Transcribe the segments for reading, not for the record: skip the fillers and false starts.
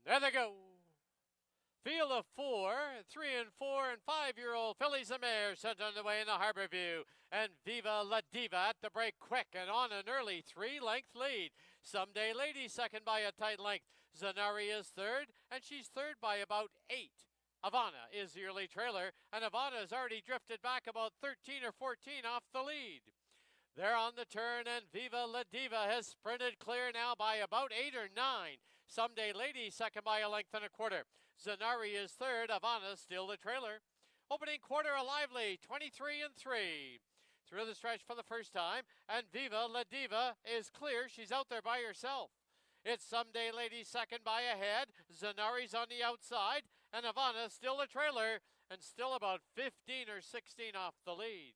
There they go. Field of 4, 3 and 4 and 5-year-old fillies and mares sent underway in the Harbor View. And Viva La Diva at the break quick and on an early 3-length lead. Someday Lady second by a tight length. Zanari is third, and she's third by about 8. Havana is the early trailer, and Havana has already drifted back about 13 or 14 off the lead. They're on the turn, and Viva La Diva has sprinted clear now by about 8 or 9. Someday Lady second by a length and a quarter. Zanari is third. Havana still the trailer. Opening quarter a lively 23 and 3. Through the stretch for the first time, and Viva La Diva is clear. She's out there by herself. It's Someday Lady second by a head. Zanari's on the outside, and Havana still the trailer, and still about 15 or 16 off the lead.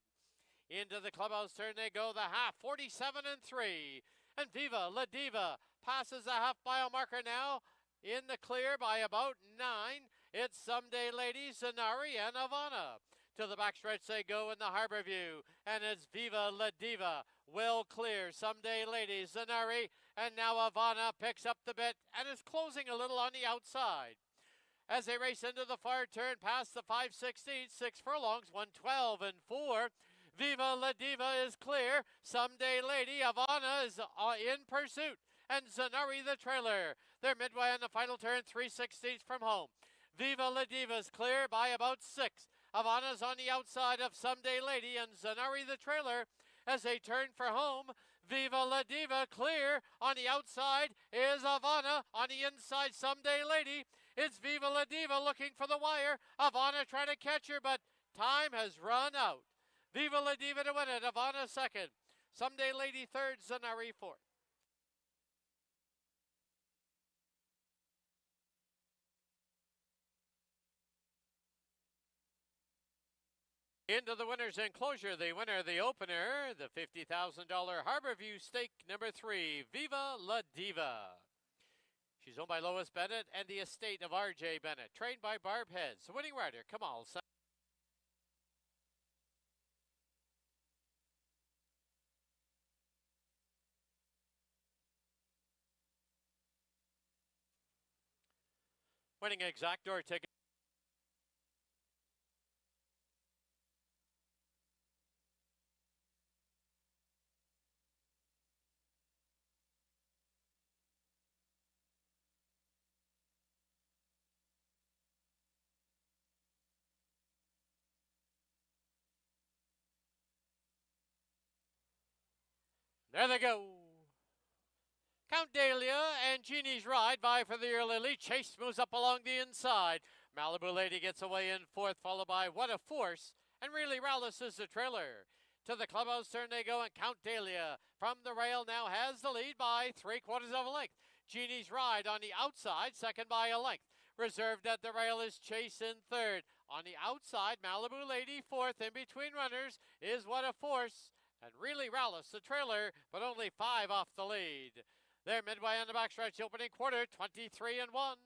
Into the clubhouse turn they go, the half, 47 and 3. And Viva La Diva passes the half mile marker now in the clear by about 9. It's Someday Lady, Zanari, and Havana. To the backstretch they go in the Harbor View, and it's Viva La Diva, well clear. Someday Lady, Zanari, and now Havana picks up the bit and is closing a little on the outside. As they race into the far turn past the 5/16, 6 furlongs, 112 and 4. Viva La Diva is clear. Someday Lady, Havana is in pursuit. And Zanari the trailer. They're midway on the final turn, 3/16 from home. Viva La Diva is clear by about 6. Havana's on the outside of Someday Lady and Zanari the trailer. As they turn for home, Viva La Diva clear. On the outside is Havana. On the inside, Someday Lady. It's Viva La Diva looking for the wire. Havana trying to catch her, but time has run out. Viva La Diva to win it. Havana second. Someday Lady third. Zanari fourth. Into the winner's enclosure, the winner, the opener, the $50,000 Harbor View Stake number 3, Viva La Diva. She's owned by Lois Bennett and the estate of R.J. Bennett, trained by Barb Heads. The winning rider, Kamal. Winning exact door ticket. There they go. Count Dahlia and Jeannie's Ride vie for the early lead. Chase moves up along the inside. Malibu Lady gets away in fourth, followed by What a Force. And Really Rallis is the trailer. To the clubhouse turn they go, and Count Dahlia from the rail now has the lead by 3/4 of a length. Jeannie's Ride on the outside, second by a length. Reserved at the rail is Chase in third. On the outside, Malibu Lady fourth. In between runners is What a Force. And Really Rallis, the trailer, but only 5 off the lead. They're midway on the backstretch, opening quarter, 23 and 1.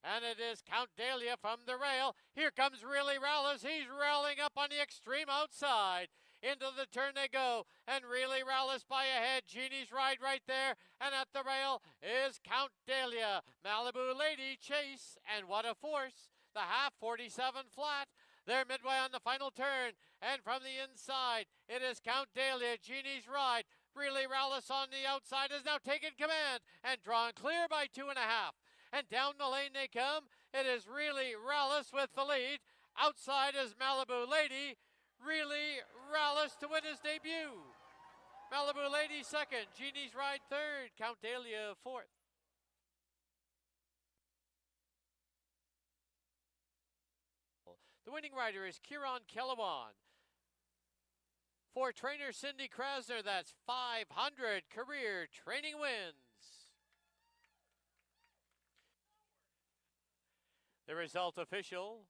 And it is Count Dahlia from the rail. Here comes Really Rallis. He's railing up on the extreme outside. Into the turn they go, and Really Rallis by a head. Jeannie's Ride right there, and at the rail is Count Dahlia. Malibu Lady, Chase, and What a Force. The half, 47 flat. They're midway on the final turn, and from the inside, it is Count Dahlia, Jeannie's Ride. Really Rallis on the outside has now taken command and drawn clear by 2.5. And down the lane they come. It is Really Rallis with the lead. Outside is Malibu Lady. Really Rallis to win his debut. Malibu Lady second, Jeannie's Ride third, Count Dahlia fourth. The winning rider is Kieran Kellewan. For trainer Cindy Krasner, that's 500 career training wins. The result official,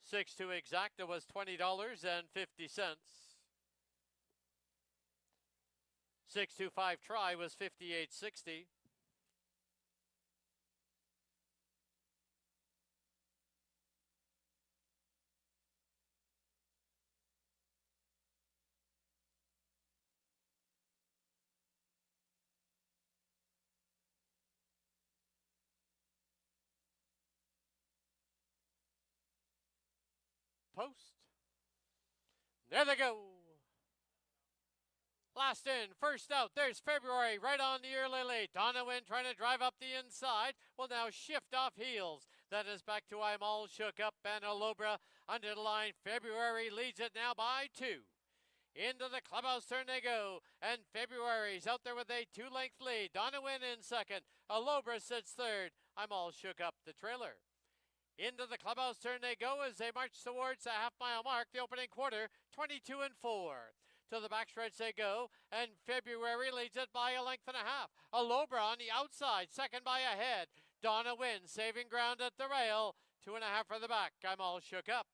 6-2 exacta was $20.50. 6-2-5 try was $58.60. post. There they go. Last in, first out, there's February right on the early lead. Donovan trying to drive up the inside will now shift off heels. That is back to I'm All Shook Up and Alobra under the line. February leads it now by 2. Into the clubhouse turn they go, and February's out there with a 2-length lead. Donovan in second, Alobra sits third. I'm All Shook Up the trailer. Into the clubhouse turn they go as they march towards the half-mile mark, the opening quarter, 22 and 4. To the backstretch they go, and February leads it by 1.5 lengths. Alobra on the outside, second by a head. Donna wins, saving ground at the rail, 2.5 for the back. I'm All Shook Up.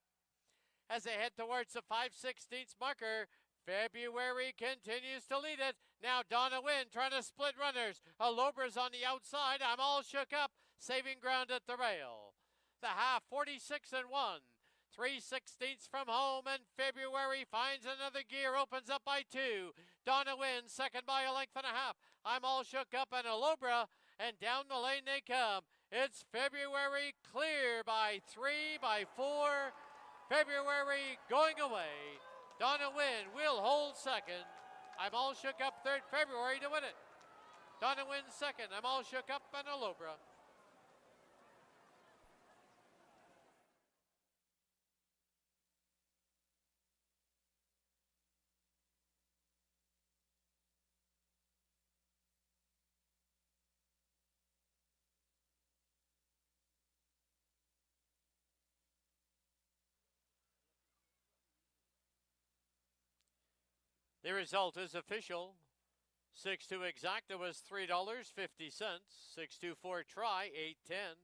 As they head towards the 5/16 marker, February continues to lead it. Now Donna Wynn trying to split runners. Alobra's on the outside. I'm All Shook Up, saving ground at the rail. The half, 46 and 1. 3/16 from home, and February finds another gear, opens up by 2. Donna wins, second by 1.5 lengths. I'm All Shook Up and Alobra, and down the lane they come. It's February clear by 3, by 4. February going away. Donna Wynn will hold second. I'm All Shook Up third. February to win it. Donna wins second. I'm All Shook Up and Alobra. The result is official. 6-2 exacta was $3.50. 6-2 try, $8.10.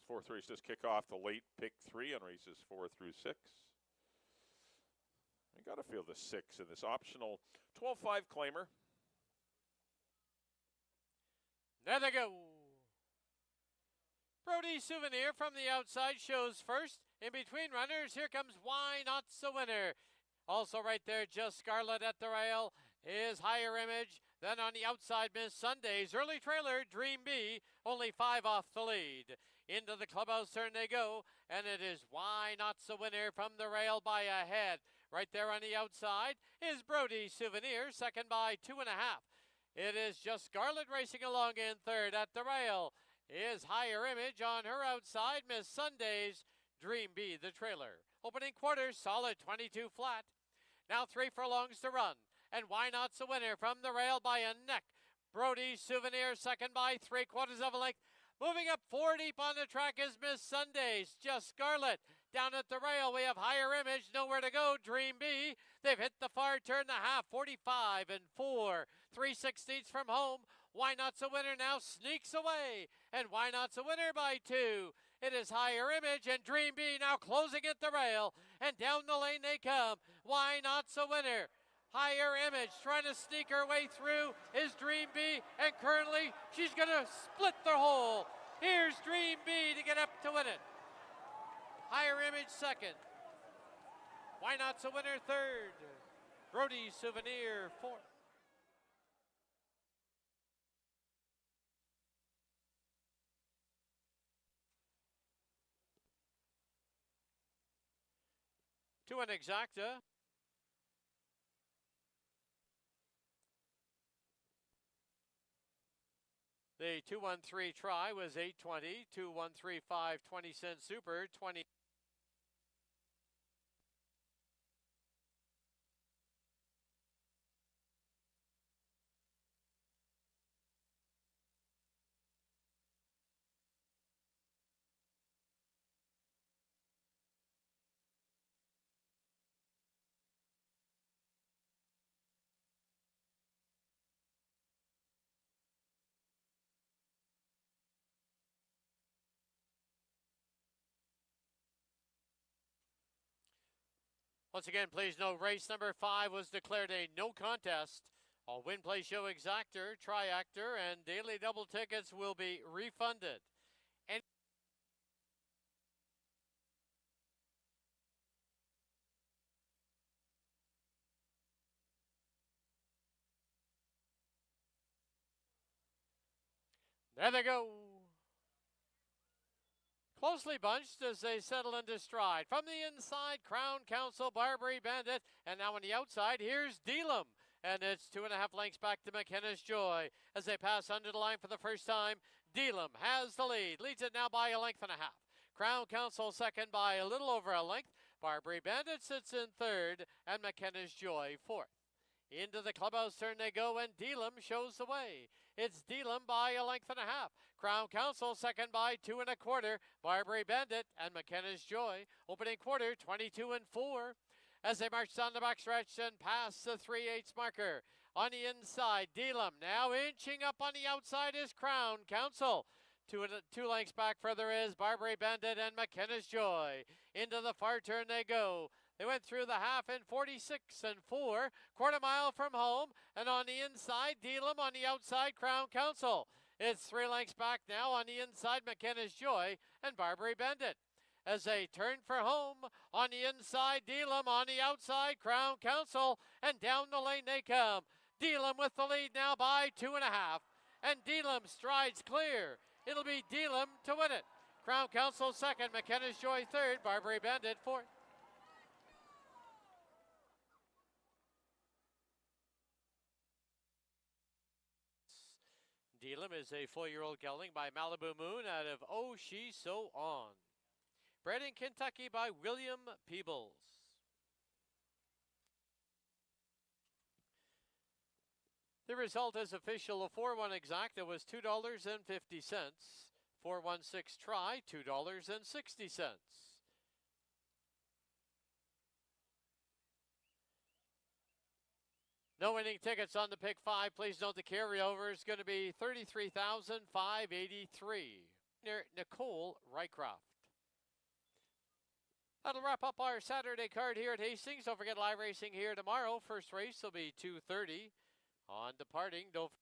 Fourth race just kick off the late pick 3 on races 4 through 6. I got to feel the 6 in this optional 12-5 claimer. There they go. Brody Souvenir from the outside shows first. In between runners, here comes Why Not's the winner. Also right there, Just Scarlet at the rail is Higher Image. Then on the outside, Miss Sunday's early trailer, Dream B, only 5 off the lead. Into the clubhouse turn they go, and it is Why Not's the winner from the rail by a head. Right there on the outside is Brody Souvenir, second by 2.5. It is Just Scarlet racing along in third. At the rail is Higher Image on her outside. Miss Sunday's Dream B, the trailer. Opening quarter, solid 22 flat. Now 3 furlongs to run. And Why Not's the winner from the rail by a neck. Brody Souvenir second by 3/4 of a length. Moving up 4 deep on the track is Miss Sunday's Just Scarlet. Down at the rail, we have Higher Image, nowhere to go, Dream B. They've hit the far turn, the half, 45 and 4. 3/16 from home. Why Not's a winner now sneaks away. And Why Not's a winner by 2. It is Higher Image and Dream B now closing at the rail. And down the lane they come. Why Not's a winner. Higher Image trying to sneak her way through is Dream B. And currently she's going to split the hole. Here's Dream B to get up to win it. Higher Image second. Why Not's a winner third. Brody Souvenir fourth. To an exacta. The 2-1-3 try was $8.20. 2-1-3-5 20-cent super 20. Once again, please note, race number 5 was declared a no contest. All win, play, show exactor, triactor, and daily double tickets will be refunded. There they go. Closely bunched as they settle into stride. From the inside, Crown Council, Barbary Bandit, and now on the outside, here's Dealum. And it's 2.5 lengths back to McKenna's Joy. As they pass under the line for the first time, Dealum has the lead. Leads it now by 1.5 lengths. Crown Council second by a little over a length. Barbary Bandit sits in third, and McKenna's Joy fourth. Into the clubhouse turn they go, and Dealum shows the way. It's Dealum by 1.5 lengths. Crown Council second by 2.25. Barbary Bandit and McKenna's Joy opening quarter 22 and 4. As they march down the backstretch and pass the 3/8 marker. On the inside, Dealum now inching up on the outside is Crown Council. 2 lengths back further is Barbary Bandit and McKenna's Joy. Into the far turn they go. They went through the half in 46 and 4, quarter mile from home, and on the inside, Dealum, on the outside, Crown Council. It's 3 lengths back now on the inside, McKenna's Joy and Barbary Bandit. As they turn for home, on the inside, Dealum, on the outside, Crown Council, and down the lane they come. Dealum with the lead now by 2.5, and Dealum strides clear. It'll be Dealum to win it. Crown Council second, McKenna's Joy third, Barbary Bandit fourth. Dealum is a 4-year-old gelding by Malibu Moon out of Oh She's So On. Bred in Kentucky by William Peebles. The result is official. A 4-1 exacta was $2.50. 4-1-6 try, $2.60. No winning tickets on the pick 5. Please note the carryover is going to be $33,583. Near Nicole Rycroft. That'll wrap up our Saturday card here at Hastings. Don't forget live racing here tomorrow. First race will be 2:30 on departing. Don't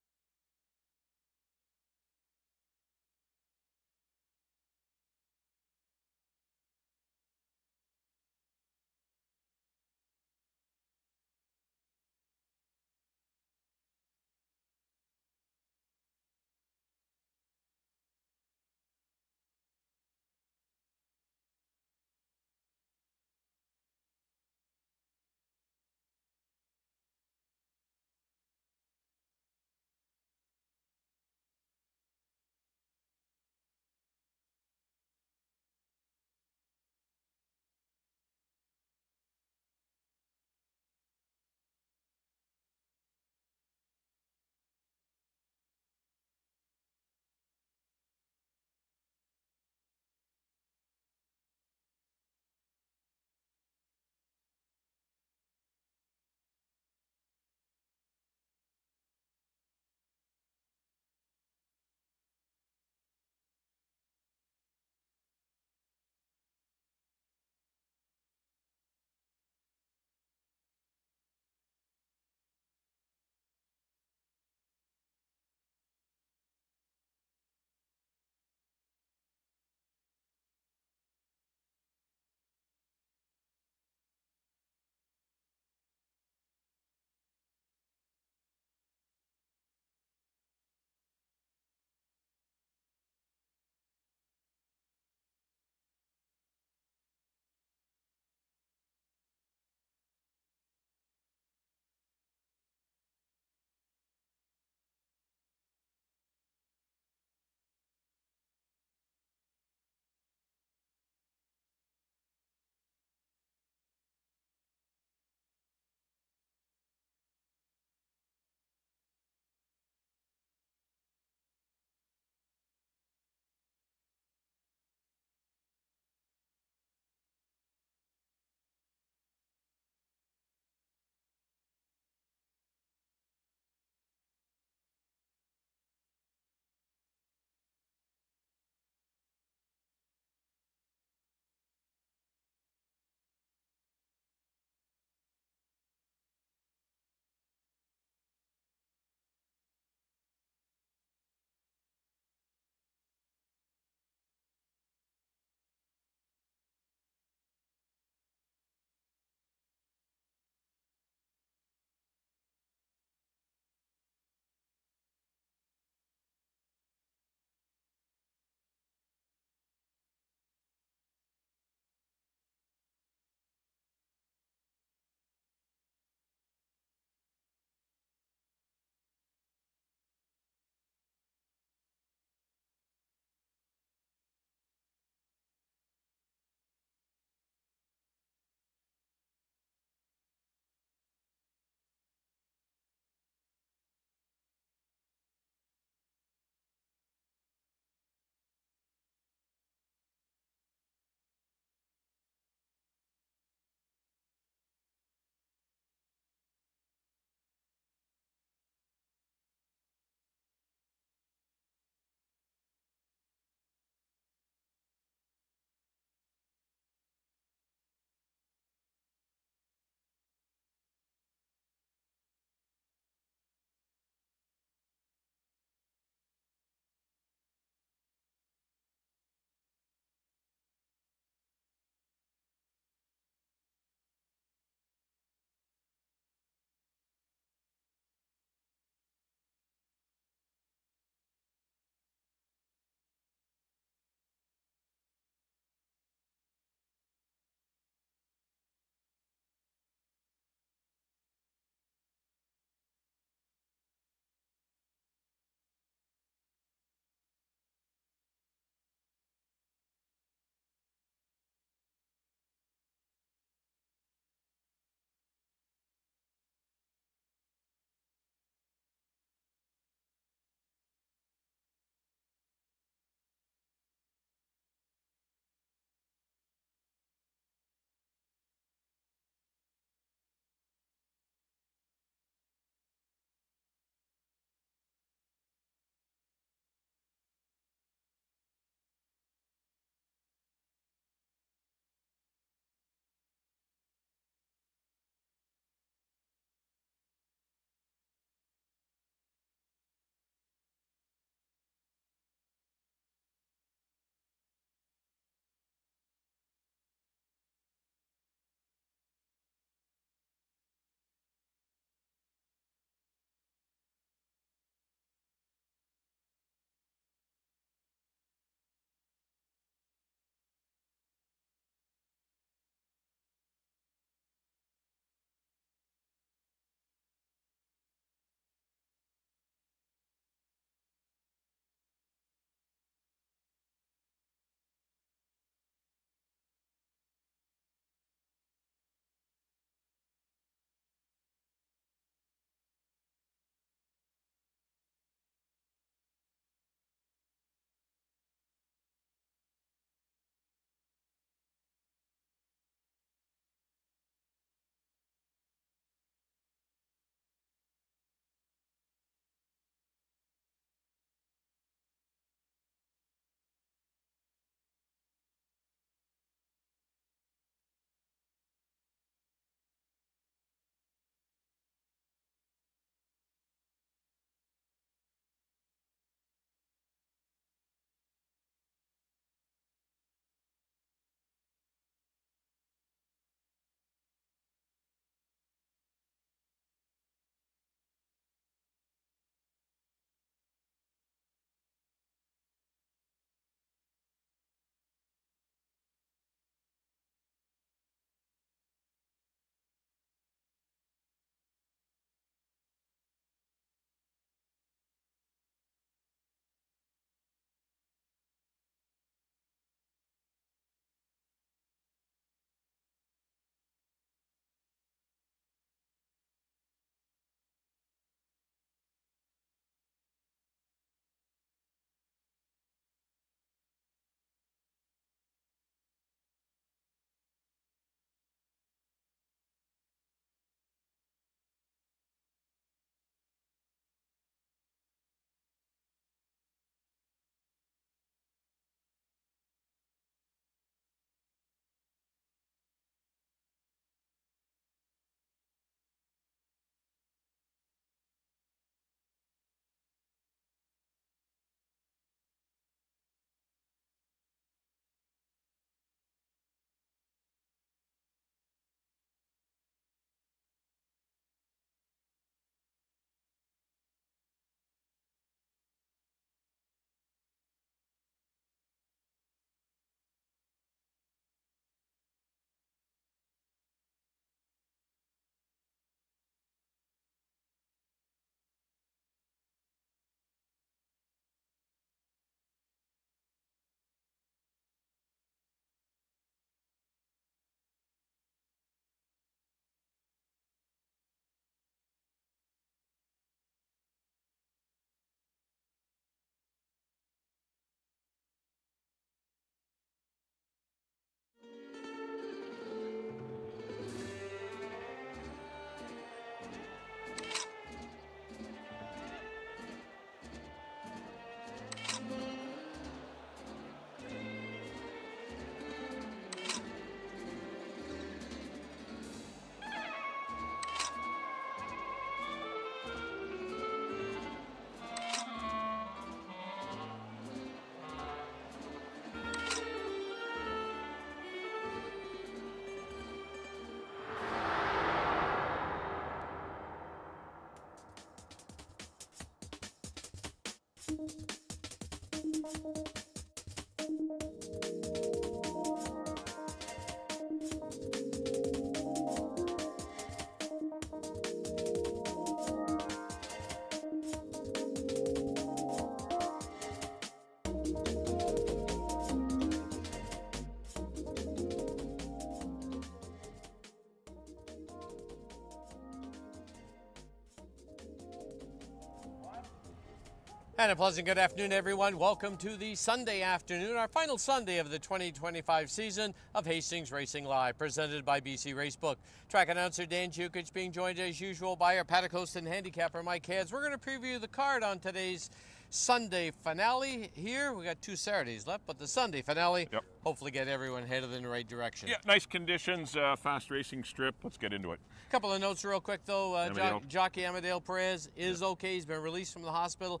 And a pleasant good afternoon, everyone. Welcome to the Sunday afternoon, our final Sunday of the 2025 season of Hastings Racing Live, presented by BC Racebook. Track announcer Dan Jukic being joined as usual by our paddock host and handicapper Mike Heads. We're going to preview the card on today's Sunday finale here. We got 2 Saturdays left, but the Sunday finale, hopefully get everyone headed in the right direction. Yeah, nice conditions, fast racing strip. Let's get into it. A couple of notes real quick, though. Jockey Amadeo Perez is okay. He's been released from the hospital.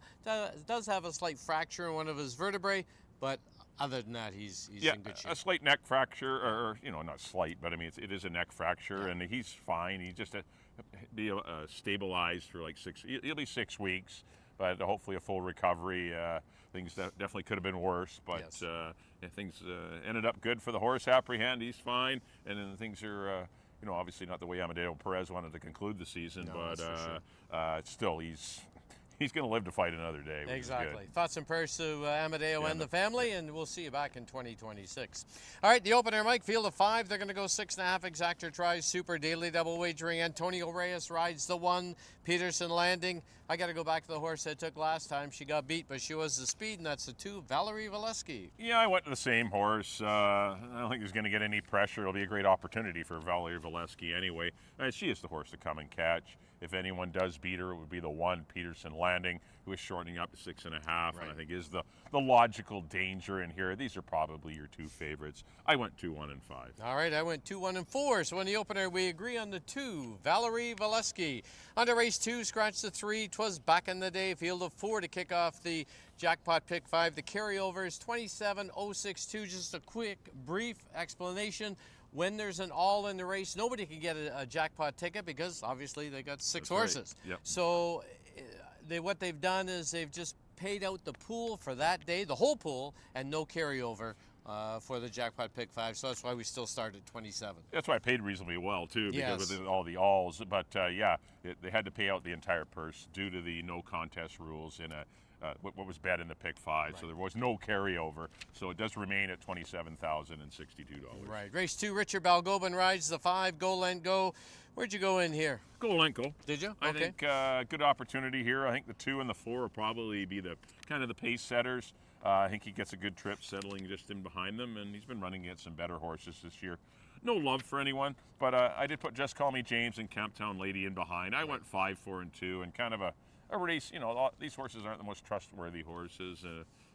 Does have a slight fracture in one of his vertebrae, but other than that, he's in good shape. A slight neck fracture, or, not slight, but I mean, it is a neck fracture, and he's fine. He just be stabilized for like he'll be 6 weeks. But hopefully a full recovery. Things definitely could have been worse, but things ended up good for the horse. Apprehend, he's fine, and then things are, obviously not the way Amadeo Perez wanted to conclude the season, but still he's going to live to fight another day. Exactly. Thoughts and prayers to Amadeo and the family, and we'll see you back in 2026. All right, the opener, Mike, field of 5. They're going to go 6.5. Exactor tries Super Daily Double wagering. Antonio Reyes rides the 1. Peterson Landing. I got to go back to the horse I took last time. She got beat, but she was the speed, and that's the 2, Valerie Valesky. Yeah, I went to the same horse. I don't think there's going to get any pressure. It'll be a great opportunity for Valerie Valesky anyway. She is the horse to come and catch. If anyone does beat her, it would be the 1, Peterson Landing, who is shortening up to 6.5, and I think is the logical danger in here. These are probably your 2 favorites. I went 2, 1, and 5. All right, I went 2, 1, and 4. So in the opener, we agree on the 2, Valerie Valesky. Under race 2, scratch the 3. 'Twas back in the day. Field of 4 to kick off the jackpot pick 5. The carryover is 27062. Just a quick, brief explanation. When there's an all in the race, nobody can get a jackpot ticket because obviously they got 6 horses. Right. Yep. So what they've done is they've just paid out the pool for that day, the whole pool, and no carryover for the jackpot pick 5. So that's why we still start at 27. That's why I paid reasonably well too, because of all the alls. But they had to pay out the entire purse due to the no contest rules in what was bet in the pick 5. Right. So there was no carryover. So it does remain at $27,062. Right. Race 2, Richard Balgobin rides the 5, Go Lent Go. Where'd you go in here? Go Lent Go. Did you? I think good opportunity here. I think the 2 and the 4 will probably be the kind of the pace setters. I think he gets a good trip settling just in behind them, and he's been running against some better horses this year. No love for anyone, but I did put Just Call Me James and Camptown Lady in behind. I went 5, 4, and 2, and kind of a race. These horses aren't the most trustworthy horses,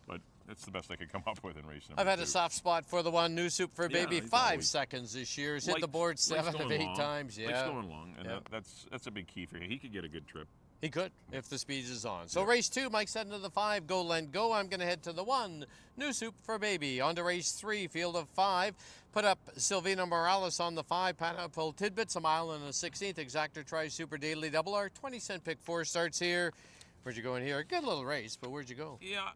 but it's the best I could come up with in race number 2. I've had a soft spot for the 1, New Soup for Baby. 5 seconds this year. He's hit the board 7 of 8 times. Yeah, likes going long, and that's a big key for him. He could get a good trip. He could, if the speed is on. So race 2, Mike said into the 5, Go Lent Go. I'm going to head to the 1, New Soup for Baby. On to race 3, field of 5. Put up Silvino Morales on the 5, Pineapple Tidbits, a mile and a 16th. Exactor tries Super Daily Double. Our 20-cent pick 4 starts here. Where'd you go in here? Good little race, but where'd you go? Yeah,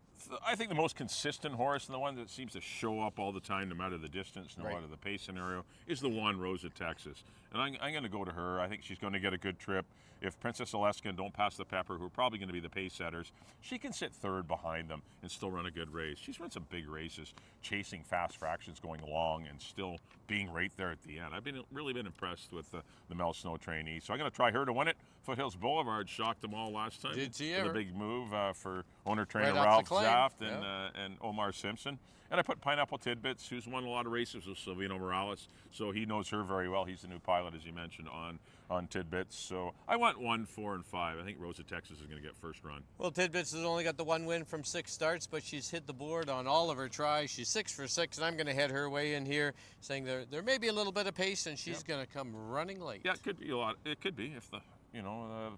I think the most consistent horse and the one that seems to show up all the time, no matter the distance, no matter the pace scenario, is the 1, Rosa Texas. And I'm going to go to her. I think she's going to get a good trip. If Princess Alaska and Don't Pass the Pepper, who are probably going to be the pace setters, she can sit 3rd behind them and still run a good race. She's run some big races, chasing fast fractions going long and still being right there at the end. I've really been impressed with the Mel Snow trainee. So I'm going to try her to win it. Foothills Boulevard shocked them all last time. Did she ever? A big move for owner-trainer Ralph Zaft and Omar Simpson. And I put Pineapple Tidbits, who's won a lot of races with Silvino Morales, so he knows her very well. He's the new pilot, as you mentioned, on Tidbits. So I went 1, 4, and 5. I think Rosa Texas is going to get first run. Well, Tidbits has only got the 1 win from 6 starts, but she's hit the board on all of her tries. She's 6 for 6, and I'm going to head her way in here, saying there may be a little bit of pace, and she's going to come running late. Yeah, it could be a lot. It could be if the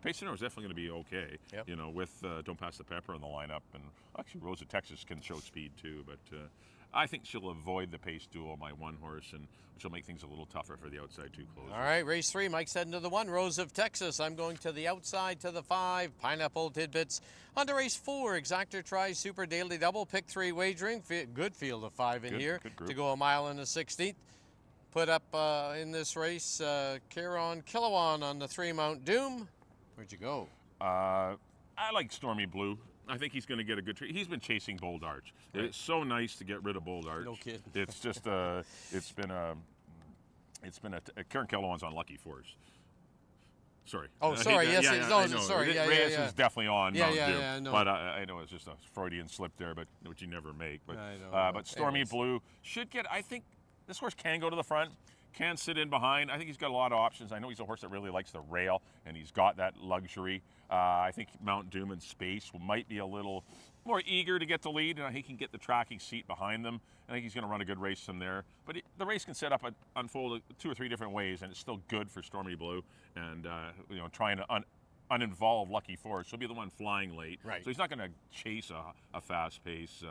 pace center is definitely going to be okay. With Don't Pass the Pepper in the lineup, and actually Rosa Texas can show speed too, but. I think she'll avoid the pace duel, my 1 horse, and which will make things a little tougher for the outside 2 closers. All right, race 3, Mike said into the 1, Rose of Texas. I'm going to the outside to the 5, Pineapple Tidbits. On to race 4, Exactor tries Super Daily Double, pick 3 wagering. Good field of 5 in here to go a mile and a 16th. Put up in this race, Caron Kilowan on the 3, Mount Doom. Where'd you go? I like Stormy Blue. I think he's going to get a good treat. He's been chasing Bold Arch. Right. It's so nice to get rid of Bold Arch. No kidding. It's just Karen Kellowan's on lucky force. Sorry. Oh, sorry. Yes, I know. sorry. Yeah, Reyes yeah. is definitely on Yeah, Mount yeah, Doom. yeah, I know. But I know it's just a Freudian slip there, but which you never make. But I know. but Stormy Anyways. Blue should get. I think this horse can go to the front, can sit in behind. I think he's got a lot of options. I know he's a horse that really likes the rail, and he's got that luxury. I think Mount Doom in space might be a little more eager to get the lead, and I think he can get the tracking seat behind them. I think he's going to run a good race from there. But the race can set up and unfold 2 or 3 different ways, and it's still good for Stormy Blue. And trying to uninvolve Lucky Force. He'll be the one flying late, Right. so he's not going to chase a fast pace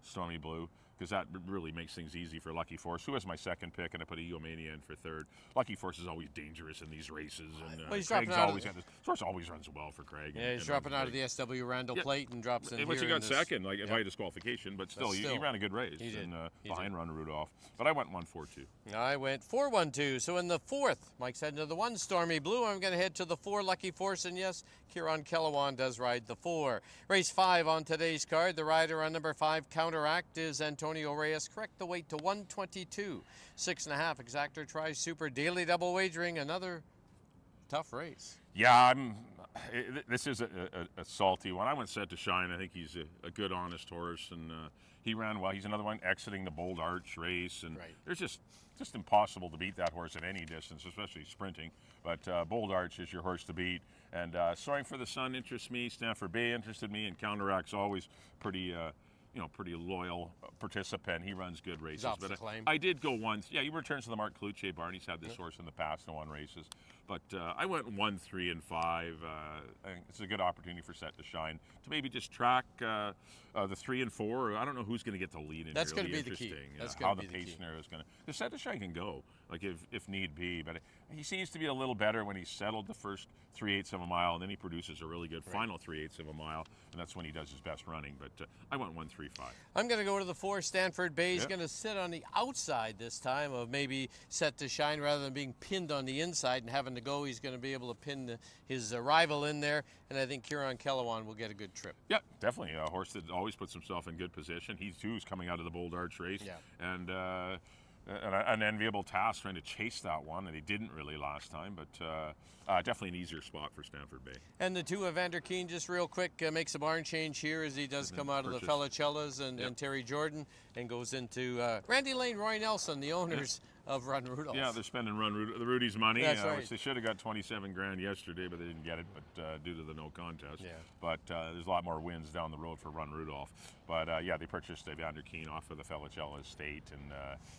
Stormy Blue, because that really makes things easy for Lucky Force, who was my second pick, and I put Eomania in for third. Lucky Force is always dangerous in these races, and Well, he's Craig's dropping out of always got this. Horse always runs well for Craig. Yeah, he's dropping out of the SW Randall plate and drops in Which here. he got in this- second, like by disqualification, but still, he ran a good race. He did. And, He behind Ron Rudolph. But I went 1-4-2. I went 4-1-2. So in the fourth, Mike's heading to the 1 Stormy Blue. I'm going to head to the 4 Lucky Force. And yes, Kieran Kellewan does ride the 4. Race 5 on today's card. The rider on number 5, Counteract, is Antonio Reyes. Correct the weight to 122. 6.5 exactor tries super daily double wagering. Another tough race. Yeah, this is a salty one. I went Set to Shine. I think he's a good, honest horse, and he ran well. He's another one exiting the Bold Arch race, and there's just impossible to beat that horse at any distance, especially sprinting. But Bold Arch is your horse to beat. And Soaring for the Sun interests me. Stanford Bay interested me, and Counteract's always pretty loyal participant. He runs good races. Off But the claim. I did go once. Yeah, he returns to the Mark Cloutier barn. He's had this horse in the past and won races. But I went 1, 3, and 5. I think it's a good opportunity for Set to Shine to maybe just track the 3 and 4. I don't know who's going to get the lead in That's here. going to be the Interesting. key. That's how going to the be the pace key. scenario is going to. The Set to Shine can go, like if need be. But he seems to be a little better when he's settled the first 3/8 of a mile, and then he produces a really good final 3/8 of a mile, and that's when he does his best running. But I went 1, 3, 5. I'm going to go to the 4 Stanford Bay. He's Yeah. going to sit on the outside this time of maybe Set to Shine rather than being pinned on the inside and having to go. He's going to be able to pin his rival in there, and I think Kieran Kellewan will get a good trip. Yeah, definitely a horse that always puts himself in good position. He too is coming out of the Bold Arch race, and an enviable task trying to chase that one, and he didn't really last time. But definitely an easier spot for Stanford Bay. And the 2 Evander Keen, just real quick, makes a barn change here as he does come out of the Felicellas and Terry Jordan and goes into Randy Lane, Roy Nelson, the owners of Run Rudolph. Yeah, they're spending the Rudy's money. That's right. Which they should have got 27 grand yesterday, but they didn't get it, but due to the no contest. Yeah. But there's a lot more wins down the road for Run Rudolph. But they purchased Evander Keen off of the Felicella estate, and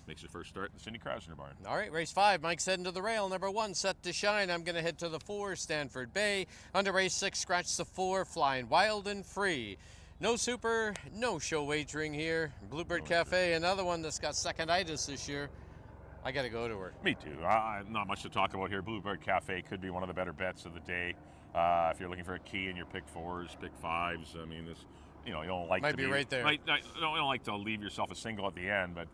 makes his first start in the Cindy Krasner barn. All right, race 5. Mike's heading to the rail. Number 1, Set to Shine. I'm going to head to the 4, Stanford Bay. Under race 6, scratch the 4, Flying Wild and Free. No super, no show wagering here. Bluebird Cafe, another one that's got seconditis this year. I got to go to her. Me too. Not much to talk about here. Bluebird Cafe could be one of the better bets of the day. If you're looking for a key in your pick 4s, pick 5s, I mean, this, you don't like Might to be right there. You don't like to leave yourself a single at the end, but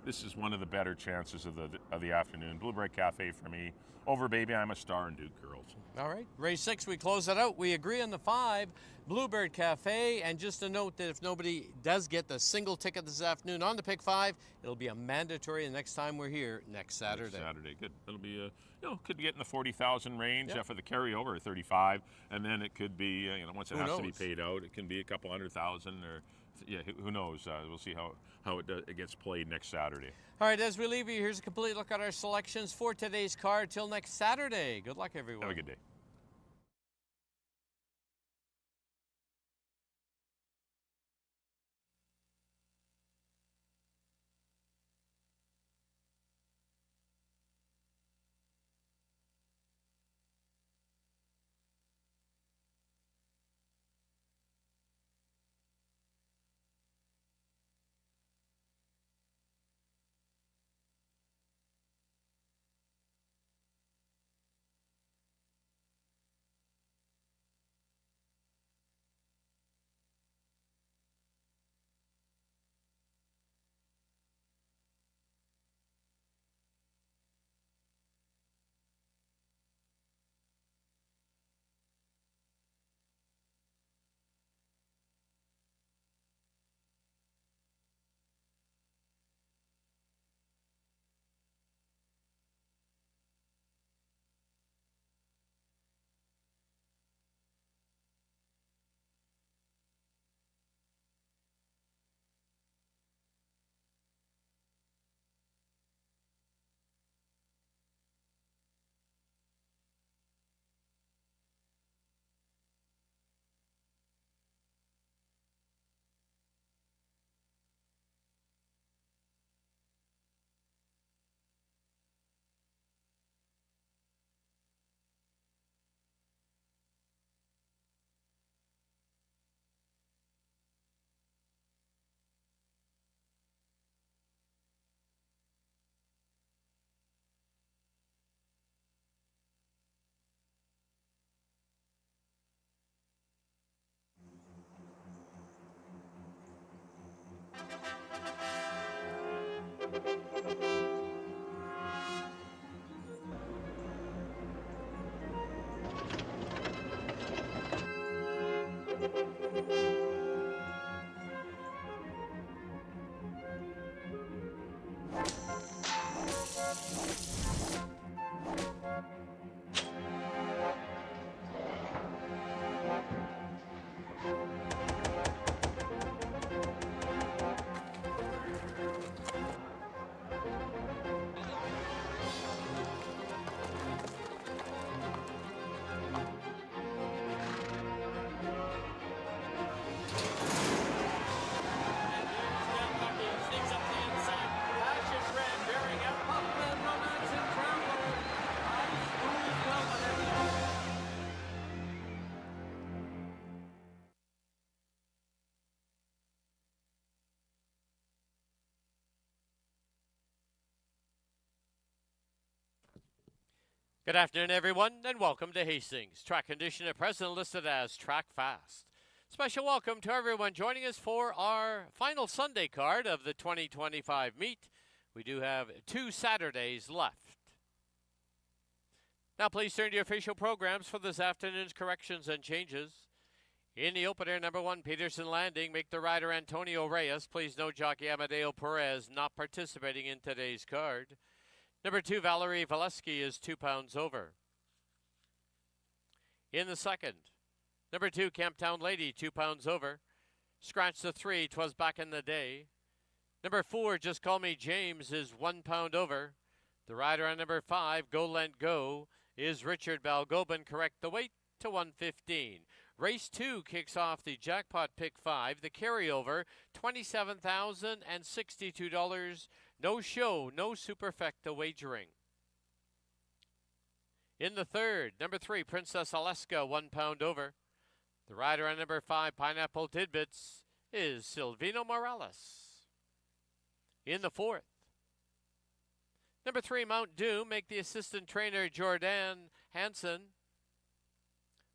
this is one of the better chances of the afternoon. Bluebird Cafe for me. Over Baby I'm a Star and Duke Girls. All right, race 6, we close it out. We agree on the 5, Bluebird Cafe. And just a note that if nobody does get the single ticket this afternoon on the pick 5, it'll be a mandatory the next time we're here next Saturday. Good. It'll be could be getting the 40,000 range for the carryover at 35, and then it could be once it has to be paid out, it can be a couple 100,000 or who knows. We'll see how it gets played next Saturday. All right, as we leave you, here's a complete look at our selections for today's card. Till next Saturday. Good luck, everyone. Have a good day. Good afternoon, everyone, and welcome to Hastings. Track condition at present listed as Track Fast. Special welcome to everyone joining us for our final Sunday card of the 2025 meet. We do have 2 Saturdays left. Now please turn to your official programs for this afternoon's corrections and changes. In the opener, number 1, Peterson Landing, make the rider Antonio Reyes. Please note jockey Amadeo Perez not participating in today's card. Number 2, Valerie Valesky is 2 pounds over. In the second, number 2, Camptown Lady, 2 pounds over. Scratch the 3, 'twas back in the day. Number 4, Just Call Me James, is 1 pound over. The rider on number 5, Go Lent Go, is Richard Balgobin. Correct the weight to 115. Race 2 kicks off the jackpot pick 5. The carryover, $27,062. No show, no superfecta wagering. In the third, number 3, Princess Alaska, 1 pound over. The rider on number 5, Pineapple Tidbits, is Silvino Morales. In the fourth, number 3, Mount Doom, make the assistant trainer Jordan Hansen.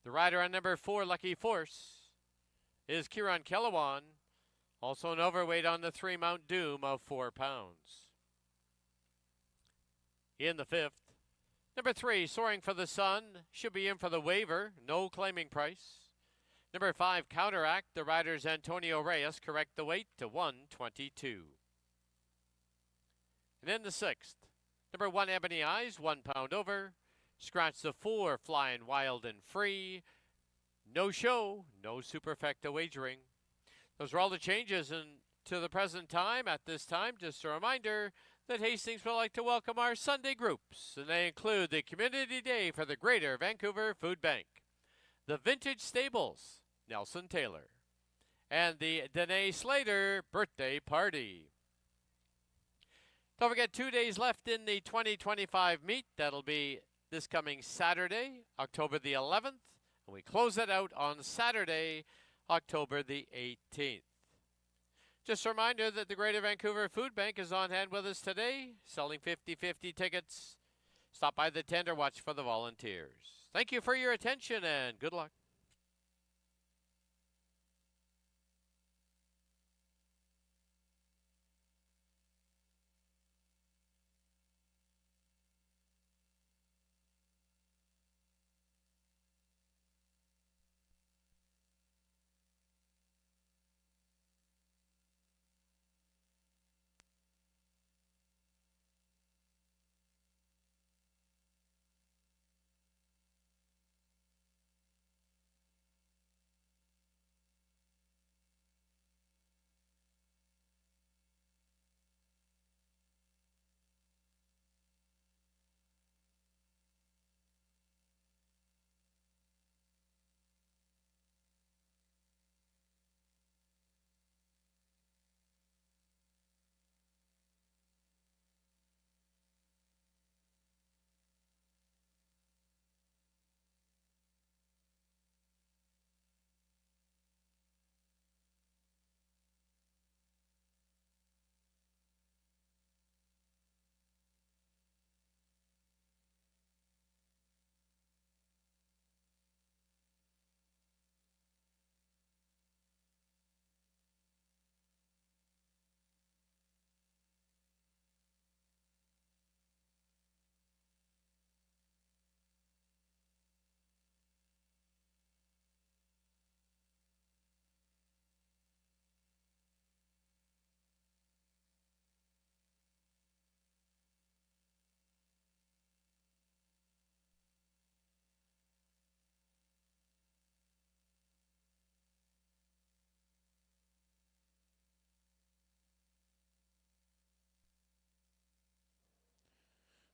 The rider on number 4, Lucky Force, is Kieran Kellewan. Also an overweight on the 3, Mount Doom, of 4 pounds. In the fifth, number 3, Soaring for the Sun, should be in for the waiver, no claiming price. Number 5, Counteract, the rider's Antonio Reyes. Correct the weight to 122. And in the sixth, number 1, Ebony Eyes, 1 pound over. Scratch the 4, Flying Wild and Free. No show, no superfecta wagering. Those are all the changes to the present time. At this time, just a reminder that Hastings would like to welcome our Sunday groups, and they include the Community Day for the Greater Vancouver Food Bank, the Vintage Stables, Nelson Taylor, and the Danae Slater Birthday Party. Don't forget, 2 days left in the 2025 meet. That'll be this coming Saturday, October the 11th, and we close it out on Saturday, October the 18th. Just a reminder that the Greater Vancouver Food Bank is on hand with us today, selling 50-50 tickets. Stop by the tent or watch for the volunteers. Thank you for your attention and good luck.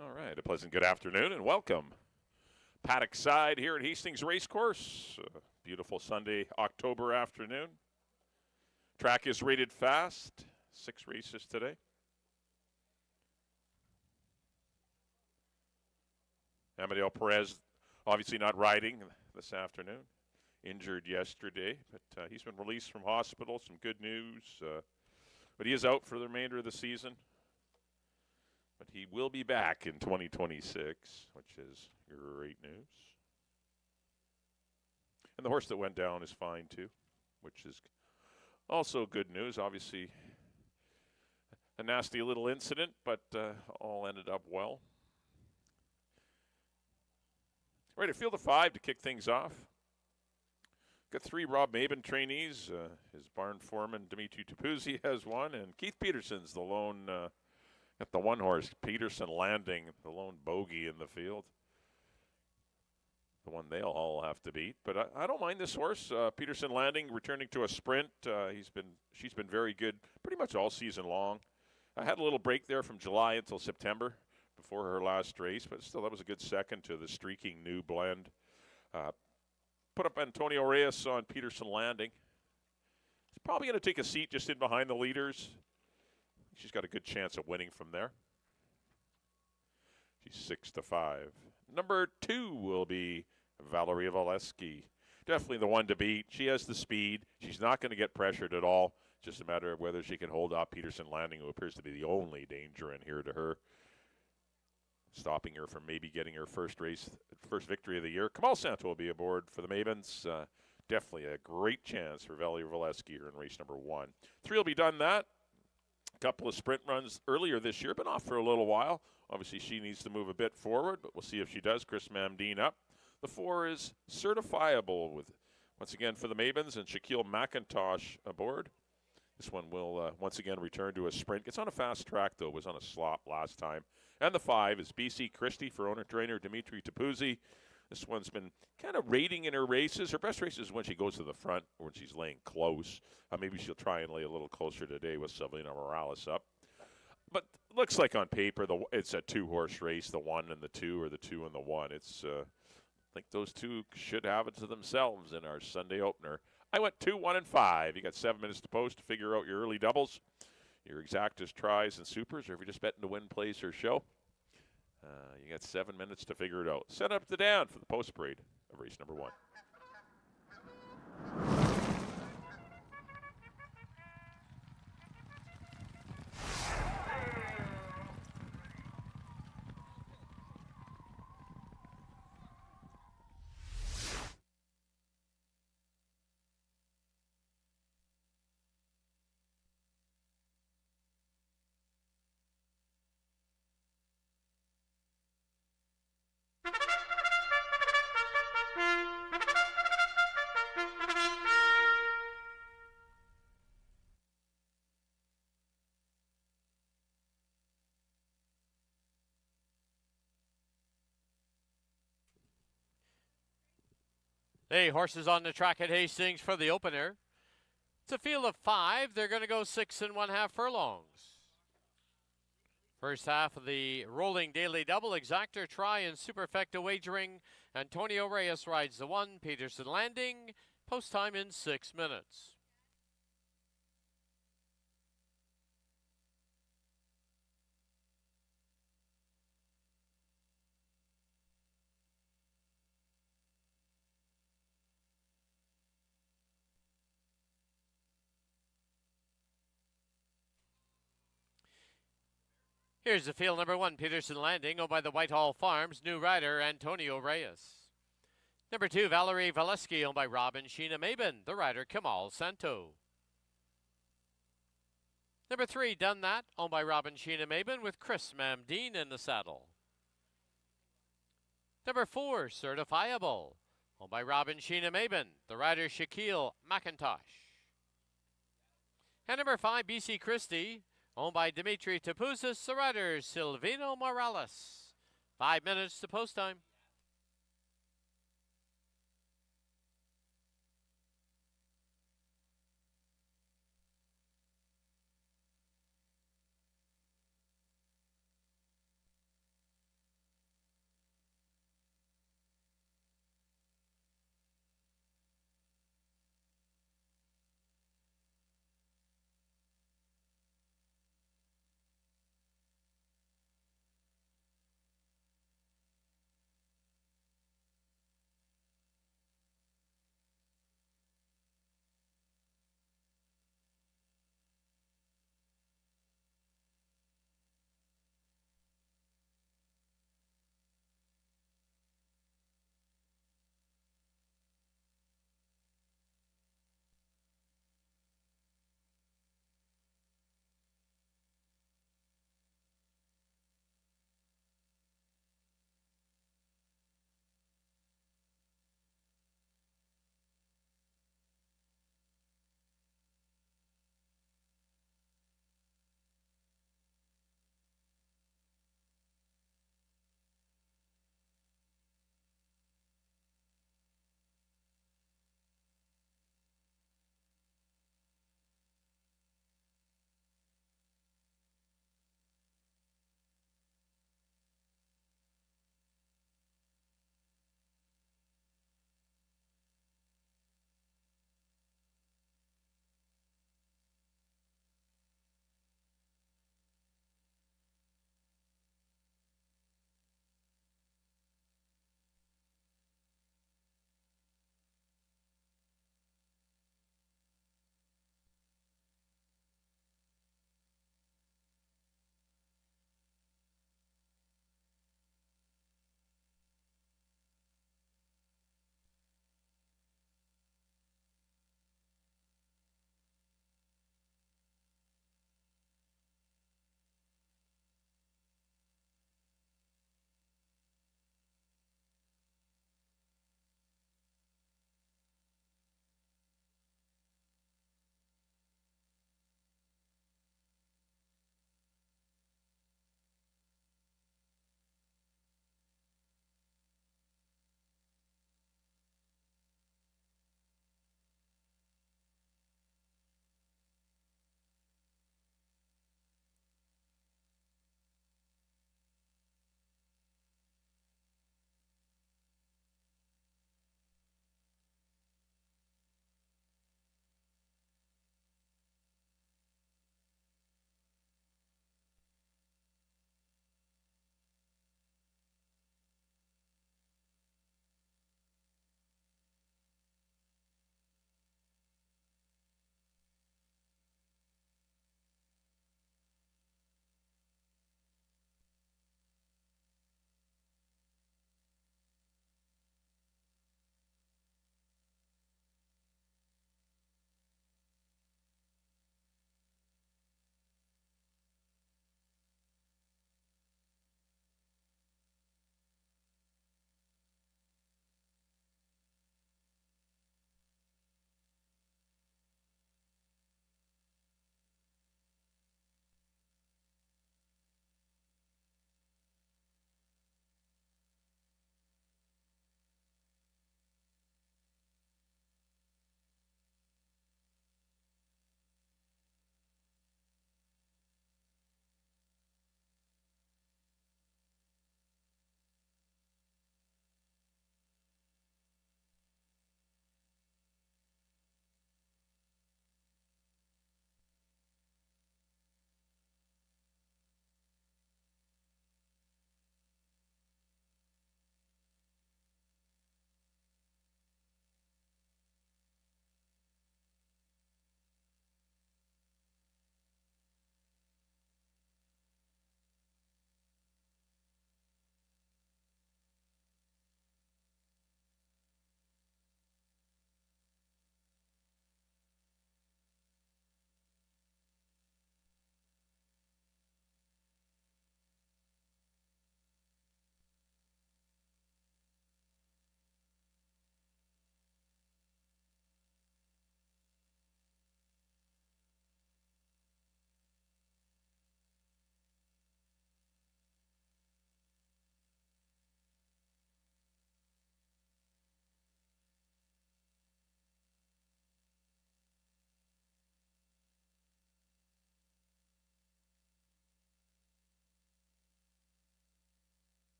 All right, a pleasant good afternoon and welcome. Paddock side here at Hastings Racecourse. Beautiful Sunday, October afternoon. Track is rated fast. 6 races today. Amadeo Perez obviously not riding this afternoon. Injured yesterday, but he's been released from hospital. Some good news. But he is out for the remainder of the season. But he will be back in 2026, which is great news. And the horse that went down is fine too, which is also good news. Obviously, a nasty little incident, but all ended up well. Right, at field of 5 to kick things off. Got 3 Rob Maben trainees. His barn foreman, Dimitri Tapuzzi, has one, and Keith Peterson's the lone, got the one horse, Peterson Landing, the lone bogey in the field. The one they'll all have to beat. But I don't mind this horse. Peterson Landing returning to a sprint. She's been very good pretty much all season long. I had a little break there from July until September before her last race, but still that was a good second to the streaking new blend. Put up Antonio Reyes on Peterson Landing. He's probably going to take a seat just in behind the leaders. She's got a good chance of winning from there. She's 6-5. Number 2 will be Valerie Valesky. Definitely the one to beat. She has the speed. She's not going to get pressured at all. Just a matter of whether she can hold off Peterson Landing, who appears to be the only danger in here to her, stopping her from maybe getting her first victory of the year. Kamal Santo will be aboard for the Mavens. Definitely a great chance for Valerie Valesky here in race number 1. 3 will be done that. A couple of sprint runs earlier this year, been off for a little while. Obviously, she needs to move a bit forward, but we'll see if she does. Chris Mamdine up. The 4 is certifiable with, once again, for the Mavens and Shaquille McIntosh aboard. This one will once again return to a sprint. It's on a fast track, though. It was on a slop last time. And the 5 is BC Christie for owner-trainer Dimitri Tapuzzi. This one's been kind of rating in her races. Her best race is when she goes to the front or when she's laying close. Maybe she'll try and lay a little closer today with Selena Morales up. But looks like on paper it's a 2-horse race, the 1 and the 2, or the 2 and the 1. It's I think those 2 should have it to themselves in our Sunday opener. I went 2, 1, and 5. You got 7 minutes to post to figure out your early doubles, your exactas, tries, and supers, or if you're just betting to win, place, or show. You got 7 minutes to figure it out. Set up the down for the post parade of race number 1. Hey, horses on the track at Hastings for the opener. It's a field of 5. They're going to go 6 1/2 furlongs. First half of the rolling daily double, exactor, try, and superfecta wagering. Antonio Reyes rides the 1, Peterson Landing. Post time in 6 minutes. Here's the field number 1, Peterson Landing, owned by the Whitehall Farms, new rider Antonio Reyes. Number 2, Valerie Valesky, owned by Rob and Sheena Maben, the rider Kamal Santo. Number 3, Done That, owned by Rob and Sheena Maben, with Chris Mamdine in the saddle. Number 4, Certifiable, owned by Rob and Sheena Maben, the rider Shaquille McIntosh. And number 5, BC Christie, owned by Dimitri Tapuzis, the rider Silvino Morales. 5 minutes to post time.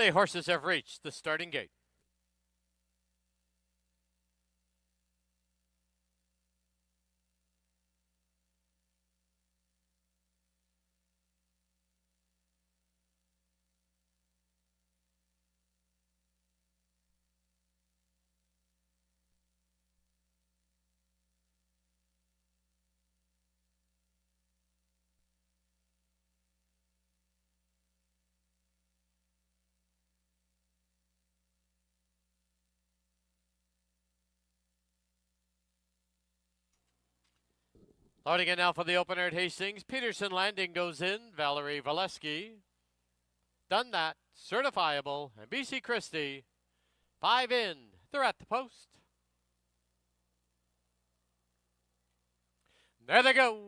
The horses have reached the starting gate. Loading in now for the opener at Hastings. Peterson Landing goes in. Valerie Valeski. Done that. Certifiable. And BC Christie. 5 in. They're at the post. There they go.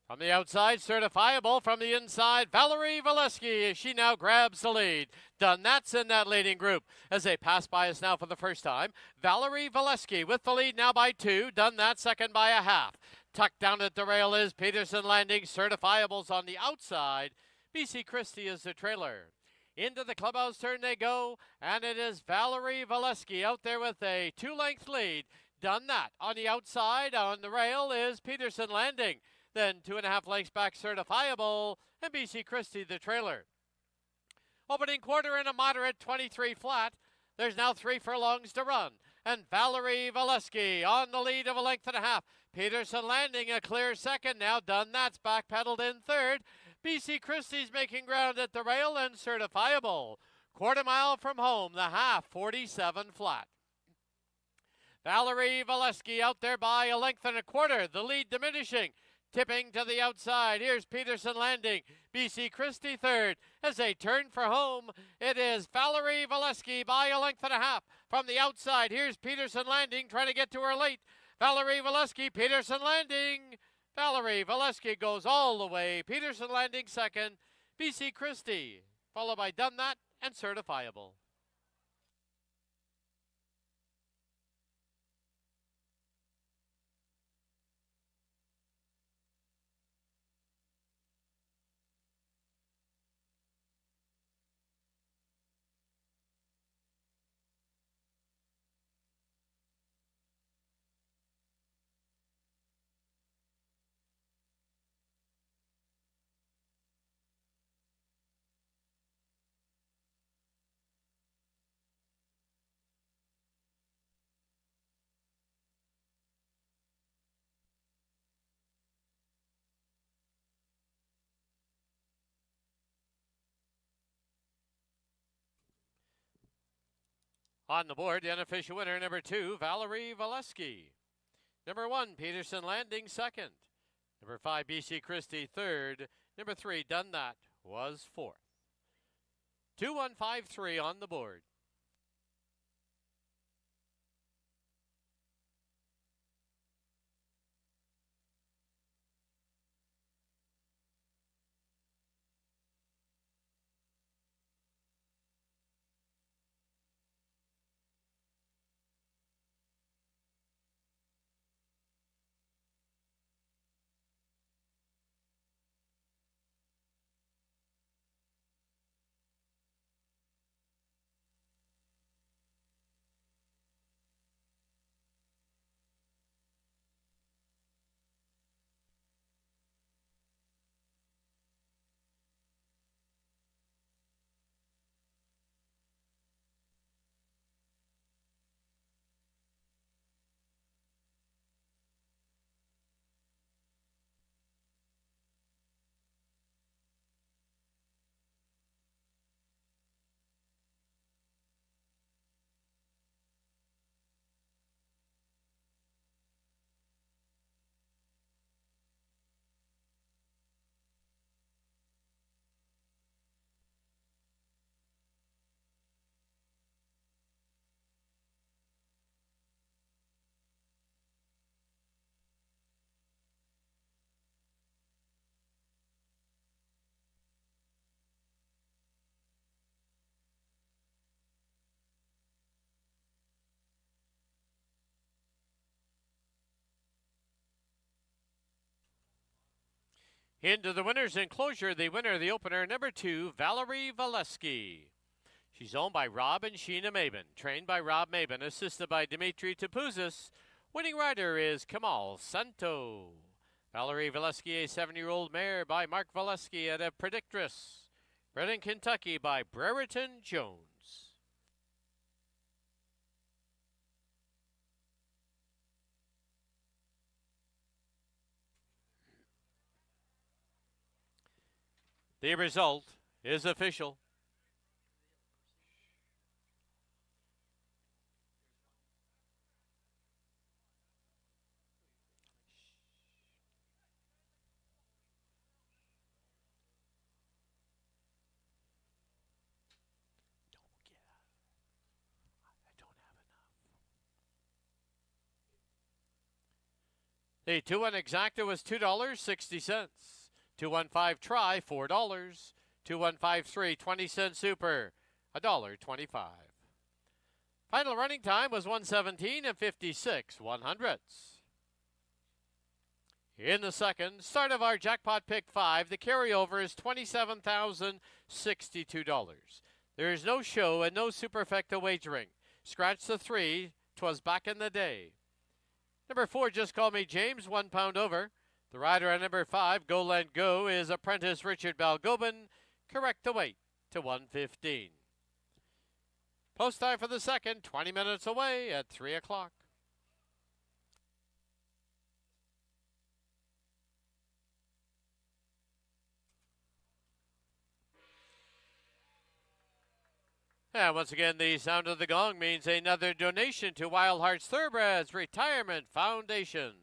From the outside, certifiable. From the inside, Valerie Valeski. She now grabs the lead. Done that's in that leading group as they pass by us now for the first time. Valerie Valeski with the lead now by 2. Done that second by a half. Tucked down at the rail is Peterson Landing. Certifiables on the outside. BC Christie is the trailer. Into the clubhouse turn they go, and it is Valerie Valeski out there with a 2-length lead. Done that. On the outside, on the rail is Peterson Landing. Then 2.5 lengths back, certifiable, and BC Christie the trailer. Opening quarter in a moderate 23 flat. There's now 3 furlongs to run. And Valerie Valeski on the lead of 1.5 lengths. Peterson Landing a clear second now. Done that's backpedaled in third. BC Christie's making ground at the rail and certifiable. Quarter mile from home, the half, 47 flat. Valerie Valeski out there by 1.25 lengths. The lead diminishing. Tipping to the outside. Here's Peterson Landing. BC Christie third. As they turn for home, it is Valerie Valeski by 1.5 lengths. From the outside, here's Peterson Landing trying to get to her late. Valerie Valeski, Peterson Landing. Valerie Valeski goes all the way. Peterson Landing second. BC Christie, followed by Done That and Certifiable. On the board, the unofficial winner, number 2, Valerie Valeski. Number 1, Peterson Landing, second. Number 5, BC Christie, third. Number 3, Done That, was fourth. 2-1-5-3 on the board. Into the winner's enclosure, the winner of the opener, number 2, Valerie Valesky. She's owned by Rob and Sheena Maben, trained by Rob Maben, assisted by Dimitri Tupuzis. Winning rider is Kamal Santo. Valerie Valesky, a 7-year-old mare by Mark Valesky at a Predictress. Bred in Kentucky by Brereton Jones. The result is official. The 2-1 exacta was $2.60. 2-1-5 try, $4. 2-1-5-3, 20-cent super, $1.25. Final running time was 1:17 and 56/100ths. In the second, start of our jackpot pick 5, the carryover is $27,062. There is no show and no superfecta wagering. Scratch the 3, 'twas back in the day. Number 4, Just Call Me James, £1 over. The rider on number 5, Go Land Go, is apprentice Richard Balgobin. Correct the weight to 115. Post time for the second, 20 minutes away at 3 o'clock. And once again, the sound of the gong means another donation to Wild Hearts Thoroughbreds Retirement Foundation.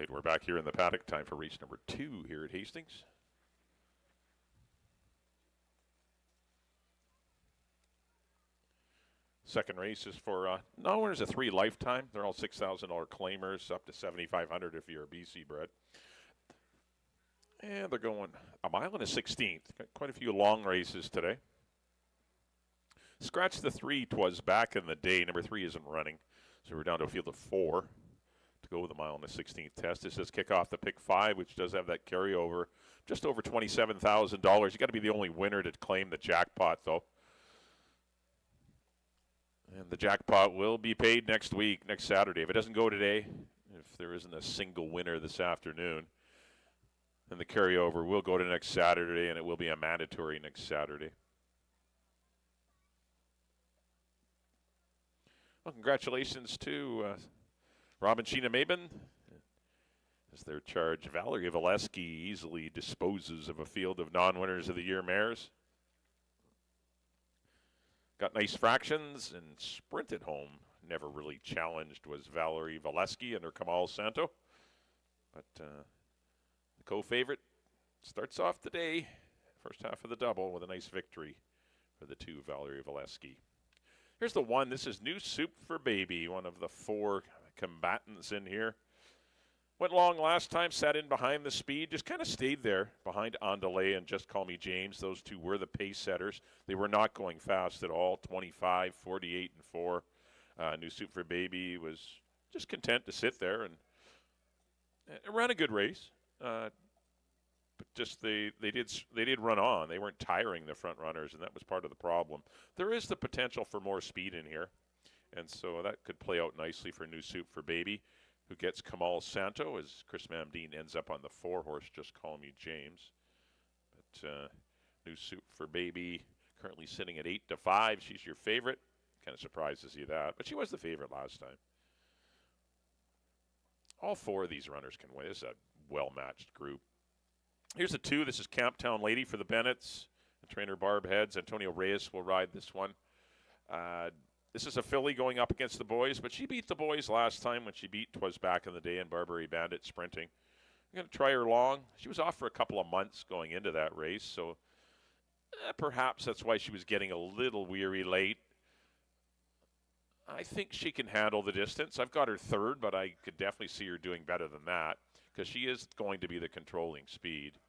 right, we're back here in the paddock. Time for race number 2 here at Hastings. Second race is for non-winners of 3 lifetime. They're all $6,000 claimers, up to $7,500 if you're a BC bred. And they're going a mile and a 16th. Got quite a few long races today. Scratch the 3 'twas back in the day. Number 3 isn't running, so we're down to a field of 4 to go with the mile and the 16th test. This does kick off the pick 5, which does have that carryover, just over $27,000. You got to be the only winner to claim the jackpot, though. And the jackpot will be paid next week, next Saturday. If it doesn't go today, if there isn't a single winner this afternoon, then the carryover will go to next Saturday, and it will be a mandatory next Saturday. Well, congratulations to Rob and Sheena Mabin. As their charge, Valerie Valesky easily disposes of a field of non-winners of the year mares. Got nice fractions and sprinted home. Never really challenged was Valerie Valesky under Kamal Santo. But the co-favorite starts off the day, first half of the double, with a nice victory for the 2, Valerie Valesky. Here's the 1. This is New Soup for Baby, one of the 4 combatants in here. Went long last time, sat in behind the speed, just kind of stayed there behind Andale and Just Call Me James. Those 2 were the pace setters. They were not going fast at all, 25, 48, and 4. New Soup for Baby was just content to sit there and ran a good race. But just they did run on. They weren't tiring the front runners, and that was part of the problem. There is the potential for more speed in here, and so that could play out nicely for New Soup for Baby, who gets Kamal Santo as Chris Mamdine ends up on the 4-horse, Just Call Me James. But New Soup for Baby currently sitting at 8-5. She's your favorite. Kind of surprised to see that, but she was the favorite last time. All 4 of these runners can win. This is a well-matched group. Here's the 2. This is Camptown Lady for the Bennetts. The trainer Barb Heads. Antonio Reyes will ride this one. This is a filly going up against the boys, but she beat the boys last time when she beat 'twas back in the day in Barbary Bandit sprinting. I'm going to try her long. She was off for a couple of months going into that race, so perhaps that's why she was getting a little weary late. I think she can handle the distance. I've got her 3rd, but I could definitely see her doing better than that because she is going to be the controlling speed.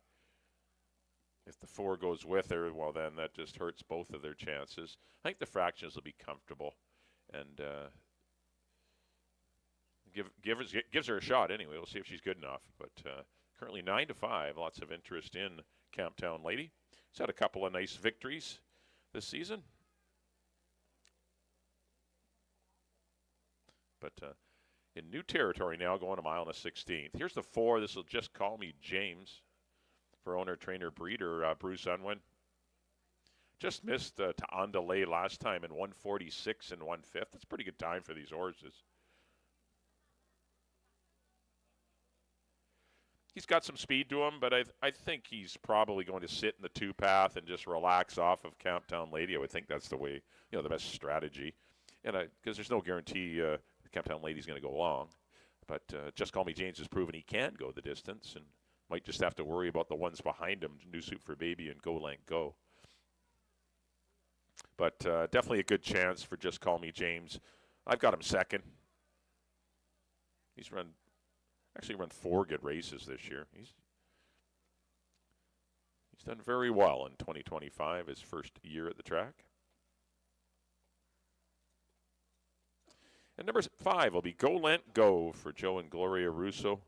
If the 4 goes with her, well, then that just hurts both of their chances. I think the fractions will be comfortable and gives her a shot anyway. We'll see if she's good enough. But currently 9-5, lots of interest in Camptown Lady. She's had a couple of nice victories this season. But in new territory now, going a mile and a 16th. Here's the 4. This will Just Call Me James for owner-trainer breeder Bruce Unwin. Just missed to Andale last time in 146 and 1/5. That's a pretty good time for these horses. He's got some speed to him, but I think he's probably going to sit in the 2 path and just relax off of Camptown Lady. I would think that's the way, the best strategy. And because there's no guarantee Camptown Lady's going to go long. But Just Call Me James has proven he can go the distance and might just have to worry about the ones behind him, New Soup for Baby and Go Lank Go. But definitely a good chance for Just Call Me James. I've got him 2nd. He's run 4 good races this year. He's done very well in 2025, his first year at the track. And number 5 will be Go Lent Go for Joe and Gloria Russo.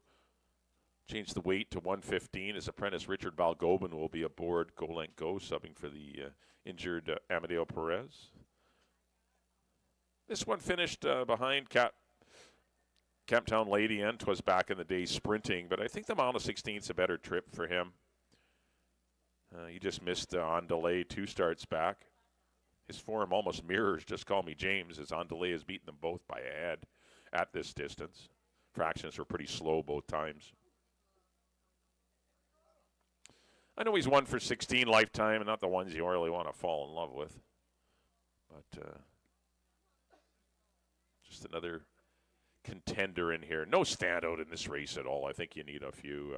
Changed the weight to 115. His apprentice Richard Balgobin will be aboard Go Lent Go, subbing for the injured Amadeo Perez. This one finished behind Camptown Lady and 'twas back in the day sprinting, but I think the mile and 16th is a better trip for him. He just missed on delay 2 starts back. His form almost mirrors Just Call Me James, as Andale has beaten them both by a head at this distance. Fractions were pretty slow both times. I know he's 1 for 16 lifetime, and not the ones you really want to fall in love with. But just another contender in here. No standout in this race at all. I think you need a few.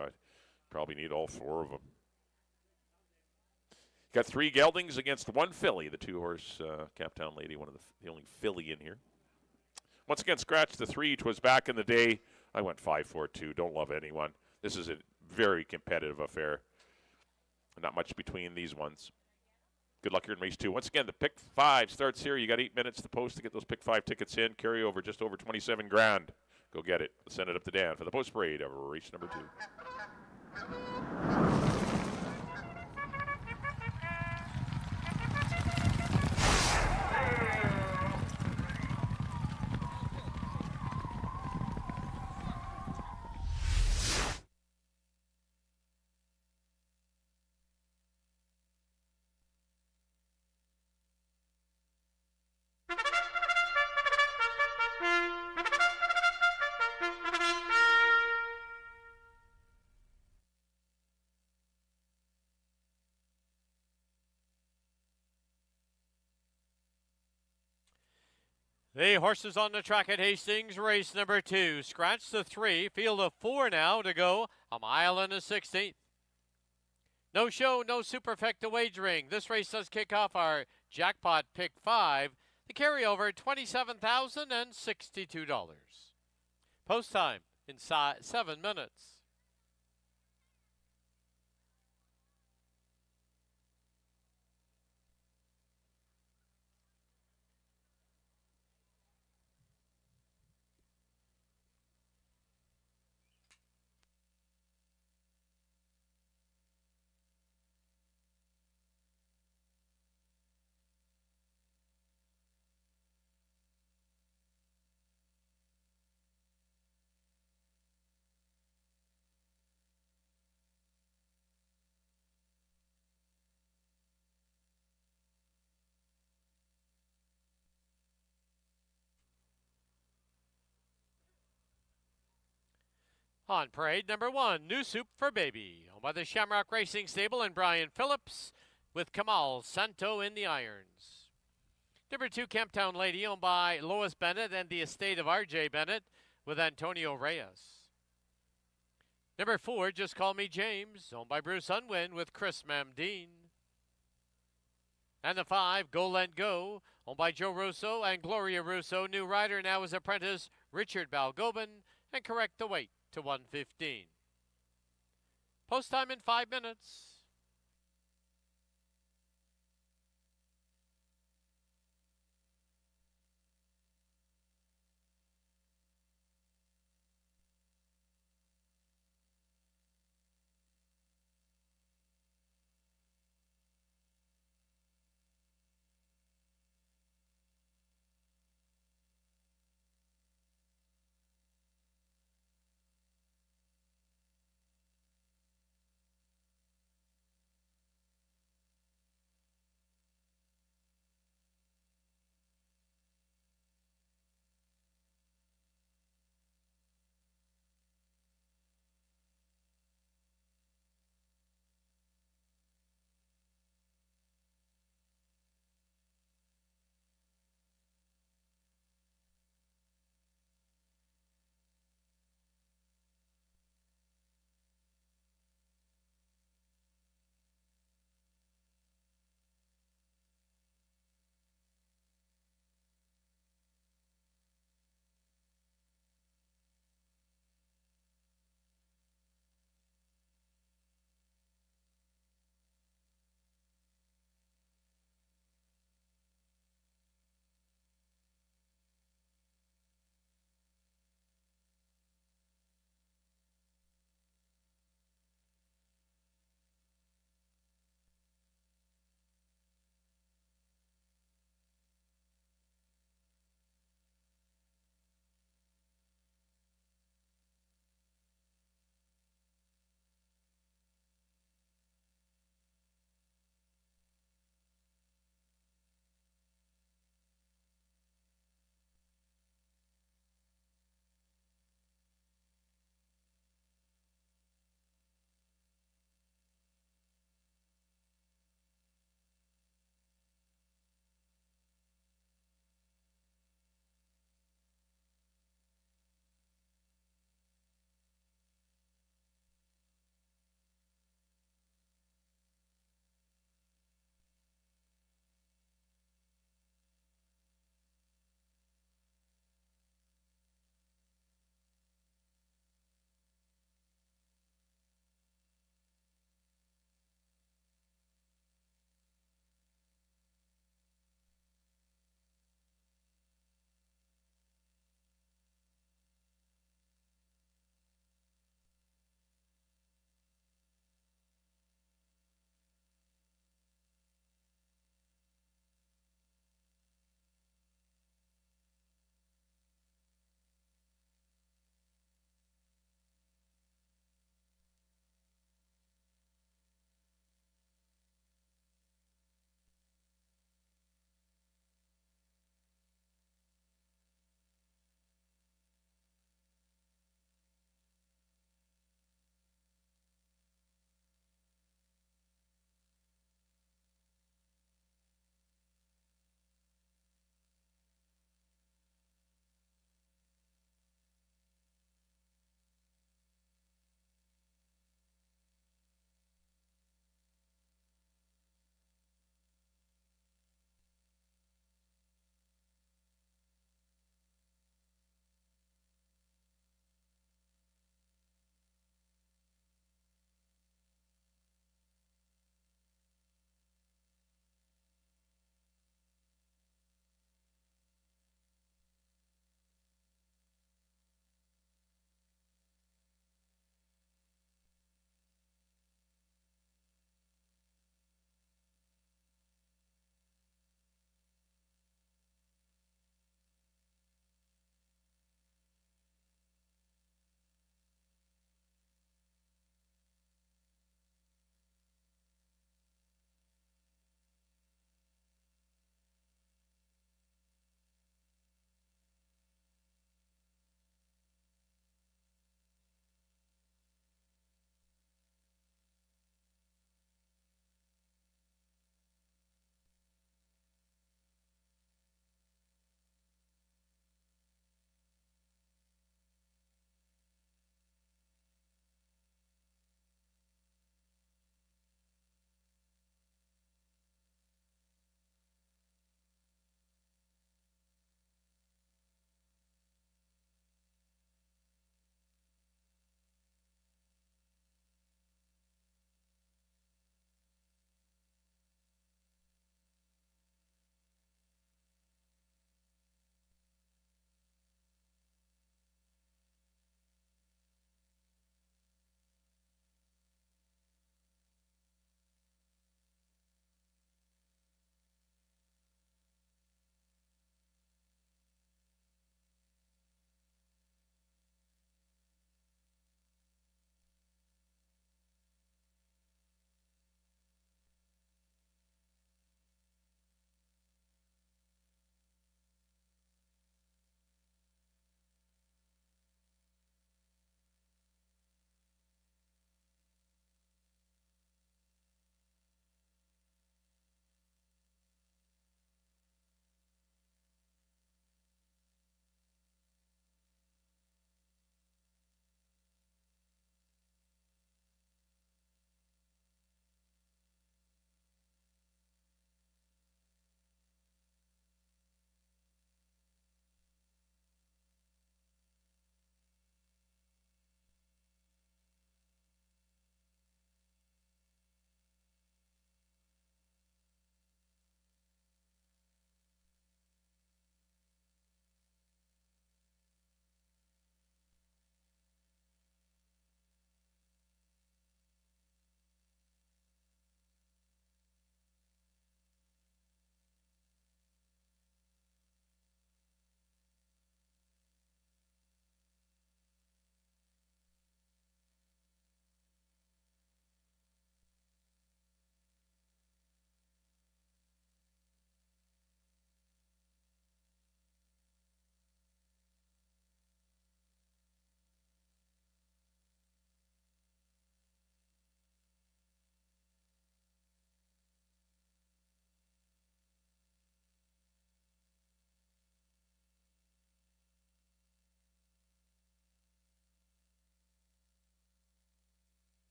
Probably need all 4 of them. Got 3 geldings against 1 filly. The 2-horse Captown Lady, the only filly in here. Once again, scratch the 3. 'Twas back in the day. I went 5-4-2. Don't love anyone. This is a very competitive affair. Not much between these ones. Good luck here in race 2. Once again, the pick 5 starts here. You got 8 minutes to post to get those pick 5 tickets in. Carry over just over 27 grand. Go get it. Send it up to Dan for the post parade of race number 2. The horses on the track at Hastings, race number 2. Scratch the 3, field of 4 now to go, a mile and a 16th. No show, no superfecta wagering. This race does kick off our jackpot pick 5. The carryover, $27,062. Post time in 7 minutes. On parade number 1, New Soup for Baby, owned by the Shamrock Racing Stable and Brian Phillips, with Kamal Santo in the irons. Number 2, Camptown Lady, owned by Lois Bennett and the estate of R.J. Bennett, with Antonio Reyes. Number 4, Just Call Me James, owned by Bruce Unwin, with Chris Mamdine. And the 5, Go Let Go, owned by Joe Russo and Gloria Russo. New rider now is apprentice Richard Balgobin, and correct the weight to 115. Post time in 5 minutes.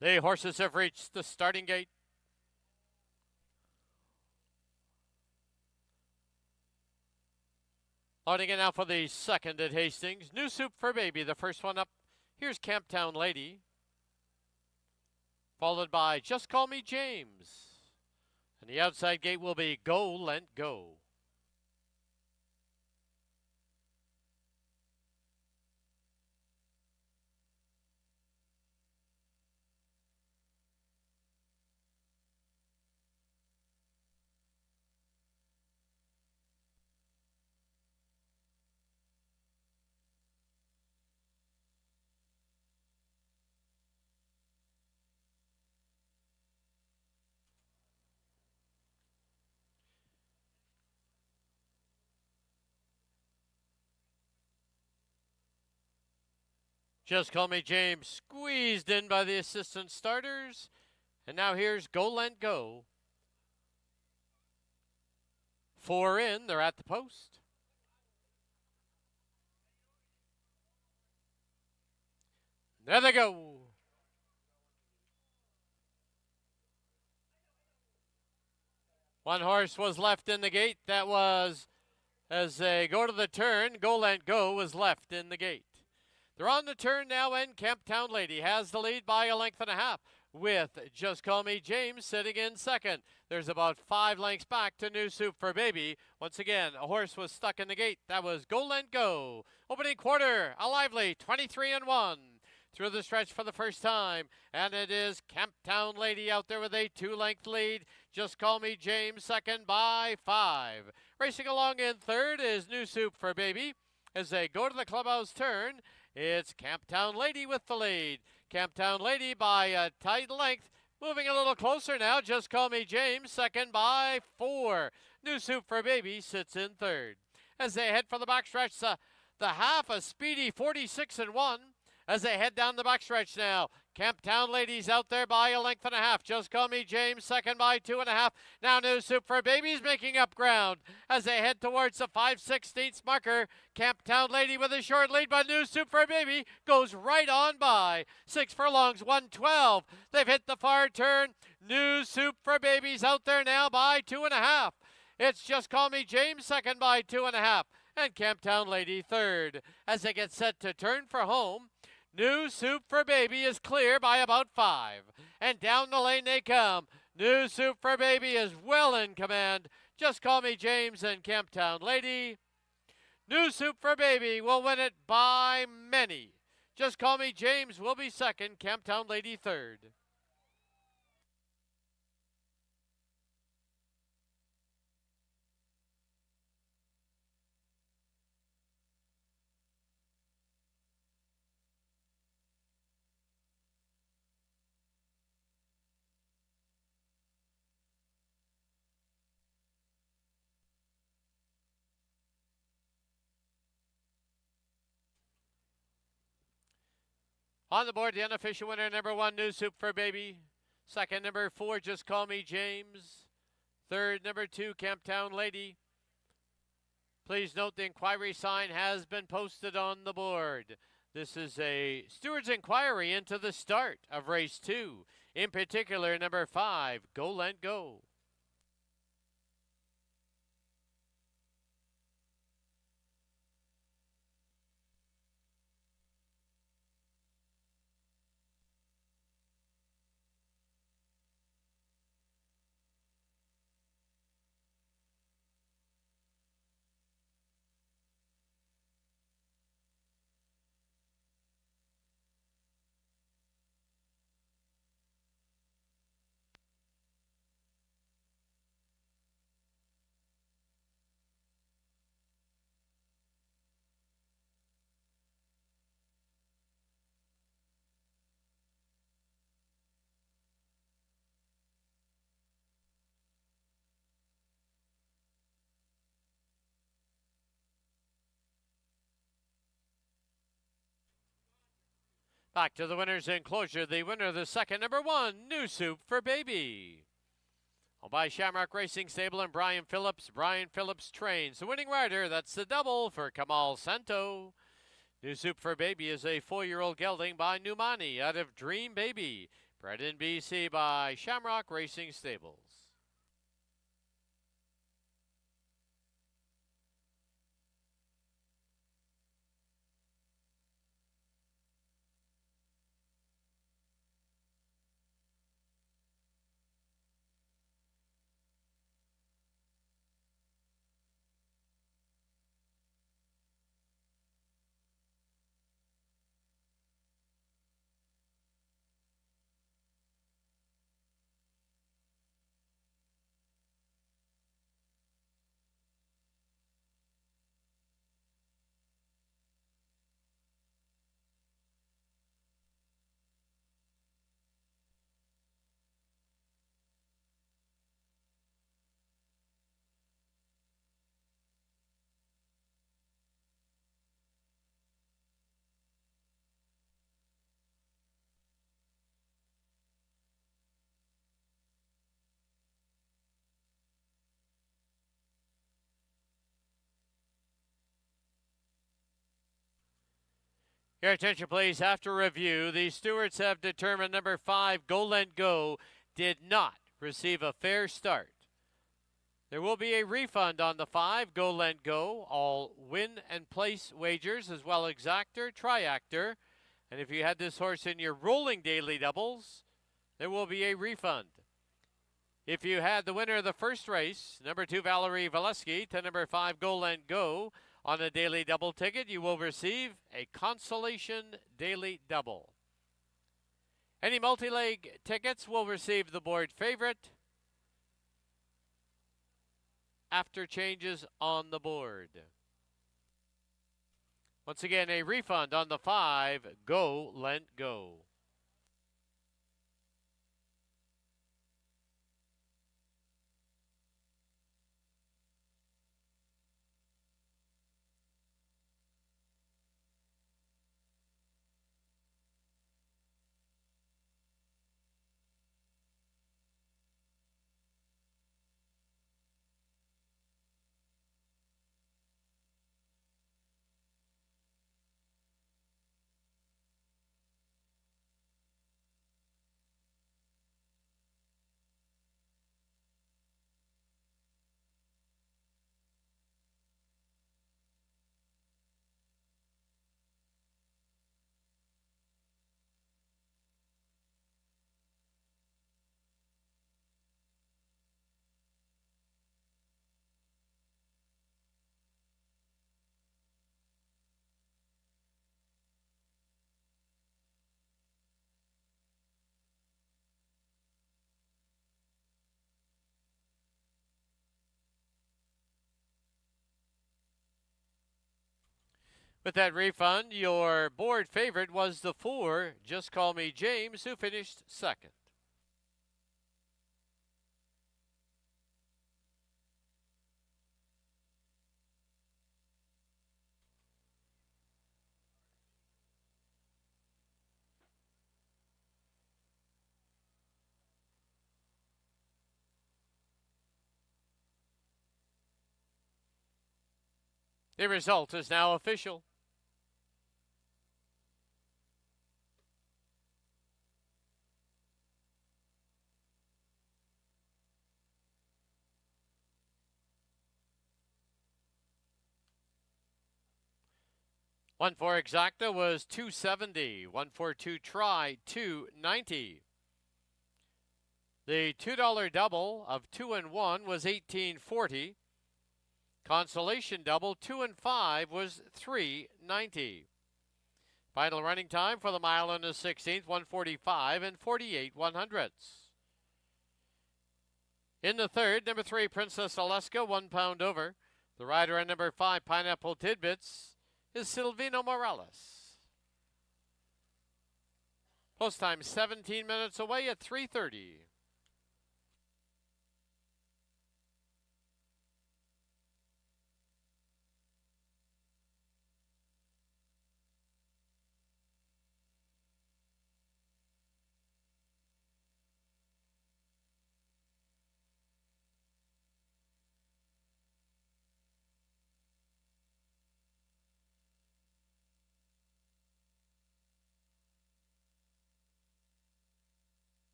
The horses have reached the starting gate. Loading in now for the second at Hastings. New Soup for Baby, the first one up. Here's Camptown Lady, followed by Just Call Me James. And the outside gate will be Go Lent Go. Just Call Me James squeezed in by the assistant starters. And now here's Go Lent Go. 4 in, they're at the post. There they go. One horse was left in the gate. That was, as they go to the turn, Go Lent Go was left in the gate. They're on the turn now, and Camptown Lady has the lead by a length and a half, with Just Call Me James sitting in second. There's about 5 lengths back to New Soup for Baby. Once again, a horse was stuck in the gate. That was Go Lent Go. Opening quarter, a lively 23-1. Through the stretch for the first time, and it is Camptown Lady out there with a 2-length lead. Just Call Me James second by 5. Racing along in third is New Soup for Baby. As they go to the clubhouse turn, it's Camptown Lady with the lead. Camptown Lady by a tight length. Moving a little closer now, Just Call Me James, second by 4. New Soup for Baby sits in third. As they head for the backstretch, the half a speedy 46-1. As they head down the backstretch now, Camptown Ladies out there by a length and a half. Just Call Me James, second by 2.5. Now New Soup for Babies making up ground as they head towards the 5/16 marker. Camptown Lady with a short lead, but New Soup for Baby goes right on by. 6 furlongs, 112. They've hit the far turn. New Soup for Babies out there now by 2.5. It's Just Call Me James, second by 2.5. And Camptown Lady third. As they get set to turn for home, New Soup for Baby is clear by about 5. And down the lane they come. New Soup for Baby is well in command. Just Call Me James and Camptown Lady. New Soup for Baby will win it by many. Just Call Me James will be second. Camptown Lady third. On the board, the unofficial winner, number 1, New Soup for Baby. Second, number 4, Just Call Me James. Third, number 2, Camptown Lady. Please note the inquiry sign has been posted on the board. This is a steward's inquiry into the start of race 2. In particular, number 5, Go Lent Go. Back to the winner's enclosure. The winner of the second, number 1, New Soup for Baby. Owned by Shamrock Racing Stable and Brian Phillips. Brian Phillips trains the winning rider. That's the double for Kamal Santo. New Soup for Baby is a 4-year-old gelding by Numani out of Dream Baby. Bred in BC by Shamrock Racing Stables. Your attention, please. After review, the stewards have determined number 5, Go and Go, did not receive a fair start. There will be a refund on the 5, Go and Go, all win and place wagers, as well exactor, triactor. And if you had this horse in your rolling daily doubles, there will be a refund. If you had the winner of the first race, number 2, Valerie Valesky, to number 5, Go and Go, on a daily double ticket, you will receive a consolation daily double. Any multi-leg tickets will receive the board favorite after changes on the board. Once again, a refund on the 5, Go Lent Go. With that refund, your board favorite was the 4, Just Call Me James, who finished second. The result is now official. One for exacta was 270. 142 try 290. The $2 double of 2 and 1 was 1840. Consolation double 2 and 5 was 390. Final running time for the mile and the 16th, 145 and 48/100ths. In the third, number 3, Princess Alaska, 1 pound over. The rider on number 5, Pineapple Tidbits, is Silvino Morales. Post time 17 minutes away at 3:30.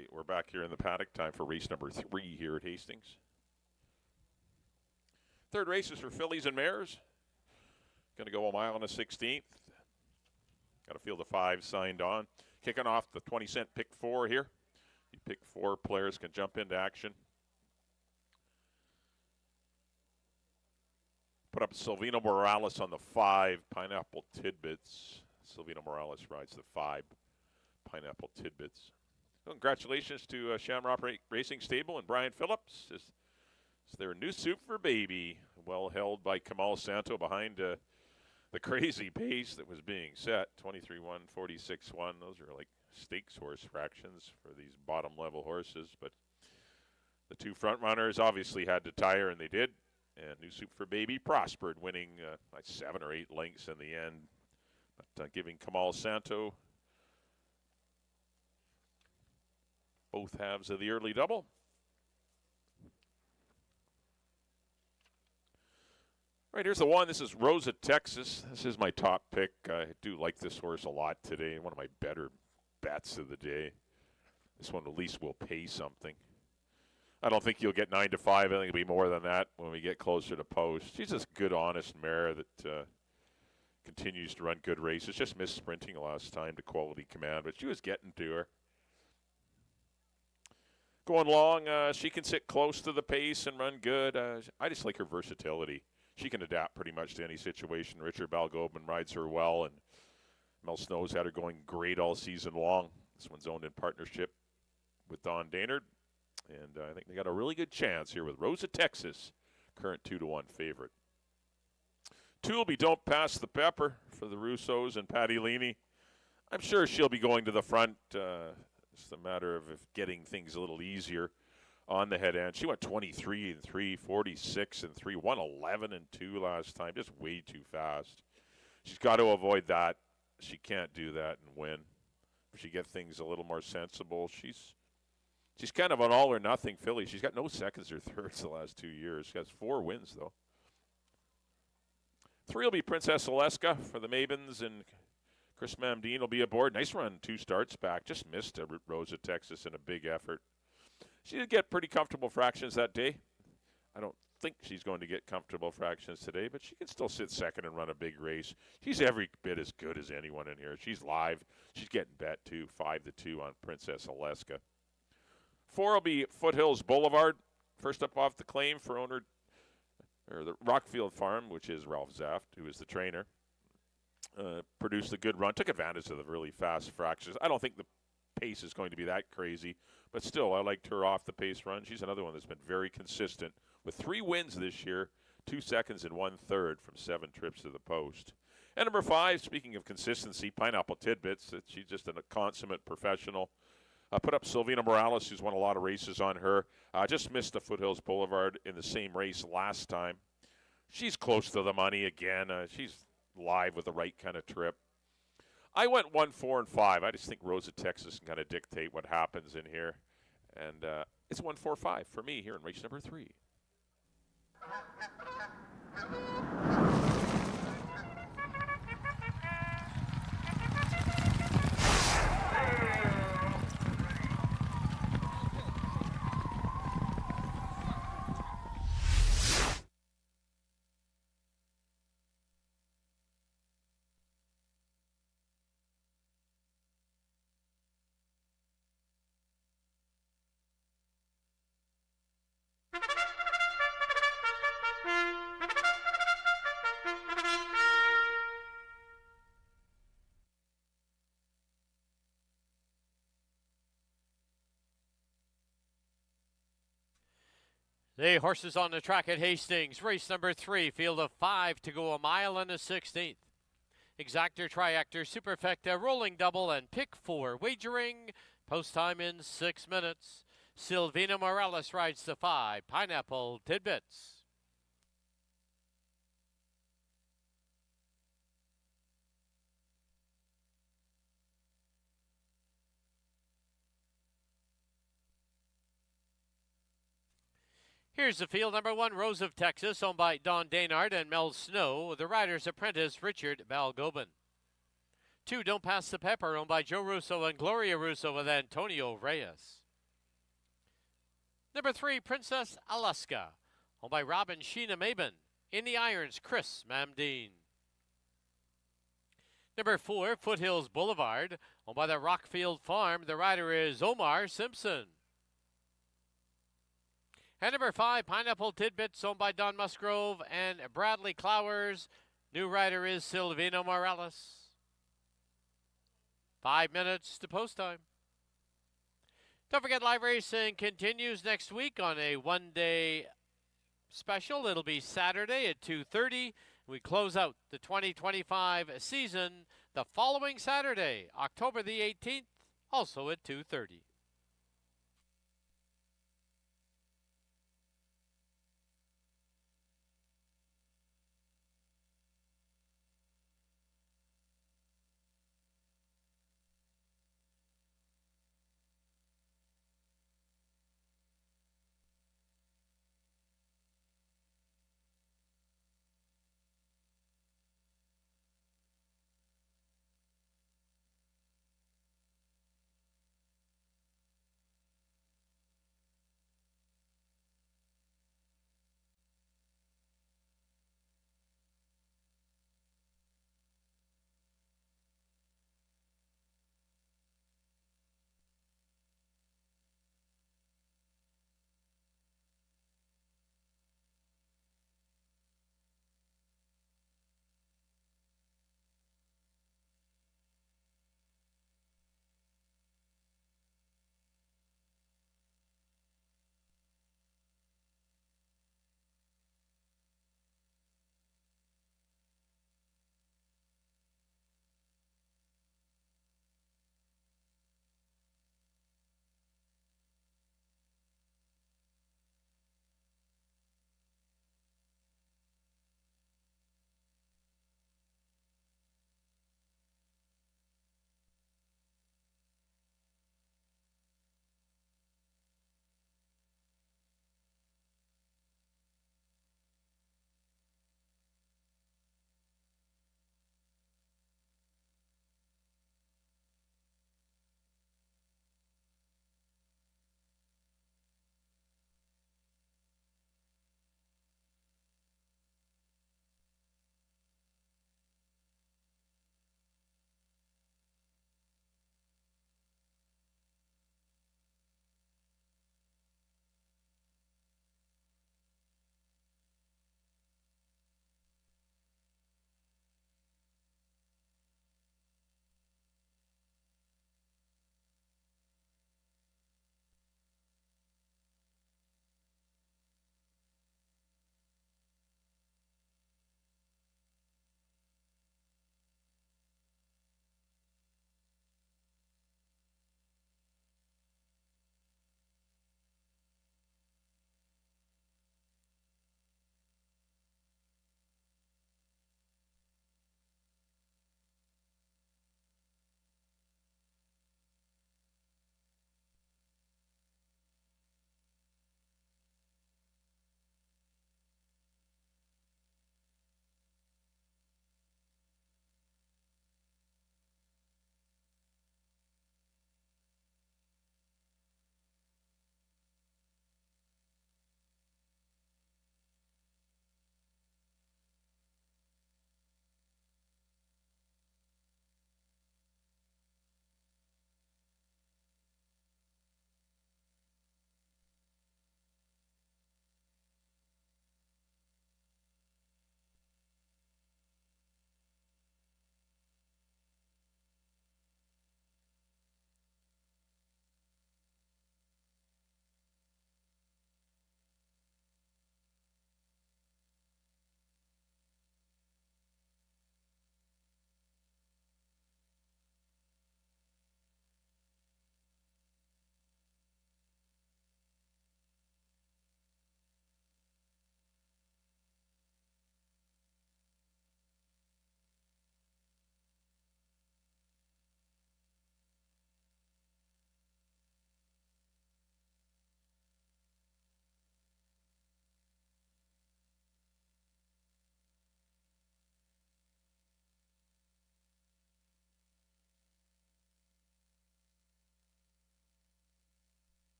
right, we're back here in the paddock. Time for race number 3 here at Hastings. Third race is for fillies and mares. Going to go a mile and a 16th. Got a field of 5 signed on. Kicking off the 20-cent pick 4 here. You pick 4 players can jump into action. Put up Silvino Morales on the 5, Pineapple Tidbits. Silvino Morales rides the 5, Pineapple Tidbits. Congratulations to Shamrock Racing Stable and Brian Phillips. It's their new soup for baby, well held by Kamal Santo behind the crazy pace that was being set. 23-1, 46-1. Those are like stakes horse fractions for these bottom level horses. But the 2 front runners obviously had to tire, and they did. And New Soup for Baby prospered, winning like 7 or 8 lengths in the end. But giving Kamal Santo both halves of the early double. Right, here's the one. This is Rosa, Texas. This is my top pick. I do like this horse a lot today. One of my better bets of the day. This one at least will pay something. I don't think you'll get 9 to 5. I think it'll be more than that when we get closer to post. She's just a good, honest mare that continues to run good races. Just missed sprinting last time to Quality Command, but she was getting to her. Going long, she can sit close to the pace and run good. I just like her versatility. She can adapt pretty much to any situation. Richard Balgobin rides her well, and Mel Snow's had her going great all season long. This one's owned in partnership with Don Daynard. And I think they got a really good chance here with Rosa, Texas, current 2-1 favorite. 2 will be Don't Pass the Pepper for the Russos and Patty Leaney. I'm sure she'll be going to the front. It's a matter of getting things a little easier on the head end. She went 23 and 3, 46 and 3, 111 and 2 last time. Just way too fast. She's got to avoid that. She can't do that and win. If she gets things a little more sensible, She's kind of an all-or-nothing filly. She's got no seconds or thirds the last 2 years. She has 4 wins, though. 3 will be Princess Alaska for the Mavens, and Chris Mamdine will be aboard. Nice run, 2 starts back. Just missed Rosa, Texas in a big effort. She did get pretty comfortable fractions that day. I don't think she's going to get comfortable fractions today, but she can still sit second and run a big race. She's every bit as good as anyone in here. She's live. She's getting bet, too, 5-2 on Princess Alaska. 4 will be Foothills Boulevard. First up off the claim for owner, or the Rockfield Farm, which is Ralph Zaft, who is the trainer. Produced a good run, took advantage of the really fast fractions. I don't think the pace is going to be that crazy, but still, I liked her off the pace run. She's another one that's been very consistent with 3 wins this year, 2 seconds and 1/3 from 7 trips to the post. And number 5, speaking of consistency, Pineapple Tidbits. She's just a consummate professional. Put up Silvina Morales, who's won a lot of races on her. Just missed the Foothills Boulevard in the same race last time. She's close to the money again. She's live with the right kind of trip. I went 1, 4, and 5. I just think Rosa, Texas can kind of dictate what happens in here. And it's 1, 4, 5 for me here in race number 3. The horses on the track at Hastings. Race number 3, field of 5 to go a mile and a 16th. Exactor, Triactor, Superfecta, Rolling Double, and Pick 4. Wagering, post time in 6 minutes. Silvina Morales rides the 5, Pineapple Tidbits. Here's the field. Number 1, Rose of Texas, owned by Don Daynard and Mel Snow. The rider's apprentice, Richard Balgobin. 2, Don't Pass the Pepper, owned by Joe Russo and Gloria Russo with Antonio Reyes. Number 3, Princess Alaska, owned by Robin Sheena Maben. In the irons, Chris Mamdine. Number 4, Foothills Boulevard, owned by the Rockfield Farm. The rider is Omar Simpson. And number 5, Pineapple Tidbits, owned by Don Musgrove and Bradley Clowers. New rider is Silvino Morales. 5 minutes to post time. Don't forget, live racing continues next week on a one-day special. It'll be Saturday at 2:30. We close out the 2025 season the following Saturday, October the 18th, also at 2:30.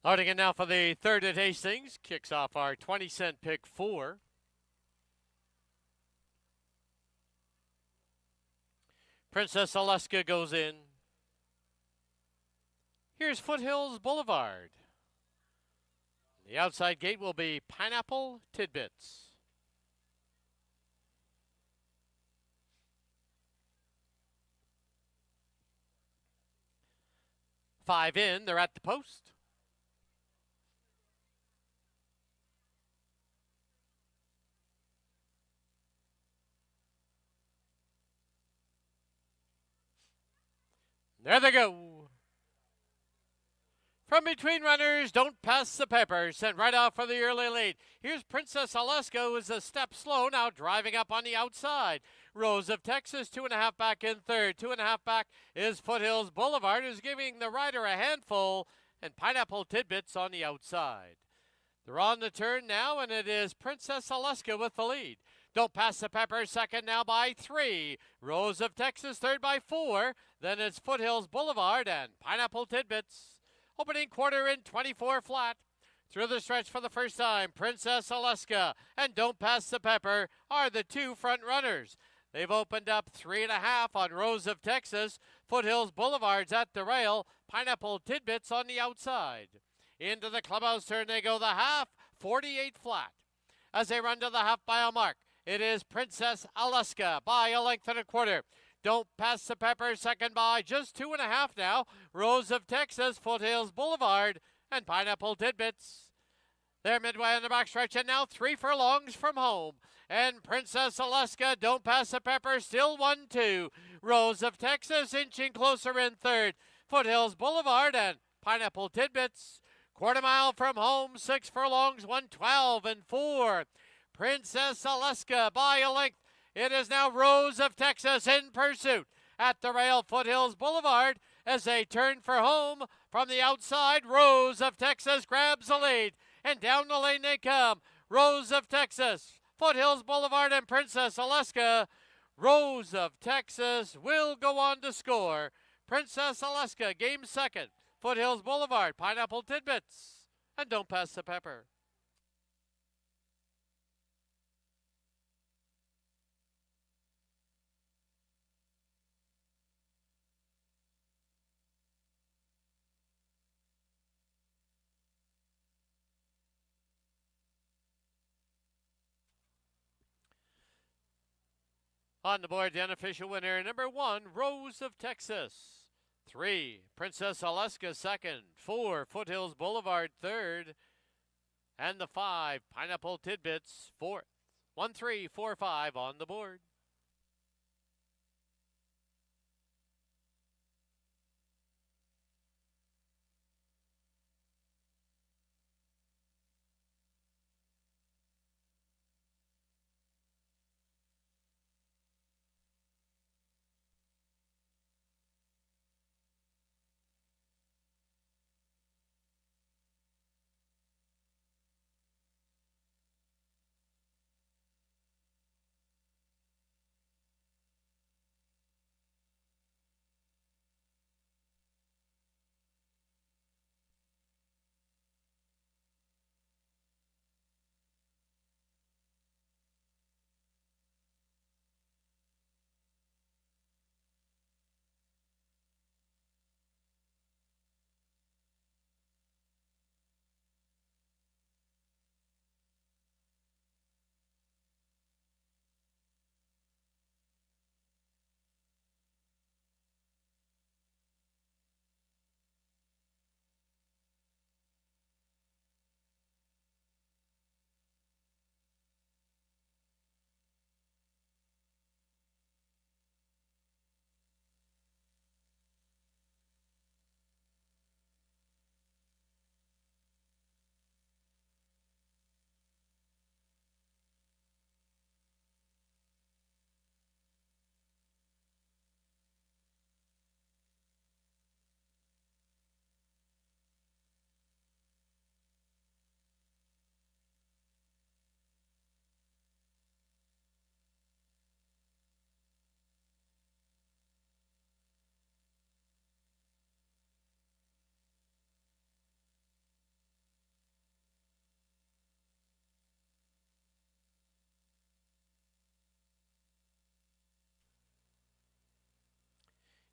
Outing it now for the third at Hastings. Kicks off our 20-cent pick 4. Princess Alaska goes in. Here's Foothills Boulevard. The outside gate will be Pineapple Tidbits. Five in, they're at the post. There they go. From between runners, don't pass the pepper. Sent right off for the early lead. Here's Princess Alaska, who is a step slow, now driving up on the outside. Rose of Texas, 2.5 back in third. 2.5 back is Foothills Boulevard, who's giving the rider a handful, and Pineapple Tidbits on the outside. They're on the turn now, and it is Princess Alaska with the lead. Don't pass the pepper, second now by 3. Rose of Texas, third by 4. Then it's Foothills Boulevard and Pineapple Tidbits. Opening quarter in 24 flat. Through the stretch for the first time, Princess Alaska and Don't Pass the Pepper are the two front runners. They've opened up 3.5 on Rose of Texas. Foothills Boulevard's at the rail. Pineapple Tidbits on the outside. Into the clubhouse turn they go the half, 48 flat. As they run to the half mile mark, it is Princess Alaska by a length and a quarter. Don't Pass the Pepper, second by just 2.5 now. Rose of Texas, Foothills Boulevard, and Pineapple Tidbits. They're midway on the backstretch, and now 3 furlongs from home. And Princess Alaska, Don't Pass the Pepper, still 1-2. Rose of Texas inching closer in third. Foothills Boulevard and Pineapple Tidbits. Quarter mile from home, 6 furlongs, 112 and 4. Princess Alaska by a length. It is now Rose of Texas in pursuit at the rail. Foothills Boulevard as they turn for home from the outside. Rose of Texas grabs the lead, and down the lane they come. Rose of Texas, Foothills Boulevard, and Princess Alaska. Rose of Texas will go on to score. Princess Alaska, game second. Foothills Boulevard, Pineapple Tidbits, and Don't Pass the Pepper. On the board, the unofficial winner, number 1, Rose of Texas. 3, Princess Alaska second. 4, Foothills Boulevard third. And the 5, Pineapple Tidbits fourth. 1, 3, 4, 5 on the board.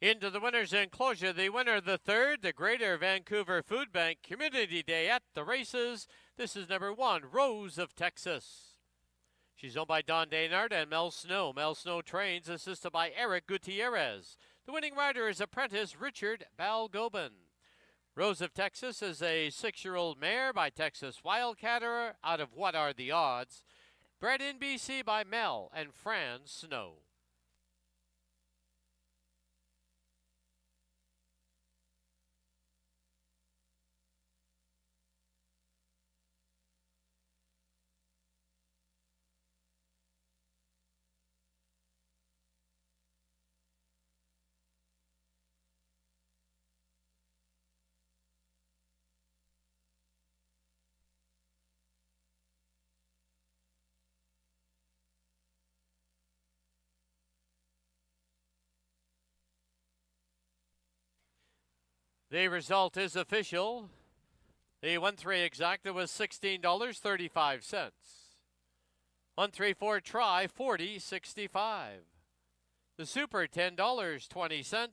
Into the winner's enclosure, the winner of the third, the Greater Vancouver Food Bank Community Day at the races. This is number 1, Rose of Texas. She's owned by Don Daynard and Mel Snow. Mel Snow trains, assisted by Eric Gutierrez. The winning rider is apprentice Richard Balgobin. Rose of Texas is a 6-year-old mare by Texas Wildcatter out of What Are the Odds? Bred in BC by Mel and Fran Snow. The result is official. The 1-3 exacta was $16.35. 1-3-4 try, $40.65. The super, $10.20.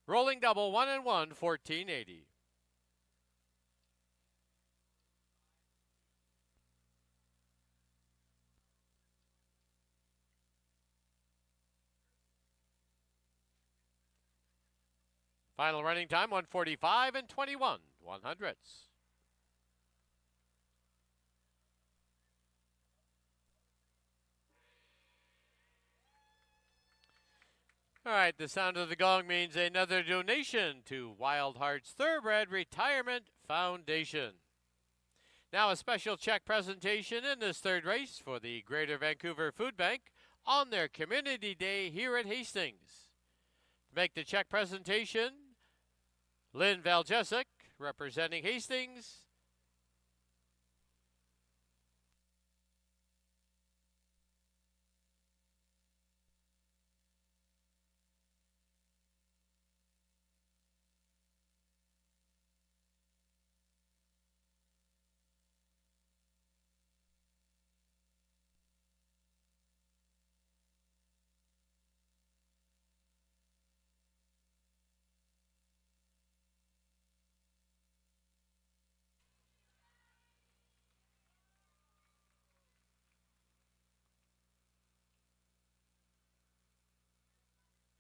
Rolling double, 1 and 1, $14.80. Final running time, 1:45 and 21/100. All right, the sound of the gong means another donation to Wild Hearts Thoroughbred Retirement Foundation. Now a special check presentation in this third race for the Greater Vancouver Food Bank on their Community Day here at Hastings. To make the check presentation, Lynn Valjesic, representing Hastings.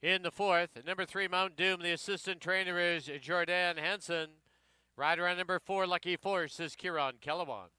In the fourth, number 3, Mount Doom. The assistant trainer is Jordan Hansen. Rider on number 4, Lucky Force, is Kieran Kellewan.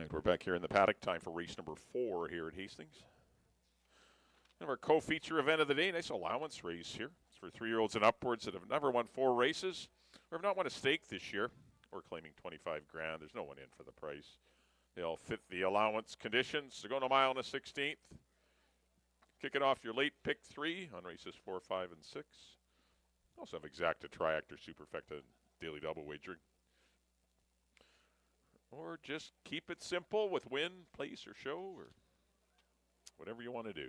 right, we're back here in the paddock. Time for race number 4 here at Hastings. And our co-feature event of the day, nice allowance race here. It's for 3-year-olds and upwards that have never won 4 races or have not won a stake this year. We're claiming 25 grand. There's no one in for the price. They all fit the allowance conditions. They're going a mile and a 16th. Kick it off your late pick 3 on races 4, 5, and 6. Also have exacta, triactor, superfecta, daily double wagering. Or just keep it simple with win, place, or show, or whatever you want to do.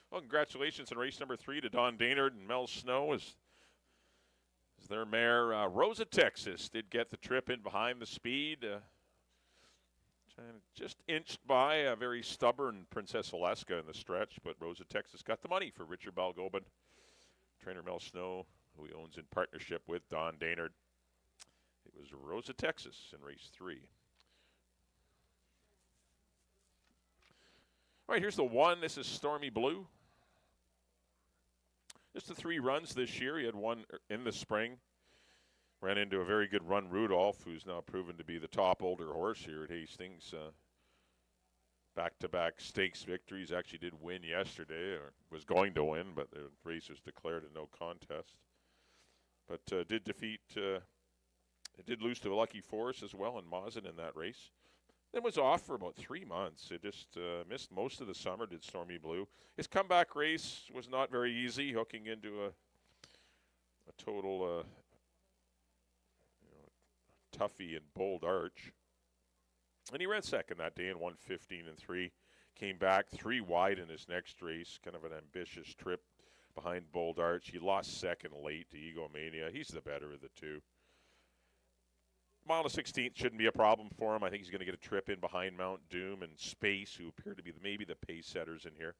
Well, congratulations on race number 3 to Don Daynard and Mel Snow as their mare, Rosa Texas, did get the trip in behind the speed. Just inched by a very stubborn Princess Alaska in the stretch, but Rosa Texas got the money for Richard Balgobin. Trainer Mel Snow, who he owns in partnership with Don Daynard. It was Rosa Texas in race 3. All right, here's the 1. This is Stormy Blue. Just the 3 runs this year. He had 1 in the spring. Ran into a very good Run Rudolph, who's now proven to be the top older horse here at Hastings. Back-to-back stakes victories. Actually did win yesterday, or was going to win, but the race was declared a no contest. But did defeat, it did lose to Lucky Force as well in Mazin in that race. Then was off for about 3 months. It just missed most of the summer, did Stormy Blue. His comeback race was not very easy, hooking into a total toughie in Bold Arch. And he ran second that day in 1:15.3. Came back 3 wide in his next race. Kind of an ambitious trip behind Bold Arch. He lost second late to Egomania. He's the better of the 2. Mile to 16th shouldn't be a problem for him. I think he's going to get a trip in behind Mount Doom and Space, who appear to be maybe the pace setters in here.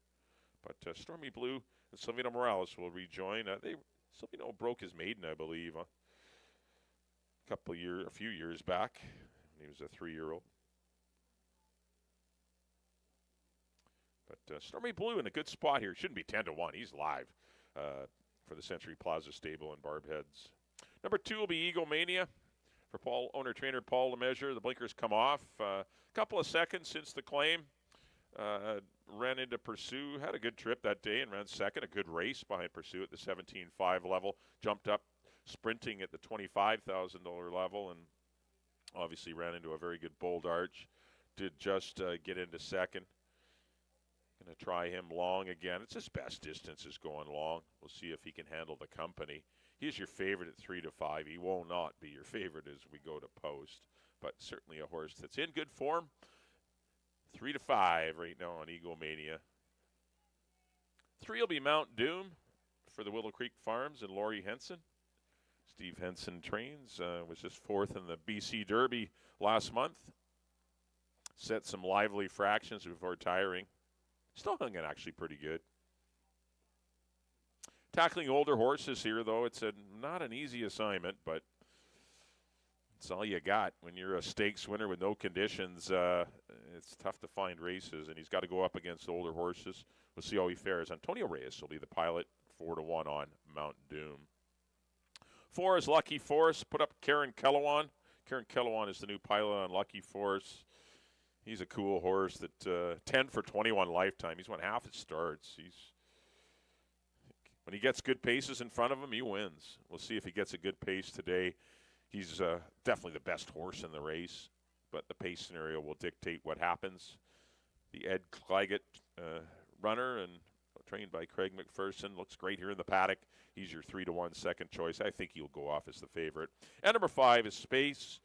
But Stormy Blue and Silvino Morales will rejoin. Silvino broke his maiden, I believe, a few years back when he was a 3-year-old. But Stormy Blue in a good spot here. Shouldn't be 10-1. He's live for the Century Plaza stable in Barbheads. Number 2 will be Egomania for owner-trainer Paul Lemeasure. The blinkers come off. A couple of seconds since the claim. Ran into Pursue. Had a good trip that day and ran second. A good race behind Pursue at the 17.5 level. Jumped up sprinting at the $25,000 level and obviously ran into a very good Bold Arch. Did just get into second. Going to try him long again. It's his best distance is going long. We'll see if he can handle the company. He's your favorite at 3 to 5. He will not be your favorite as we go to post, but certainly a horse that's in good form. 3 to 5 right now on Egomania. 3 will be Mount Doom for the Willow Creek Farms and Laurie Henson. Steve Henson trains, was just 4th in the BC Derby last month. Set some lively fractions before tiring. Still hung in actually pretty good. Tackling older horses here, though, it's not an easy assignment, but it's all you got. When you're a stakes winner with no conditions, it's tough to find races, and he's got to go up against older horses. We'll see how he fares. Antonio Reyes will be the pilot, 4-1 on Mount Doom. 4 is Lucky Force. Put up Karen Kellowan. Karen Kellowan is the new pilot on Lucky Force. He's a cool horse that 10 for 21 lifetime. He's won half his starts. When he gets good paces in front of him, he wins. We'll see if he gets a good pace today. He's definitely the best horse in the race, but the pace scenario will dictate what happens. The Ed Claggett runner and trained by Craig McPherson looks great here in the paddock. He's your 3-1 second choice. I think he'll go off as the favorite. And number 5 is Space.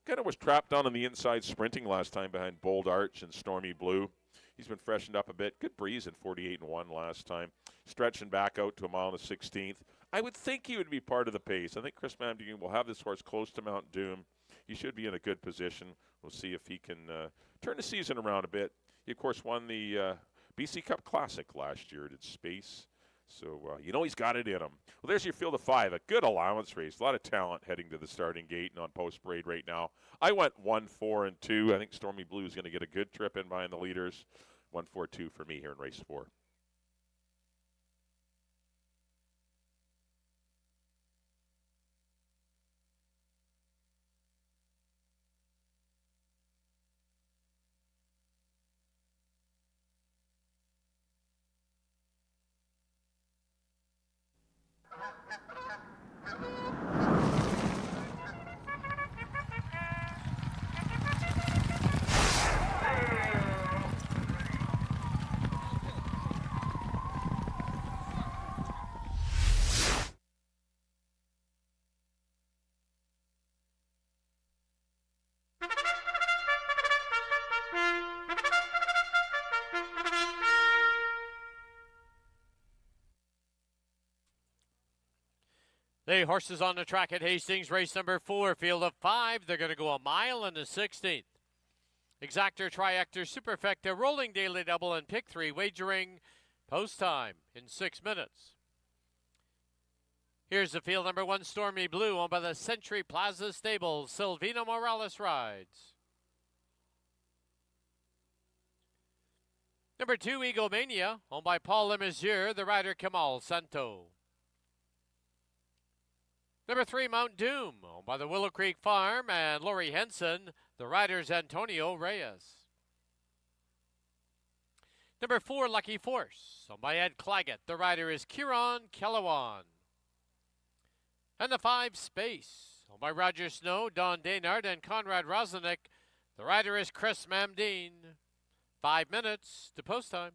Kind of was trapped down on the inside sprinting last time behind Bold Arch and Stormy Blue. He's been freshened up a bit. Good breeze at 48-1 last time. Stretching back out to a mile and a 16th. I would think he would be part of the pace. I think Chris Mamdine will have this horse close to Mount Doom. He should be in a good position. We'll see if he can turn the season around a bit. He, of course, won the BC Cup Classic last year at Space. So, he's got it in him. Well, there's your field of 5. A good allowance race. A lot of talent heading to the starting gate and on post parade right now. I went 1, 4, and 2. I think Stormy Blue is going to get a good trip in behind the leaders. 1, 4, 2 for me here in race 4. The horses on the track at Hastings, race number 4, field of 5. They're going to go a mile and a 16th. Exactor, Triactor, Superfecta, Rolling Daily Double, and Pick 3 wagering post time in 6 minutes. Here's the field number 1, Stormy Blue, owned by the Century Plaza Stables. Silvino Morales rides. Number 2, Egomania, owned by Paul Lemesurier, the rider Kamal Santo. Number 3, Mount Doom, owned by the Willow Creek Farm and Laurie Henson, the rider's Antonio Reyes. Number 4, Lucky Force, owned by Ed Claggett, the rider is Kieran Kellewan. And the 5, Space, owned by Roger Snow, Don Daynard, and Conrad Rosenick, the rider is Chris Mamdine. 5 minutes to post time.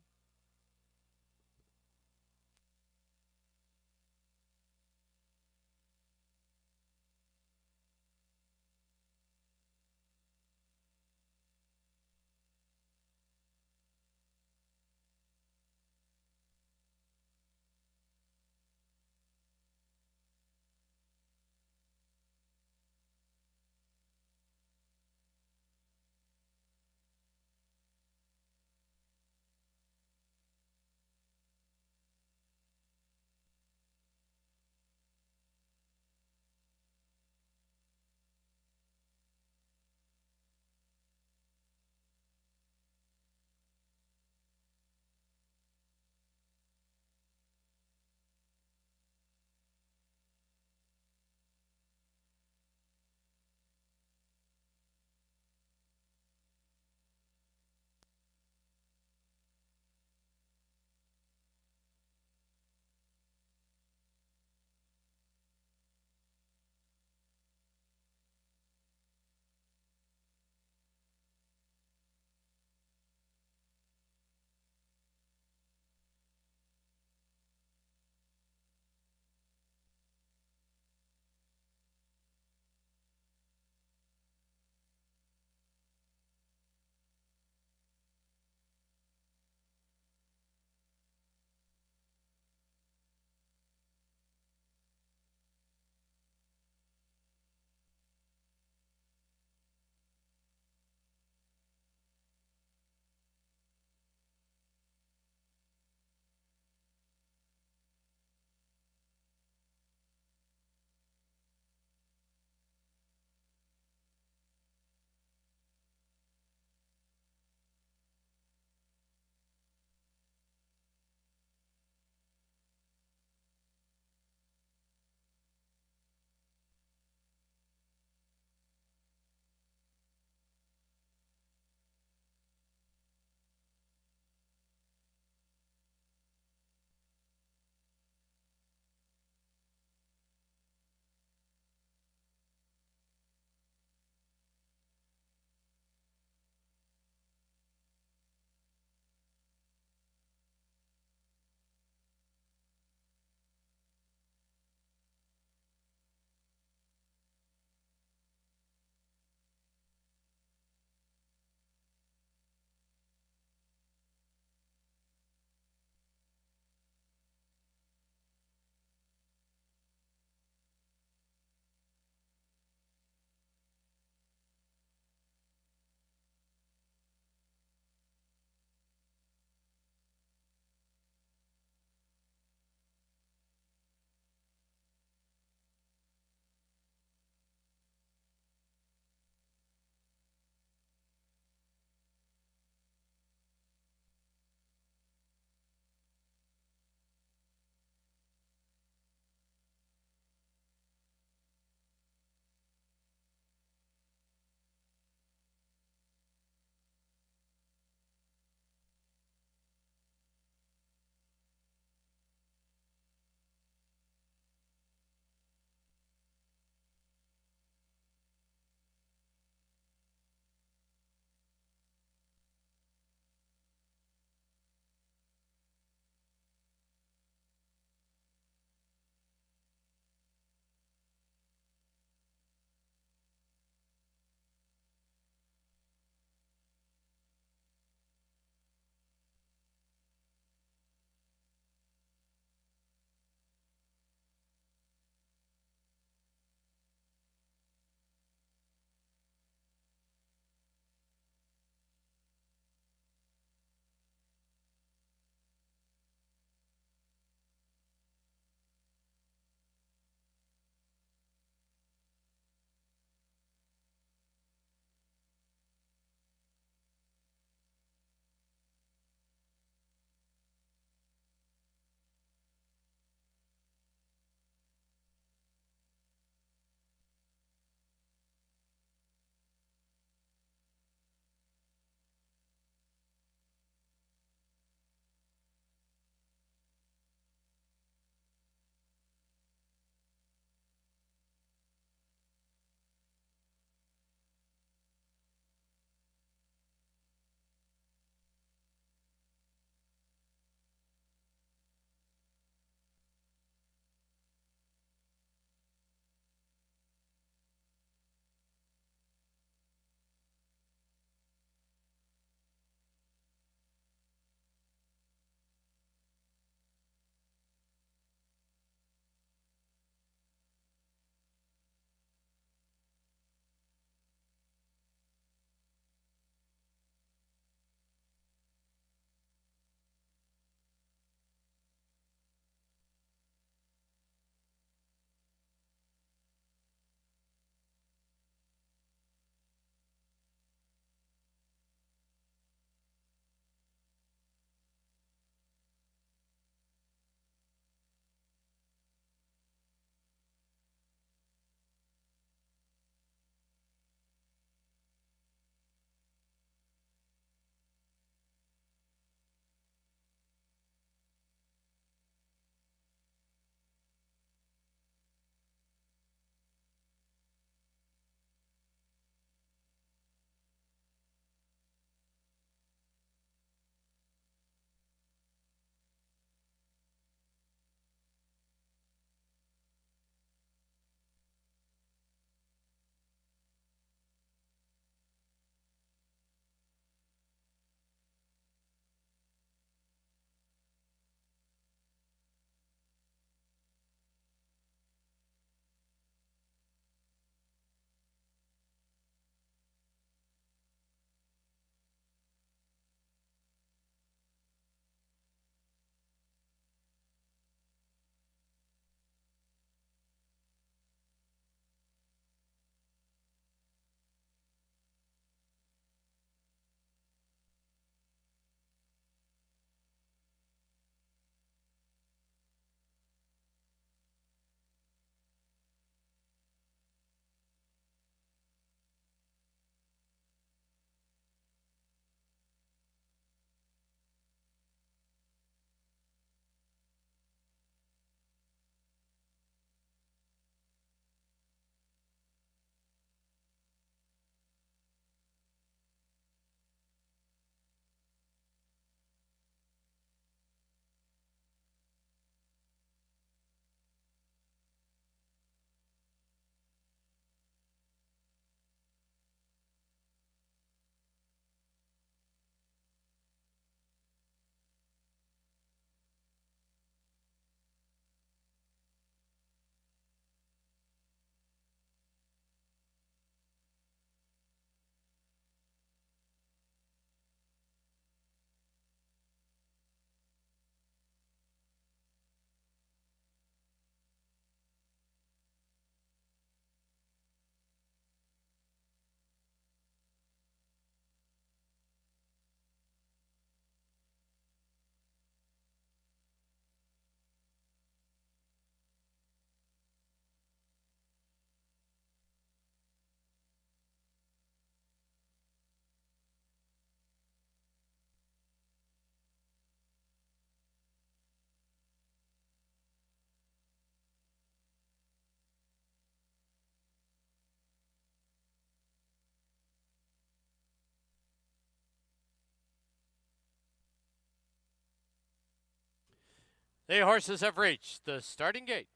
The horses have reached the starting gate.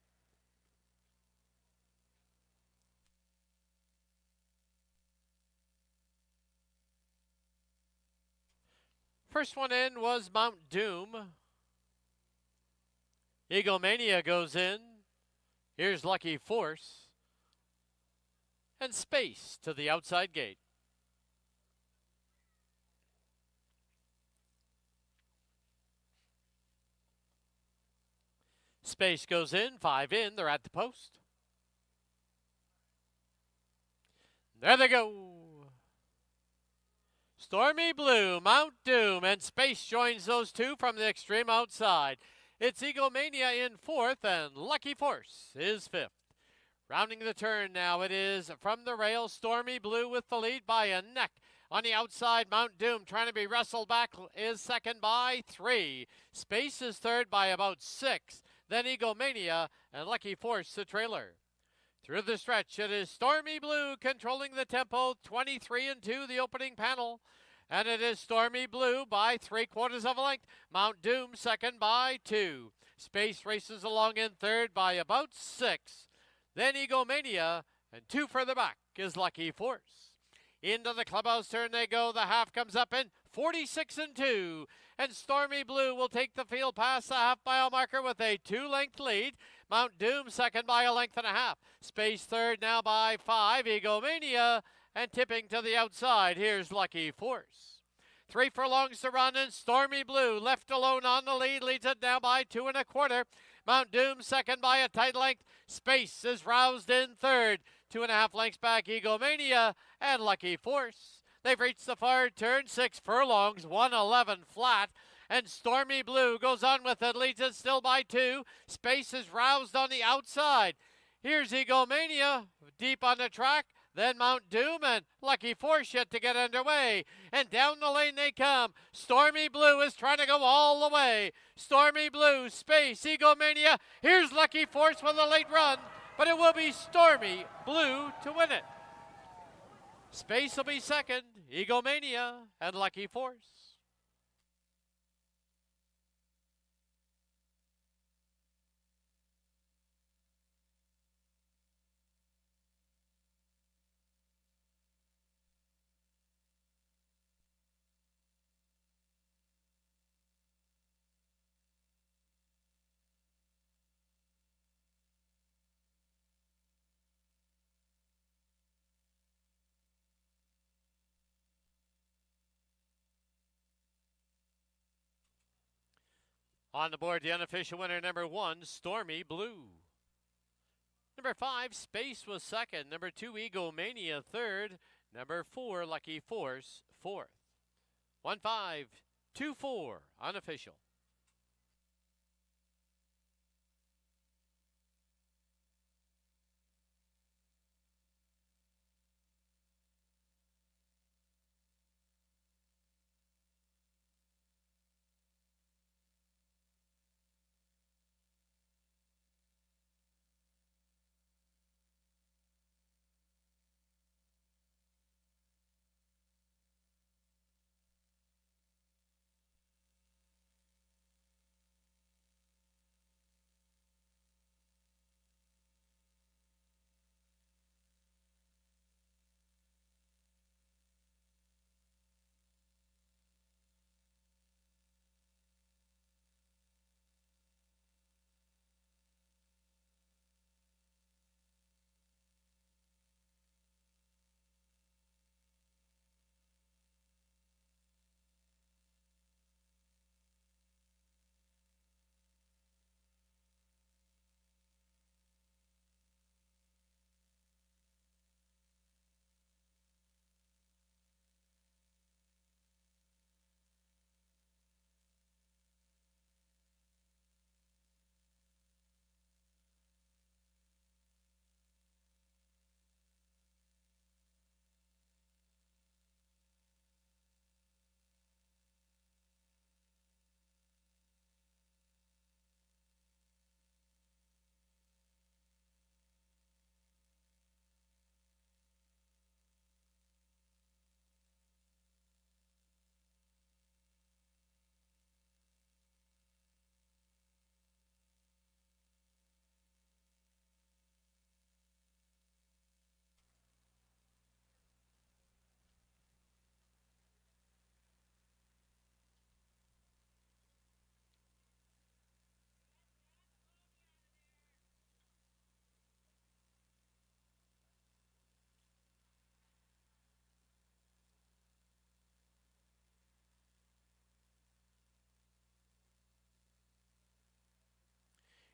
First one in was Mount Doom. Eagle Mania goes in. Here's Lucky Force. And Space to the outside gate. Space goes in, 5 in, they're at the post. There they go. Stormy Blue, Mount Doom, and Space joins those two from the extreme outside. It's Eagle Mania in 4th, and Lucky Force is 5th. Rounding the turn now, it is from the rail, Stormy Blue with the lead by a neck. On the outside, Mount Doom trying to be wrestled back is second by 3. Space is third by about 6. Then Eagle Mania and Lucky Force the trailer. Through the stretch, it is Stormy Blue controlling the tempo, 23 and 2, the opening panel. And it is Stormy Blue by 3/4 of a length. Mount Doom second by 2. Space races along in third by about 6. Then Eagle Mania, and 2 further back is Lucky Force. Into the clubhouse turn they go. The half comes up in 46 and 2. And Stormy Blue will take the field past the half-mile marker with a 2-length lead. Mount Doom second by a length and a half. Space third now by 5. Eagle Mania and tipping to the outside. Here's Lucky Force. 3 furlongs to run, and Stormy Blue left alone on the lead leads it now by 2 1/4. Mount Doom second by a tight length. Space is roused in third. 2.5 lengths back, Eagle Mania and Lucky Force. They've reached the far turn, 6 furlongs, 1:11 flat. And Stormy Blue goes on with it, leads it still by 2. Space is roused on the outside. Here's Eagle Mania, deep on the track. Then Mount Doom and Lucky Force yet to get underway. And down the lane they come. Stormy Blue is trying to go all the way. Stormy Blue, Space, Eagle Mania. Here's Lucky Force with a late run. But it will be Stormy Blue to win it. Space will be second. Eagle Mania and Lucky Force. On the board, the unofficial winner, number 1, Stormy Blue. Number 5, Space was second. Number 2, Eagle Mania third. Number 4, Lucky Force fourth. 1-5-2-4, unofficial.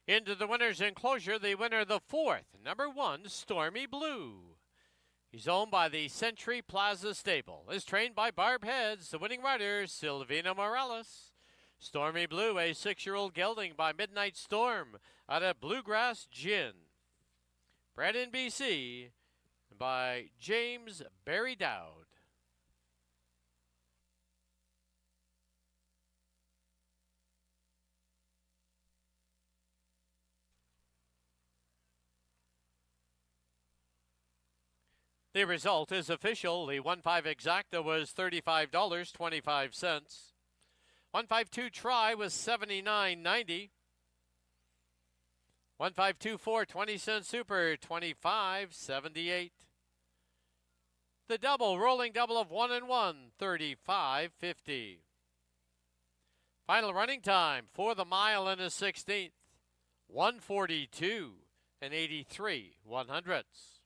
Into the winner's enclosure, the winner, the 4th, number 1, Stormy Blue. He's owned by the Century Plaza Stable. Is trained by Barb Heads, the winning rider, Silvina Morales. Stormy Blue, a 6-year-old gelding by Midnight Storm out of Bluegrass Gin. Bred in BC by James Barry Dowd. The result is official. The 1-5 exacta was $35.25. 152 try was $79.90. 1524 20-cent super $25.78. The double, rolling double of 1 and 1, $35.50. Final running time for the mile and a 16th, 1:42 and 83/100ths.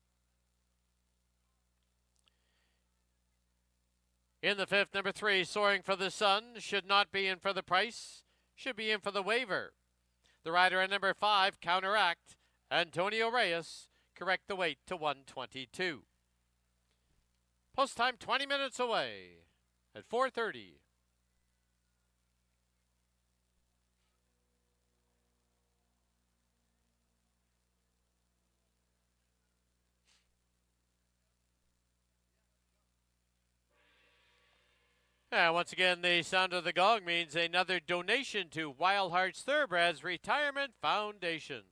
In the 5th, number 3, Soaring for the Sun, should not be in for the price, should be in for the waiver. The rider at number 5, Counteract, Antonio Reyes, correct the weight to 122. Post time 20 minutes away at 4:30. And once again, the sound of the gong means another donation to Wild Hearts Thoroughbreds Retirement Foundation.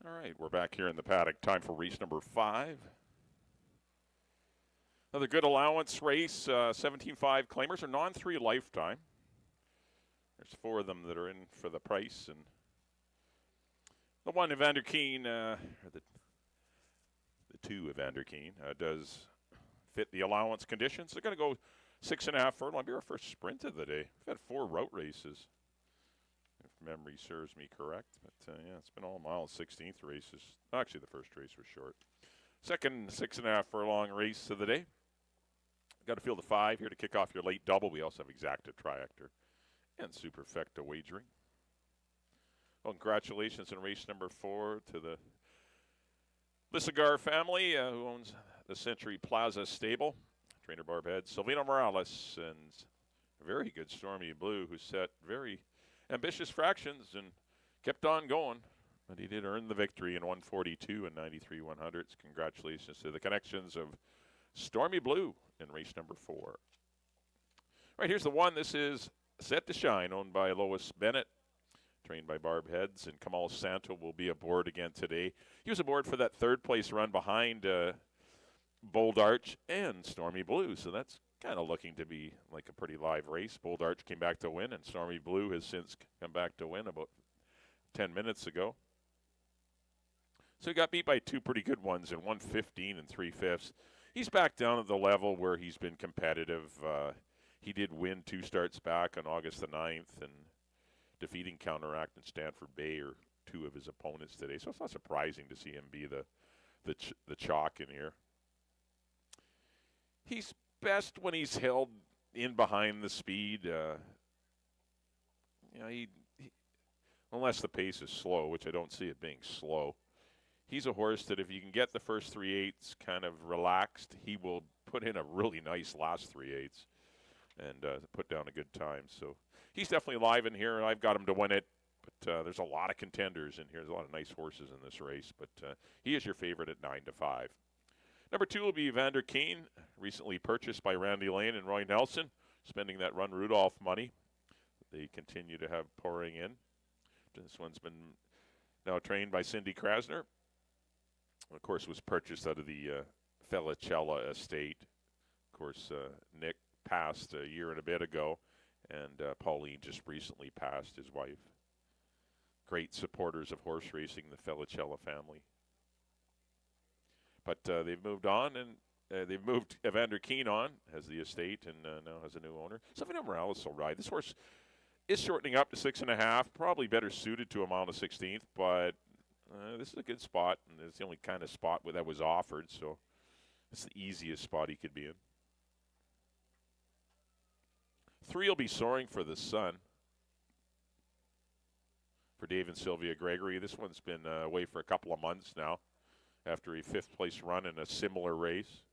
All right, we're back here in the paddock. Time for race number 5. Another good allowance race. 17.5 claimers are non-3 lifetime. There's 4 of them that are in for the price, and the one Evander Keen, or the 2 Evander Keen, does fit the allowance conditions. They're going to go 6.5 furlong. Be our first sprint of the day. We've had 4 route races, if memory serves me correct. But yeah, it's been all mile 16th races. Actually, the first race was short. Second 6.5 furlong race of the day. Got to field the 5 here to kick off your late double. We also have Exacta Triactor and Superfecta wagering. Well, congratulations in race number 4 to the Lissagar family, who owns the Century Plaza stable. Trainer Barb Head, Silvino Morales, and a very good Stormy Blue, who set very ambitious fractions and kept on going. But he did earn the victory in 142 and 93 100s. Congratulations to the connections of Stormy Blue in race number 4. All right, here's the one. This is Set to Shine, owned by Lois Bennett, trained by Barb Heads, and Kamal Santo will be aboard again today. He was aboard for that third-place run behind Bold Arch and Stormy Blue, so that's kind of looking to be like a pretty live race. Bold Arch came back to win, and Stormy Blue has since come back to win about 10 minutes ago. So he got beat by 2 pretty good ones in 1:15 and 3/5. He's back down at the level where he's been competitive. He did win 2 starts back on August the 9th, and defeating Counteract and Stanford Bay are 2 of his opponents today. So it's not surprising to see him be the chalk in here. He's best when he's held in behind the speed. He unless the pace is slow, which I don't see it being slow. He's a horse that if you can get the first 3/8 kind of relaxed, he will put in a really nice last 3/8 and put down a good time. So he's definitely live in here, and I've got him to win it. But there's a lot of contenders in here. There's a lot of nice horses in this race. But he is your favorite at 9-5. Number 2 will be Evander Keen, recently purchased by Randy Lane and Roy Nelson, spending that Run Rudolph money. They continue to have pouring in. This one's been now trained by Cindy Krasner. Of course, was purchased out of the Felicella estate. Of course, Nick passed a year and a bit ago, and Pauline just recently passed, his wife. Great supporters of horse racing, the Felicella family. But they've moved on, and they've moved Evander Keen on as the estate, and now has a new owner. Silvino Morales will ride. This horse is shortening up to 6.5, probably better suited to a mile and 16th, but this is a good spot, and it's the only kind of spot that was offered, so it's the easiest spot he could be in. 3 will be Soaring for the Sun for Dave and Sylvia Gregory. This one's been away for a couple of months now after a 5th-place run in a similar race.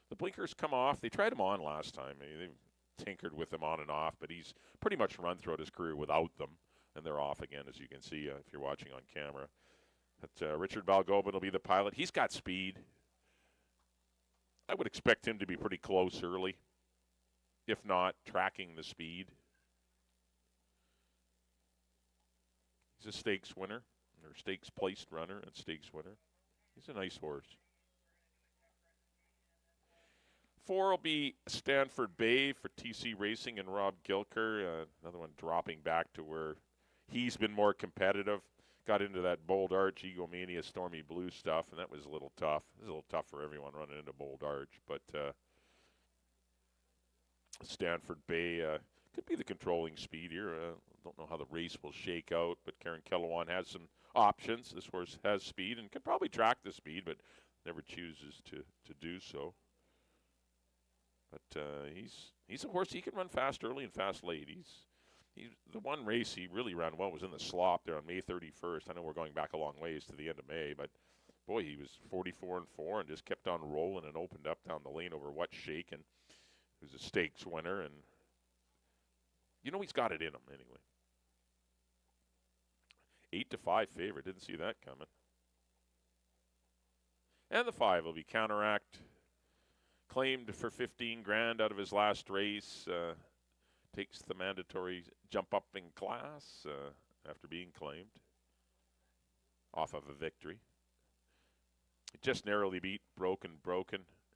The blinkers come off. They tried him on last time. They tinkered with him on and off, but he's pretty much run throughout his career without them, and they're off again, as you can see if you're watching on camera. But Richard Balgobin will be the pilot. He's got speed. I would expect him to be pretty close early, if not tracking the speed. He's a stakes winner, or stakes placed runner and stakes winner. He's a nice horse. 4 will be Stanford Bay for TC Racing and Rob Gilker. Another one dropping back to where he's been more competitive. Got into that Bold Arch, Egomania, Stormy Blue stuff, and that was a little tough. It was a little tough for everyone running into Bold Arch, but Stanford Bay could be the controlling speed here. Don't know how the race will shake out, but Karen Kellewan has some options. This horse has speed and can probably track the speed, but never chooses to do so. But he's a horse. He can run fast early and fast late. The one race he really ran well was in the slop there on May 31st. I know we're going back a long ways to the end of May, but boy, he was 44-4 and just kept on rolling and opened up down the lane over What's Shakin'. He was a stakes winner, and he's got it in him anyway. 8-5 favorite. Didn't see that coming. And the 5 will be Counteract. Claimed for $15,000 out of his last race. Takes the mandatory jump up in class after being claimed off of a victory. He just narrowly beat Broken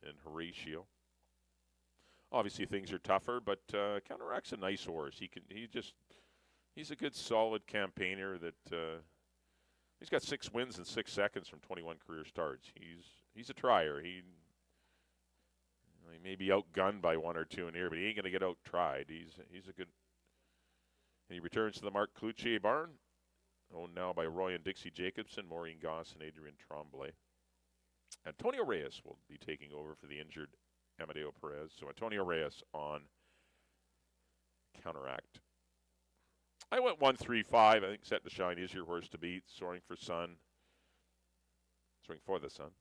and Horatio. Obviously things are tougher, but Counteract's a nice horse. He's a good solid campaigner that he's got 6 wins in 6 seconds from 21 career starts. He's a trier. He may be outgunned by 1 or 2 in here, but he ain't going to get out-tried. He's a good. And he returns to the Marc Cloutier barn, owned now by Roy and Dixie Jacobson, Maureen Goss, and Adrian Tremblay. Antonio Reyes will be taking over for the injured Amadeo Perez. So Antonio Reyes on Counteract. I went 1-3-5. I think Set to Shine is your horse to beat. Soaring for the Sun.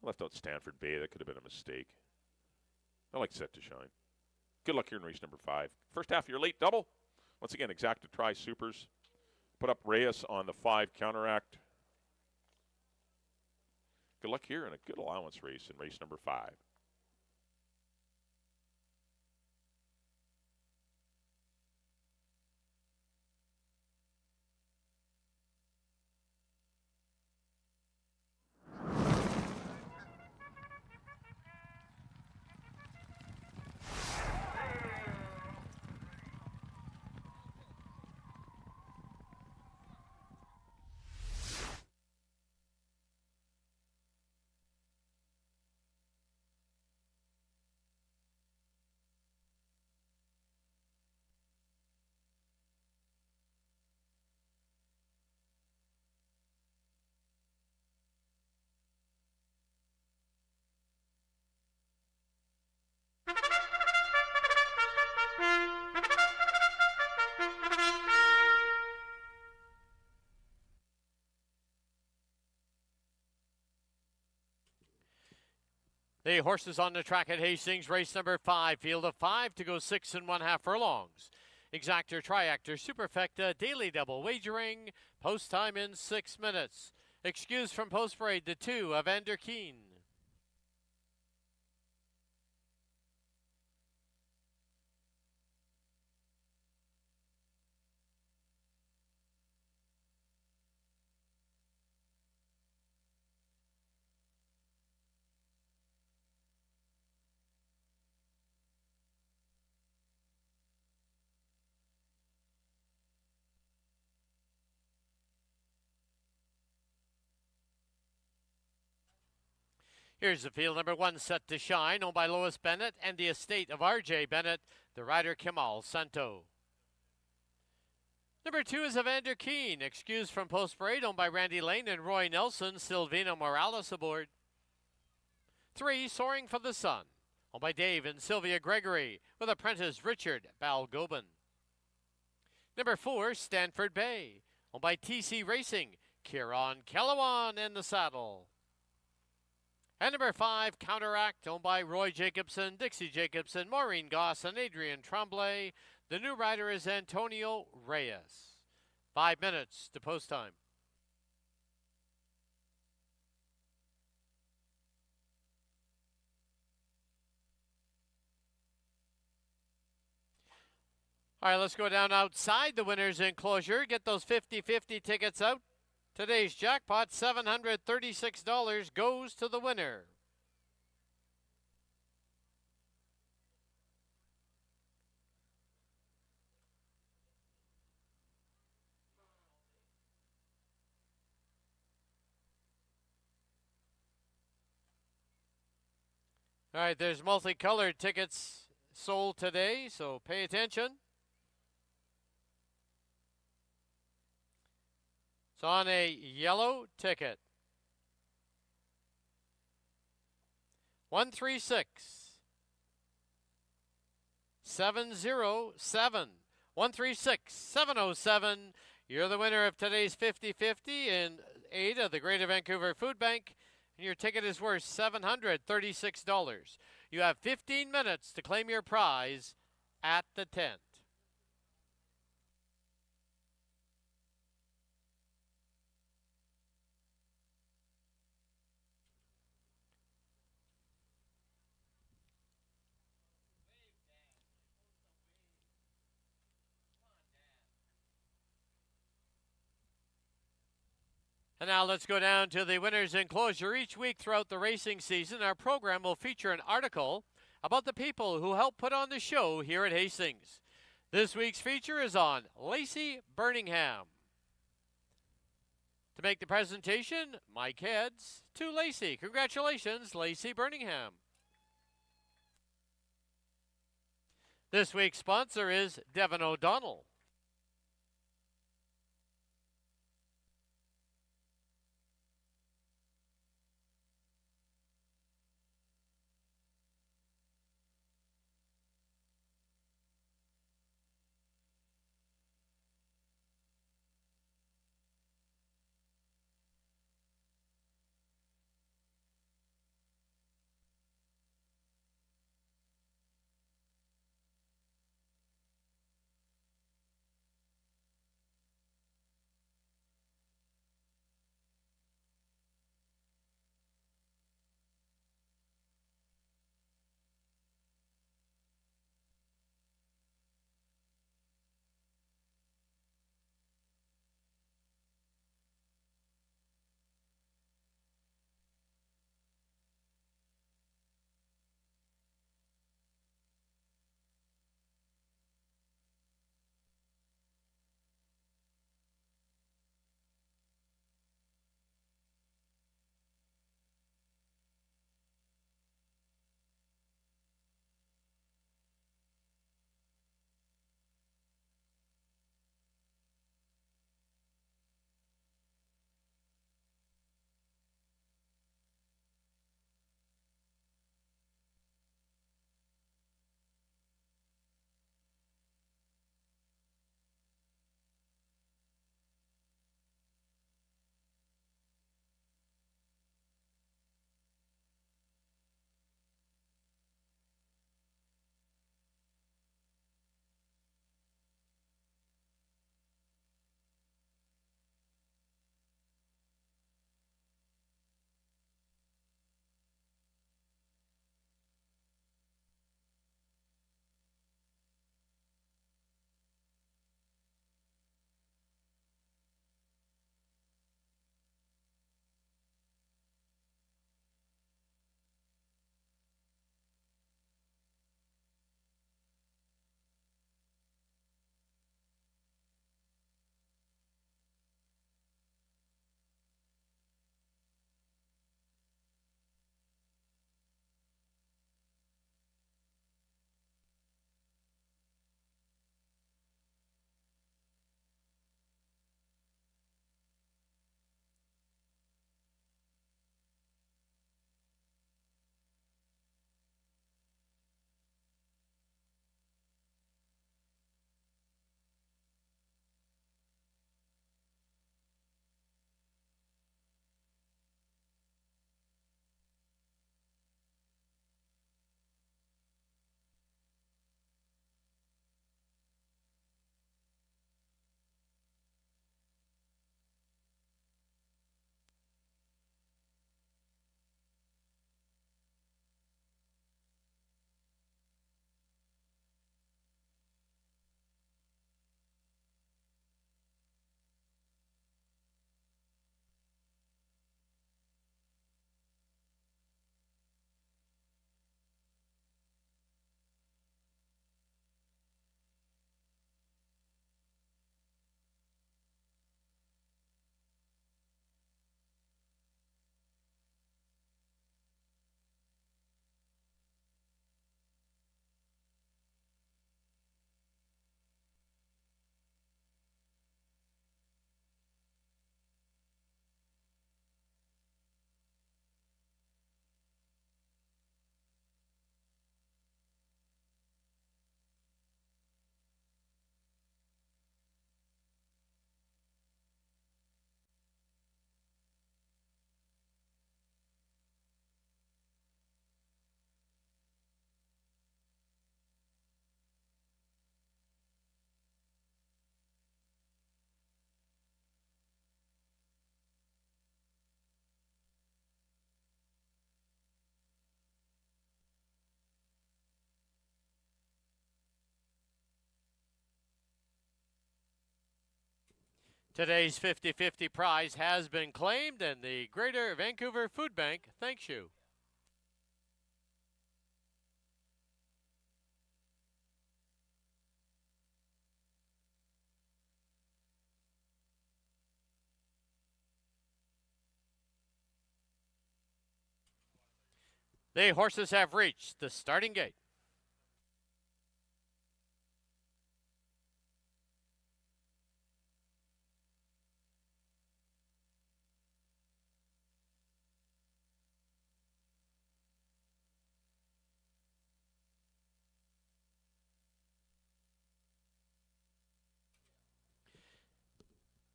I left out Stanford Bay. That could have been a mistake. I like Set to Shine. Good luck here in race number 5. First half of your late double. Once again, Exacta Tri Supers. Put up Reyes on the 5 Counteract. Good luck here and a good allowance race in race number 5. The horses on the track at Hastings, race number 5, field of 5 to go 6 1/2 furlongs. Exactor, Triactor, Superfecta, Daily Double Wagering, post time in 6 minutes. Excuse from post parade, the 2 of Evander Keen. Here's the field, number 1, Set to Shine, owned by Lois Bennett and the estate of R.J. Bennett, the rider Kemal Santo. Number 2 is Evander Keen, excused from post parade, owned by Randy Lane and Roy Nelson, Silvino Morales aboard. 3, Soaring for the Sun, owned by Dave and Sylvia Gregory, with apprentice Richard Balgobin. Number 4, Stanford Bay, owned by TC Racing, Kieran Kellewan in the saddle. And number 5, Counteract, owned by Roy Jacobson, Dixie Jacobson, Maureen Goss, and Adrian Tremblay. The new rider is Antonio Reyes. 5 minutes to post time. All right, let's go down outside the winner's enclosure. Get those 50-50 tickets out. Today's jackpot, $736, goes to the winner. All right, there's multicolored tickets sold today, so pay attention. It's on a yellow ticket. 136 707. 136 707. You're the winner of today's 50-50 in aid of the Greater Vancouver Food Bank, and your ticket is worth $736. You have 15 minutes to claim your prize at the tent. And now let's go down to the winner's enclosure. Each week throughout the racing season, our program will feature an article about the people who help put on the show here at Hastings. This week's feature is on Lacey Birmingham. To make the presentation, Mike heads to Lacey. Congratulations, Lacey Birmingham. This week's sponsor is Devin O'Donnell. Today's 50-50 prize has been claimed, and the Greater Vancouver Food Bank thanks you. The horses have reached the starting gate.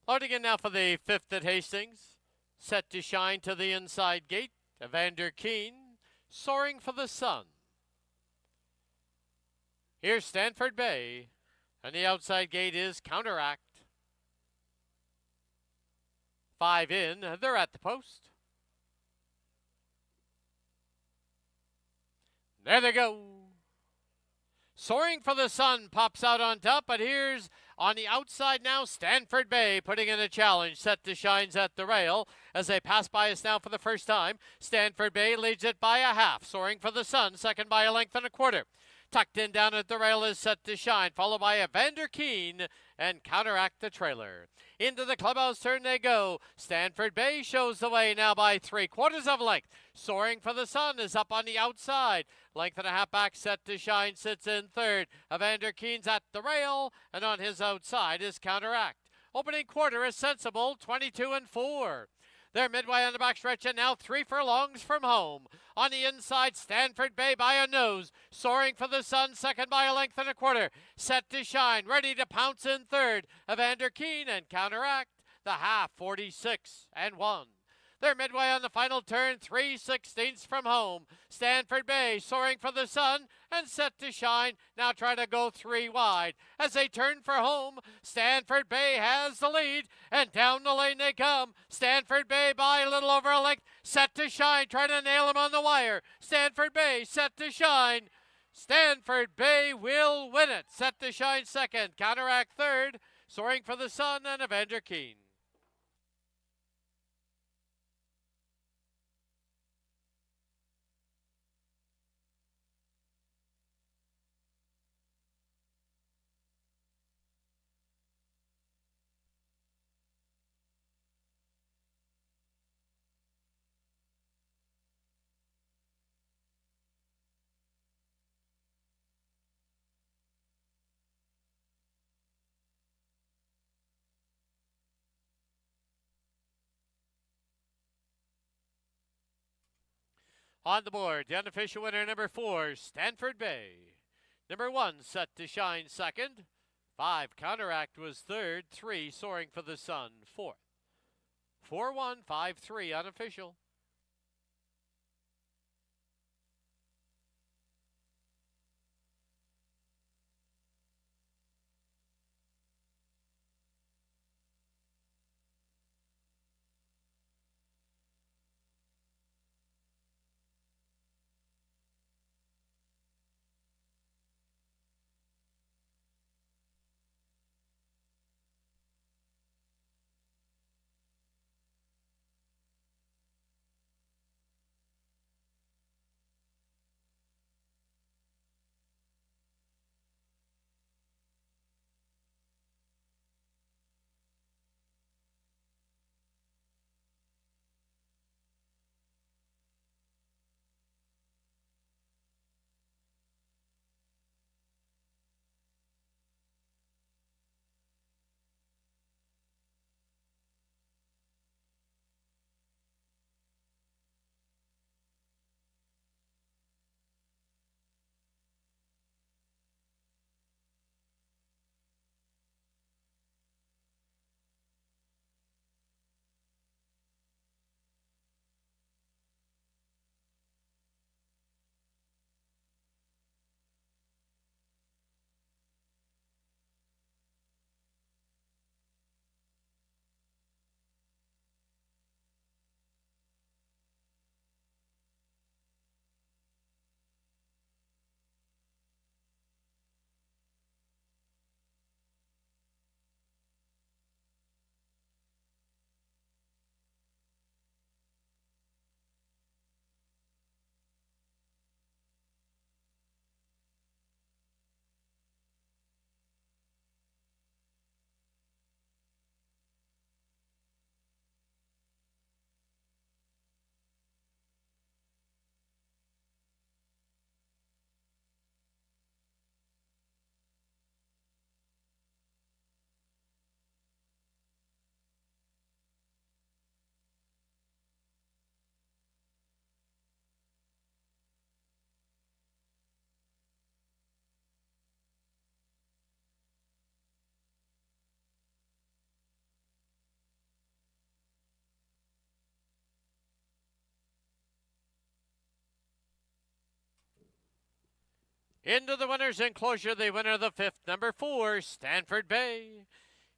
Loading in now for the 5th at Hastings. Set to shine to the inside gate. Evander Keene, Soaring for the Sun. Here's Stanford Bay, and the outside gate is Counteract. 5 in, they're at the post. There they go. Soaring for the Sun pops out on top, but here's on the outside now, Stanford Bay putting in a challenge. Set to Shines at the rail as they pass by us now for the first time. Stanford Bay leads it by a half. Soaring for the Sun, second by a length and a quarter. Tucked in down at the rail is Set to Shine, followed by Evander Keene and Counteract the trailer. Into the clubhouse turn they go. Stanford Bay shows the way now by 3/4 of a length. Soaring for the Sun is up on the outside. Length and a half back, Set to Shine sits in third. Evander Keene's at the rail, and on his outside is Counteract. Opening quarter is Sensible, 22-4. They're midway on the backstretch and now 3 furlongs from home. On the inside, Stanford Bay by a nose. Soaring for the Sun, second by a length and a quarter. Set to Shine, ready to pounce in third. Evander Keene and Counteract, the half, 46-1. They're midway on the final turn, 3/16 from home. Stanford Bay soaring for the Sun and Set to Shine, now trying to go 3 wide. As they turn for home, Stanford Bay has the lead, and down the lane they come. Stanford Bay by a little over a length. Set to Shine, trying to nail him on the wire. Stanford Bay, Set to Shine. Stanford Bay will win it. Set to Shine second, Counteract third, Soaring for the Sun and Evander Keene. On the board, the unofficial winner, number 4, Stanford Bay. Number 1, Set to Shine second. 5, Counteract was third. 3, Soaring for the Sun, fourth. 4-1, 5-3, unofficial. Into the winner's enclosure, the winner of the 5th, number 4, Stanford Bay.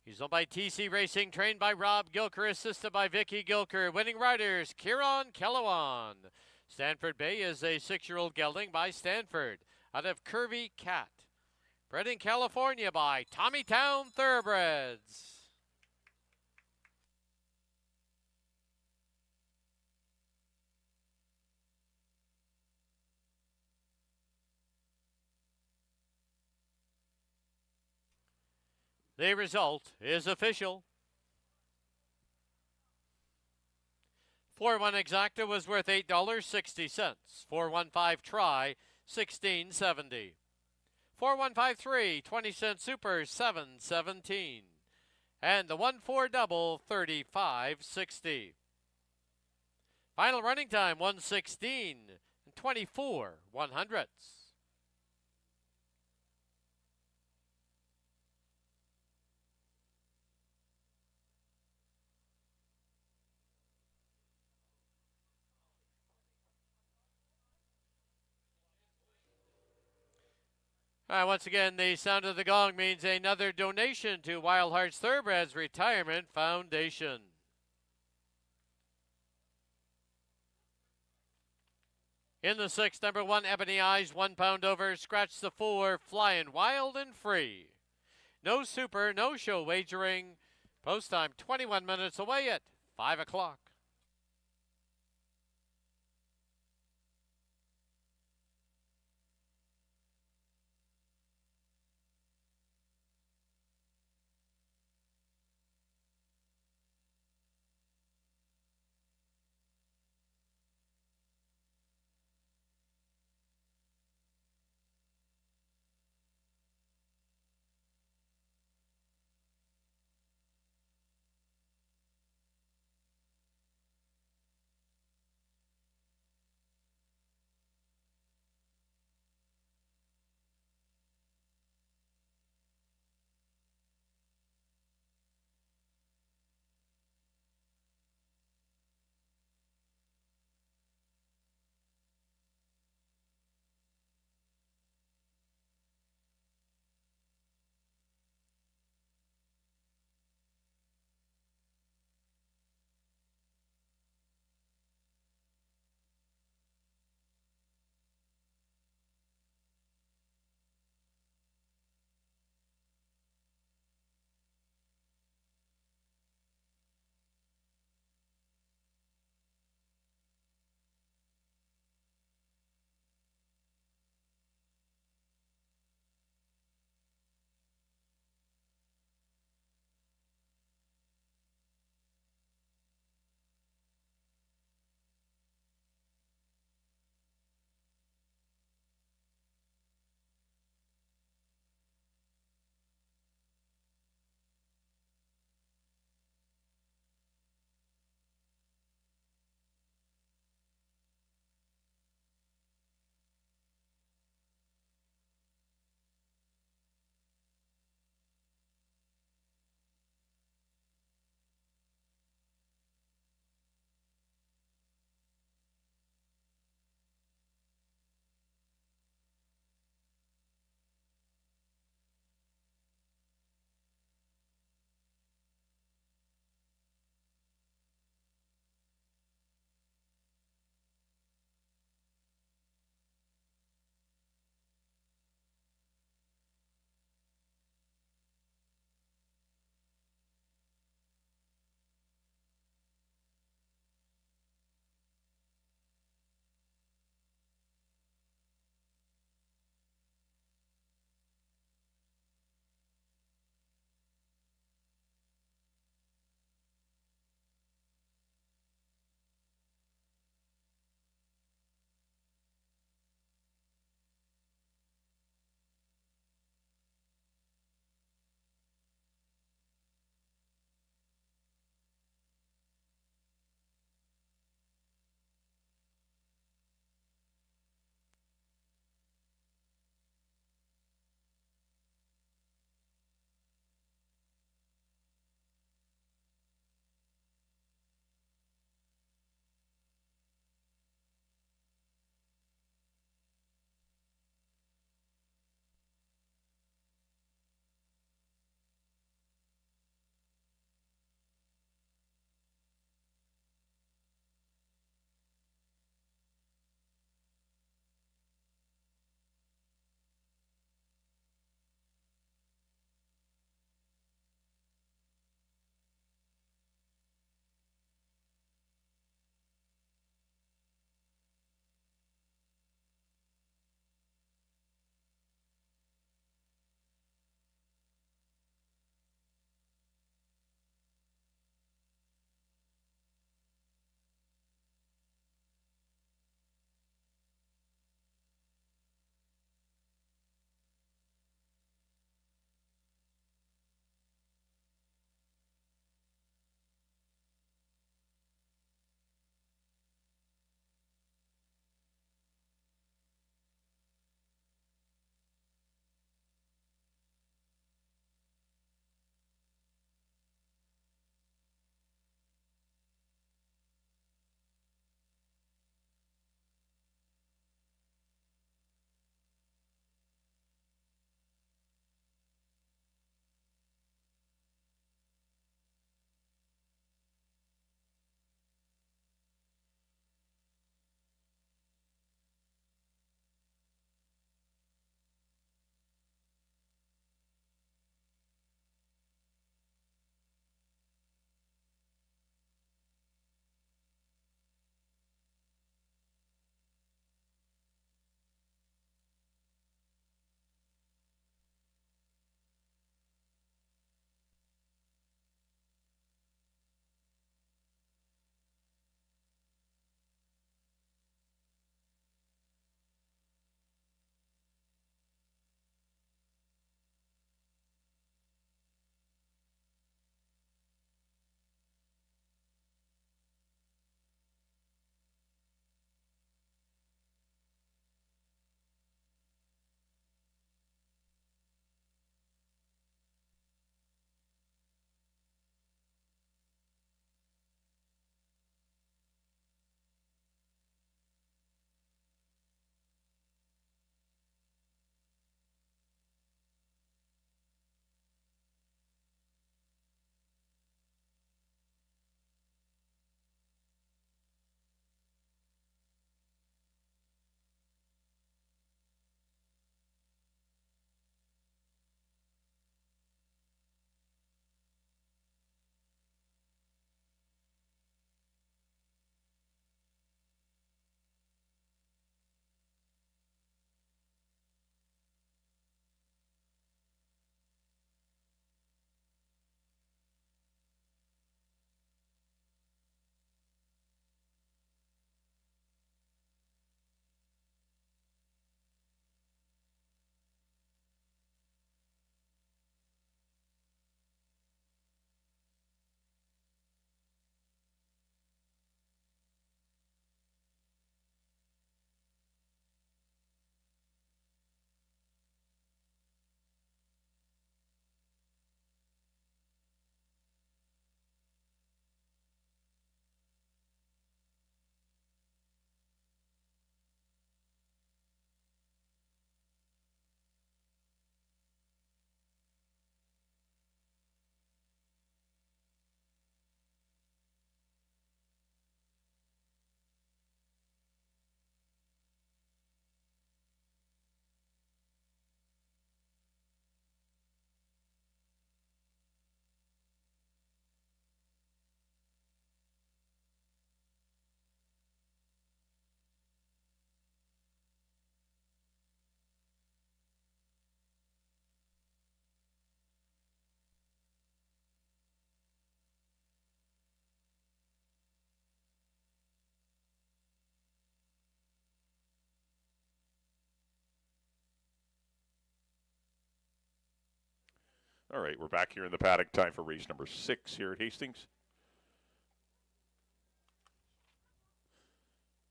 He's owned by TC Racing, trained by Rob Gilker, assisted by Vicky Gilker. Winning riders, Kieran Kellewan. Stanford Bay is a 6-year-old gelding by Stanford out of Curvy Cat. Bred in California by Tommytown Thoroughbreds. The result is official. 4-1 exacta was worth $8.60. 4-1-5 try, $16.70. 4-1-5-3, 20-cent super, $7.17. And the 1-4 double, $35.60. Final running time, 1:16 and 24/100. Once again, the sound of the gong means another donation to Wild Hearts Thoroughbreds Retirement Foundation. In the 6th, number 1, Ebony Eyes, 1 pound over, scratch the 4, flying wild and free. No super, no show wagering. Post time 21 minutes away at 5 o'clock. All right, we're back here in the paddock. Time for race number 6 here at Hastings.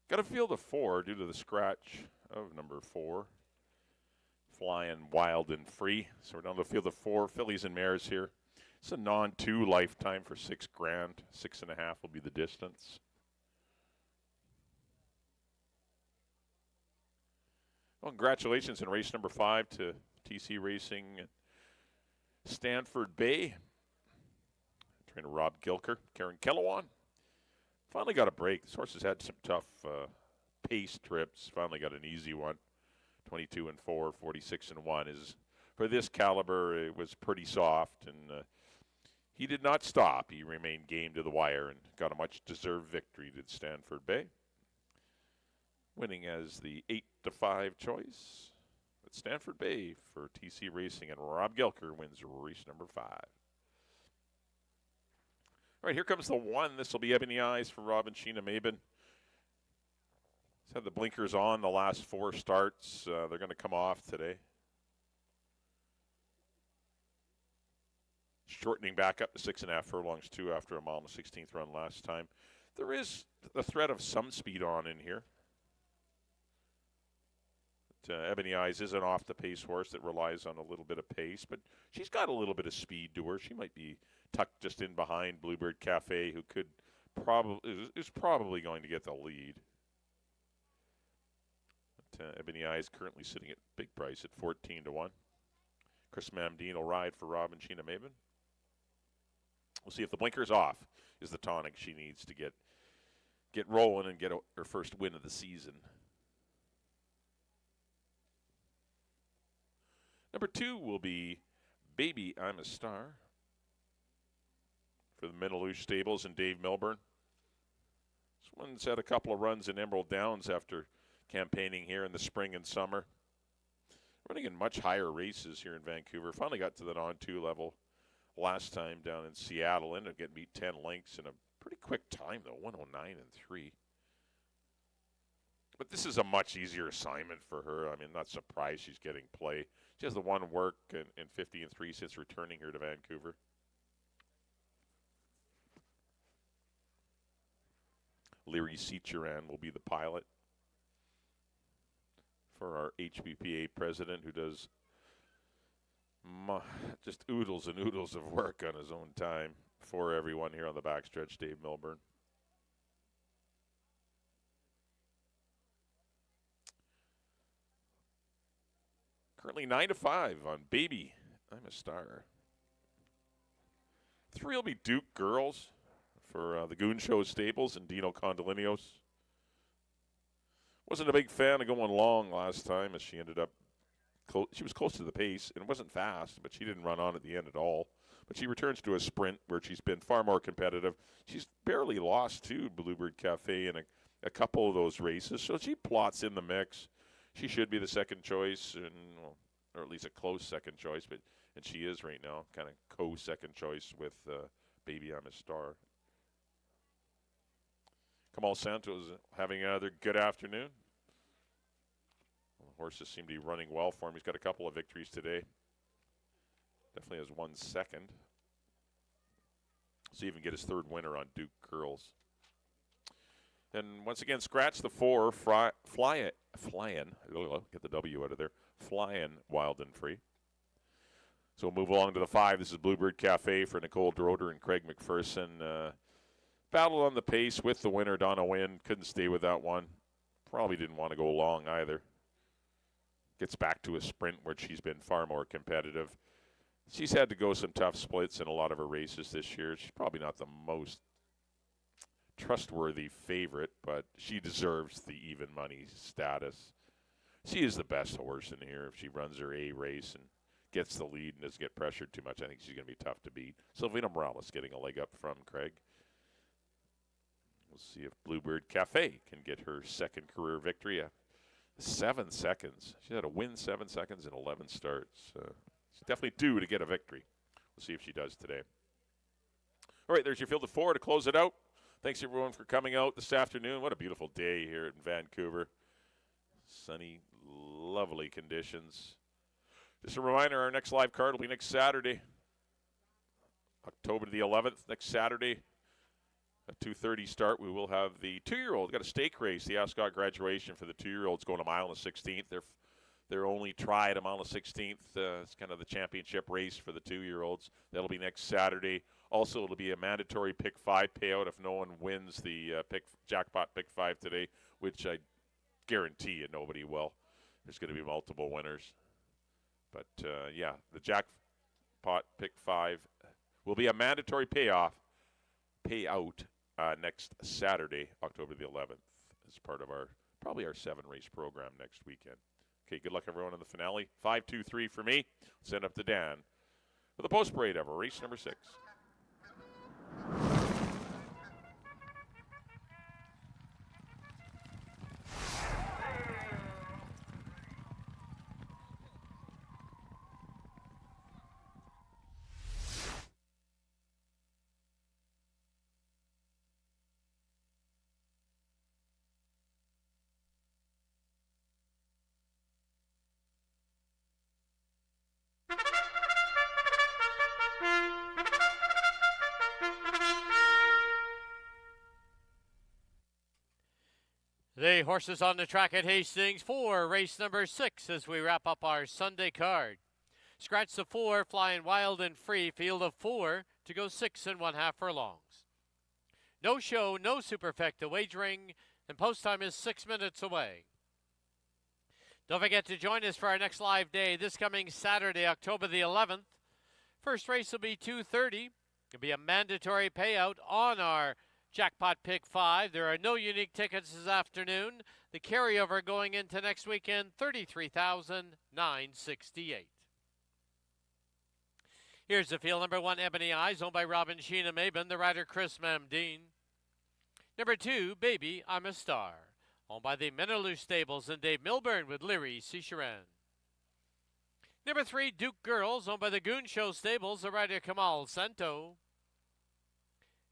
Got a field of 4 due to the scratch of number 4. Flying wild and free. So we're down to the field of 4 fillies and mares here. It's a non-2 lifetime for $6,000. 6.5 will be the distance. Well, congratulations in race number 5 to TC Racing Stanford Bay. Trainer Rob Gilker, Karen Kellewan. Finally got a break. This horse has had some tough pace trips. Finally got an easy one. 22 and 4, 46 and 1 is for this caliber. It was pretty soft, and he did not stop. He remained game to the wire and got a much-deserved victory to Stanford Bay, winning as the 8-5 choice. At Stanford Bay for TC Racing, and Rob Gilker wins race number 5. All right, here comes the 1. This will be Ebony Eyes for Rob and Sheena Mabin. He's had the blinkers on the last 4 starts. They're going to come off today. Shortening back up to 6.5 furlongs, too, after a mile and a 16th run last time. There is the threat of some speed on in here. Ebony Eyes is an off-the-pace horse that relies on a little bit of pace, but she's got a little bit of speed to her. She might be tucked just in behind Bluebird Cafe, who could is probably going to get the lead. But, Ebony Eyes currently sitting at big price at 14-1. Chris Mamdine will ride for Rob and Sheena Mabin. We'll see if the blinker's off is the tonic she needs to get rolling and get her first win of the season. Number 2 will be Baby I'm a Star for the Menalouche Stables and Dave Milburn. This one's had a couple of runs in Emerald Downs after campaigning here in the spring and summer. Running in much higher races here in Vancouver. Finally got to the non-2 level last time down in Seattle. Ended up getting beat 10 lengths in a pretty quick time, though, 109 and 3. But this is a much easier assignment for her. I mean, not surprised she's getting play. She has the one work in 50 and 3 since returning here to Vancouver. Leary Seacheran will be the pilot for our HBPA president, who does just oodles and oodles of work on his own time for everyone here on the backstretch, Dave Milburn. Currently 9-5 on Baby I'm a Star. 3 will be Duke Girls for the Goon Show Stables and Dino Condolinos. Wasn't a big fan of going long last time, as she ended up she was close to the pace, and it wasn't fast, but she didn't run on at the end at all. But she returns to a sprint where she's been far more competitive. She's barely lost to Bluebird Cafe in a couple of those races, so she plots in the mix. She should be the second choice, or at least a close second choice, and she is right now, kind of co-second choice with Baby I'm a Star. Kamal Santos having another good afternoon. Well, the horses seem to be running well for him. He's got a couple of victories today. Definitely has 1 second. See if he can get his 3rd winner on Duke Girls. Then once again, scratch the 4, flying, get the W out of there, flying Wild and Free. So we'll move along to the 5. This is Bluebird Cafe for Nicole Droder and Craig McPherson. Battled on the pace with the winner, Donna Wynn. Couldn't stay with that one. Probably didn't want to go long either. Gets back to a sprint where she's been far more competitive. She's had to go some tough splits in a lot of her races this year. She's probably not the most trustworthy favorite, but she deserves the even money status. She is the best horse in here. If she runs her A race and gets the lead and doesn't get pressured too much, I think she's going to be tough to beat. Silvina Morales getting a leg up from Craig. We'll see if Bluebird Cafe can get her 2nd career victory. 7 seconds. She had to win 7 seconds in 11 starts. She's definitely due to get a victory. We'll see if she does today. All right, there's your field of 4 to close it out. Thanks, everyone, for coming out this afternoon. What a beautiful day here in Vancouver. Sunny, lovely conditions. Just a reminder, our next live card will be next Saturday. October the 11th, next Saturday, a 2:30 start. We will have the 2-year-old. Got a stake race, the Ascot graduation for the 2-year-olds going a mile and 16th. They're only try at a mile and 16th. It's kind of the championship race for the 2-year-olds. That'll be next Saturday. Also, it'll be a mandatory pick 5 payout if no one wins the jackpot pick 5 today, which I guarantee you nobody will. There's going to be multiple winners. But, yeah, the jackpot pick 5 will be a mandatory payout next Saturday, October the 11th, as part of probably our 7-race program next weekend. Okay, good luck, everyone, in the finale. 5, 2, 3 for me. Send up to Dan for the post-parade ever, race number 6. The horses on the track at Hastings for race number 6 as we wrap up our Sunday card. Scratch the 4, Flying Wild and Free, field of 4 to go 6 1/2 furlongs. No show, no superfecta wagering, and post time is 6 minutes away. Don't forget to join us for our next live day this coming Saturday, October the 11th. First race will be 2:30. It'll be a mandatory payout on our Jackpot Pick 5. There are no unique tickets this afternoon. The carryover going into next weekend, $33,968. Here's the field. Number 1, Ebony Eyes, owned by Robin Sheena Mabin, the rider Chris Mamdine. Number 2, Baby, I'm a Star, owned by the Menelou Stables and Dave Milburn with Leary Cicheran. Number 3, Duke Girls, owned by the Goon Show Stables, the rider Kamal Santo.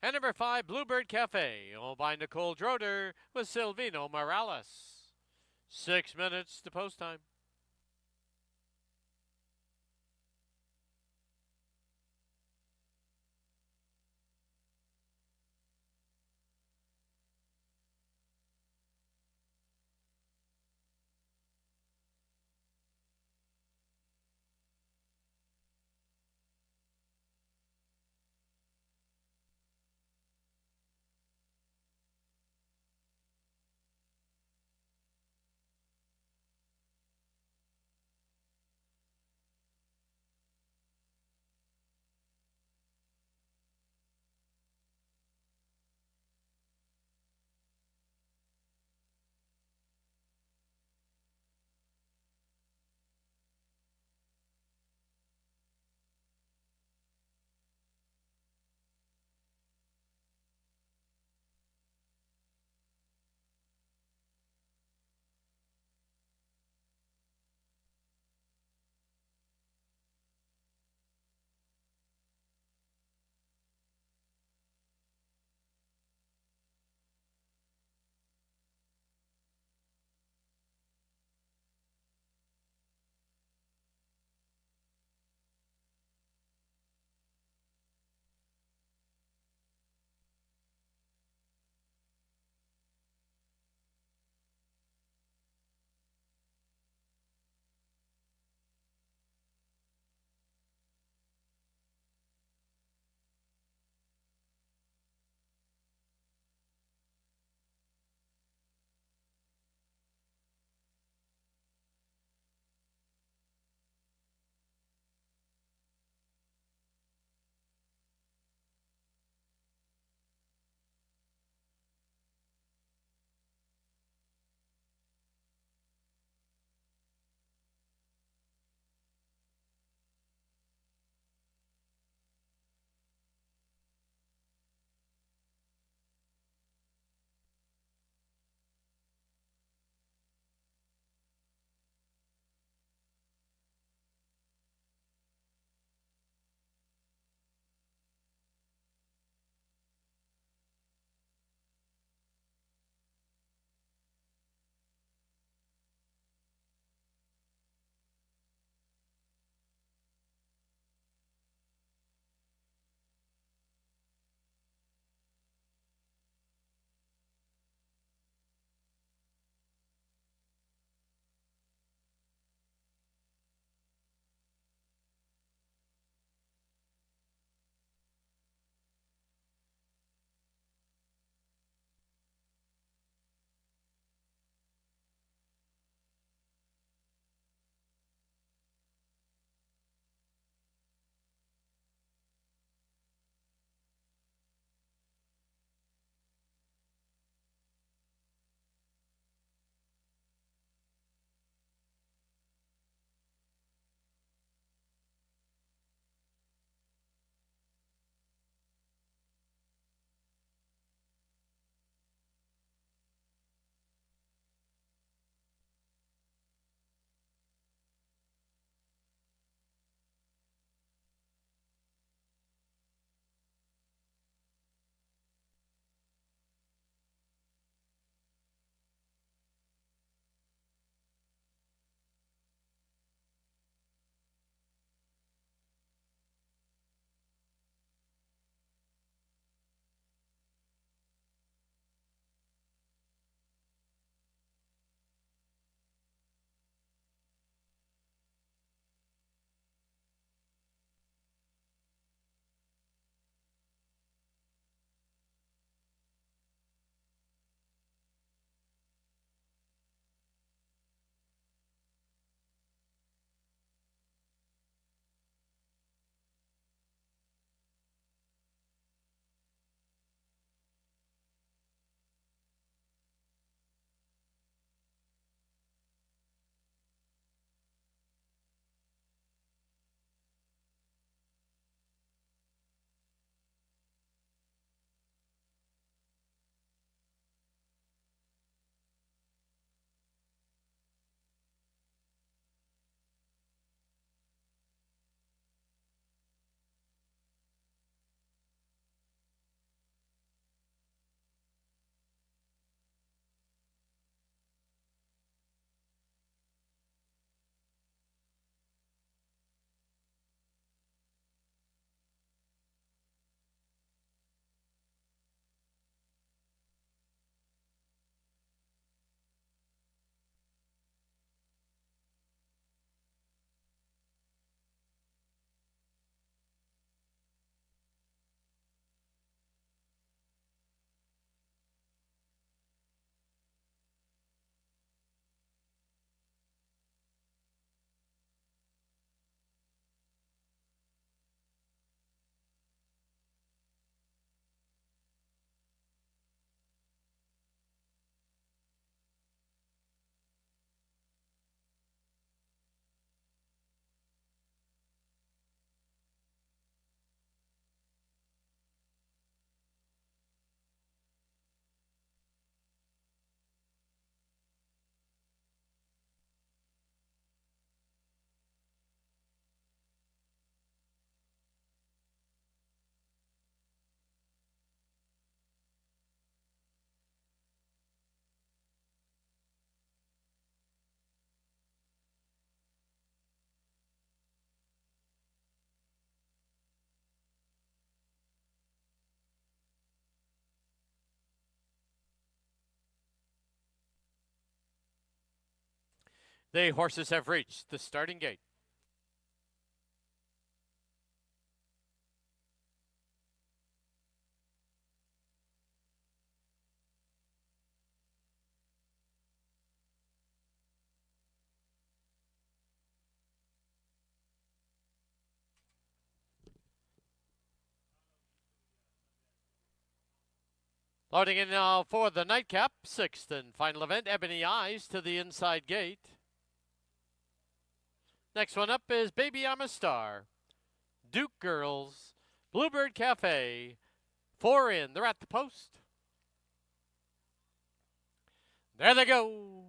And number 5, Bluebird Cafe, owned by Nicole Droder with Silvino Morales. 6 minutes to post time. The horses have reached the starting gate. Loading in now for the nightcap, sixth and final event, Ebony Eyes to the inside gate. Next one up is Baby I'm a Star, Duke Girls, Bluebird Cafe, 4 in, they're at the post. There they go.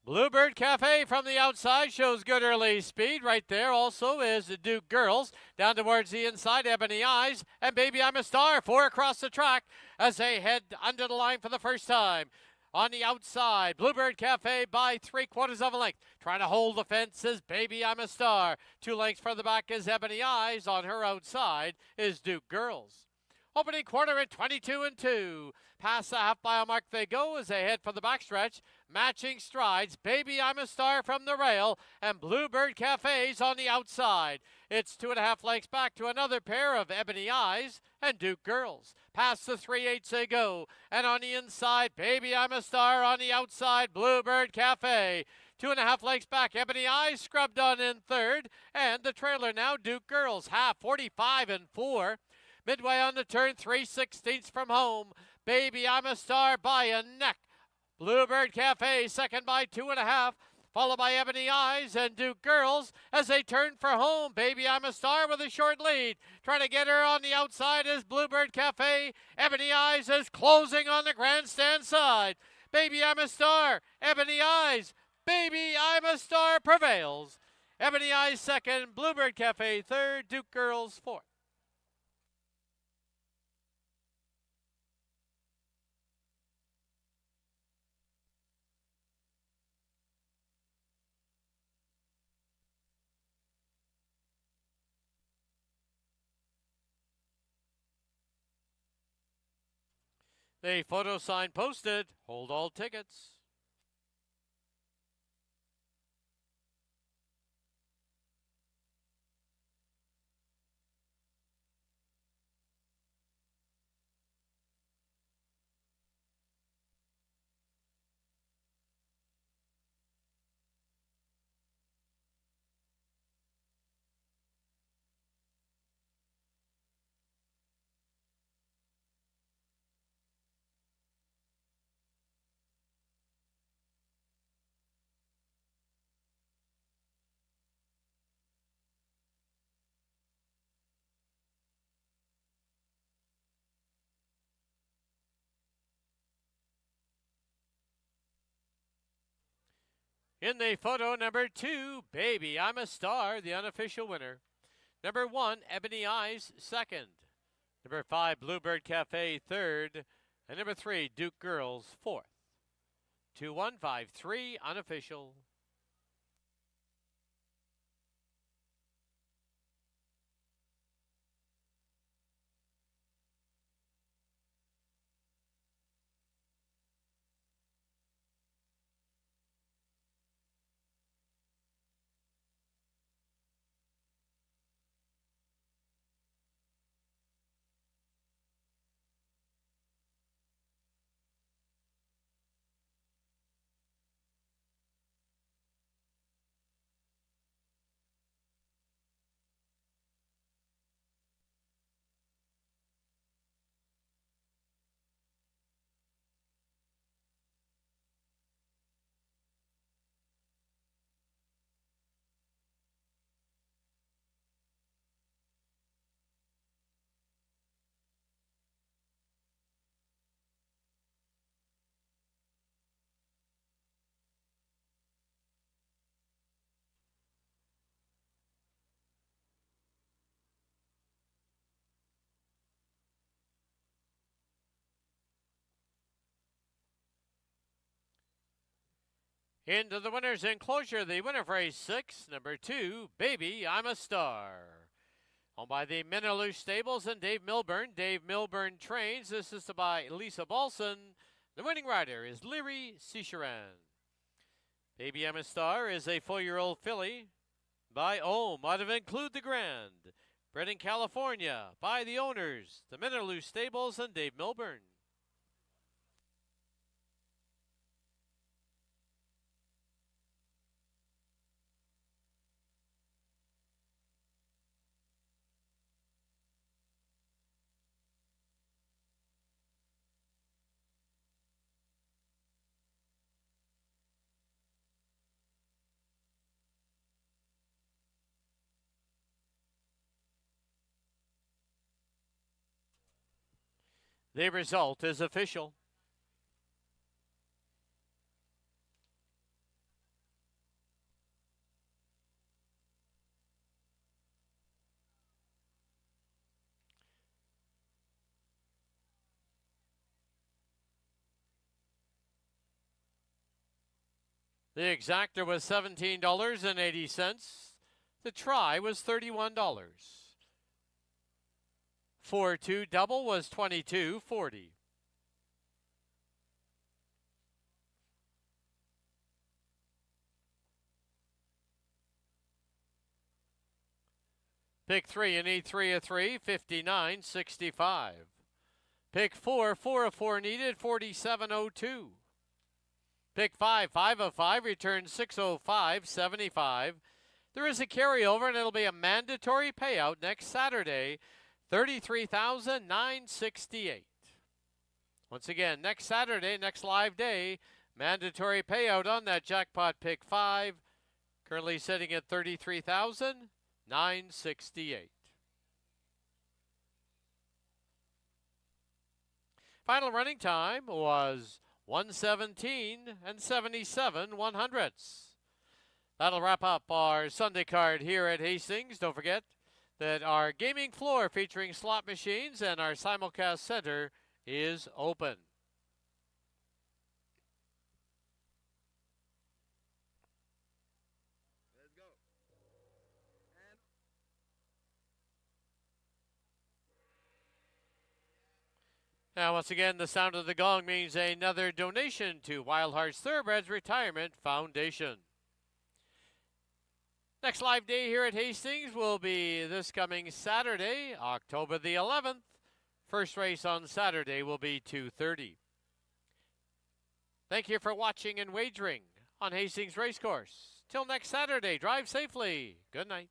Bluebird Cafe from the outside shows good early speed. Right there also is the Duke Girls. Down towards the inside, Ebony Eyes and Baby I'm a Star. 4 across the track as they head under the line for the first time. On the outside, Bluebird Cafe by 3/4 of a length. Trying to hold the fence is Baby I'm a Star. 2 lengths further back is Ebony Eyes. On her outside is Duke Girls. Opening quarter at 22 and 2. Past the half-mile mark they go as they head for the backstretch. Matching strides, Baby I'm a Star from the rail, and Bluebird Cafe's on the outside. It's 2.5 lengths back to another pair of Ebony Eyes and Duke Girls. Past the 3/8 they go, and on the inside, Baby I'm a Star. On the outside, Bluebird Cafe. 2.5 lengths back, Ebony Eyes scrubbed on in third, and the trailer now, Duke Girls, half 45 and 4. Midway on the turn, 3/16 from home. Baby I'm a Star by a neck. Bluebird Cafe second by 2.5, followed by Ebony Eyes and Duke Girls as they turn for home. Baby I'm a Star with a short lead. Trying to get her on the outside is Bluebird Cafe. Ebony Eyes is closing on the grandstand side. Baby I'm a Star, Ebony Eyes, Baby I'm a Star prevails. Ebony Eyes second, Bluebird Cafe third, Duke Girls fourth. The photo sign posted. Hold all tickets. In the photo, number 2, Baby I'm a Star, the unofficial winner. Number 1, Ebony Eyes, second. Number 5, Bluebird Cafe, third. And number 3, Duke Girls, fourth. 2153, unofficial. Into the winner's enclosure, the winner of race 6, number 2, Baby I'm a Star. Owned by the Minaloo Stables and Dave Milburn. Dave Milburn trains, assisted by Lisa Balson. The winning rider is Leary Cicheran. ABM Star is a 4-year-old filly by Ohm out of Include the Grand. Bred in California by the owners, the Minnaloo Stables and Dave Milburn. The result is official. The exactor was $17.80. The try was $31. 4-2 double was $22.40. Pick 3, you need 3 of 3, $59.65. Pick 4, 4 of 4 needed, $47.02. Pick 5, 5 of 5, return $605.75. There is a carryover, and it'll be a mandatory payout next Saturday, $33,968. Once again, next Saturday, next live day, mandatory payout on that jackpot pick 5, currently sitting at $33,968. Final running time was 1:17 and 77/100ths. That'll wrap up our Sunday card here at Hastings. Don't forget that our gaming floor featuring slot machines and our simulcast center is open. Now, once again, the sound of the gong means another donation to Wild Hearts Thoroughbreds Retirement Foundation. Next live day here at Hastings will be this coming Saturday, October the 11th. First race on Saturday will be 2:30. Thank you for watching and wagering on Hastings Racecourse. Till next Saturday, drive safely. Good night.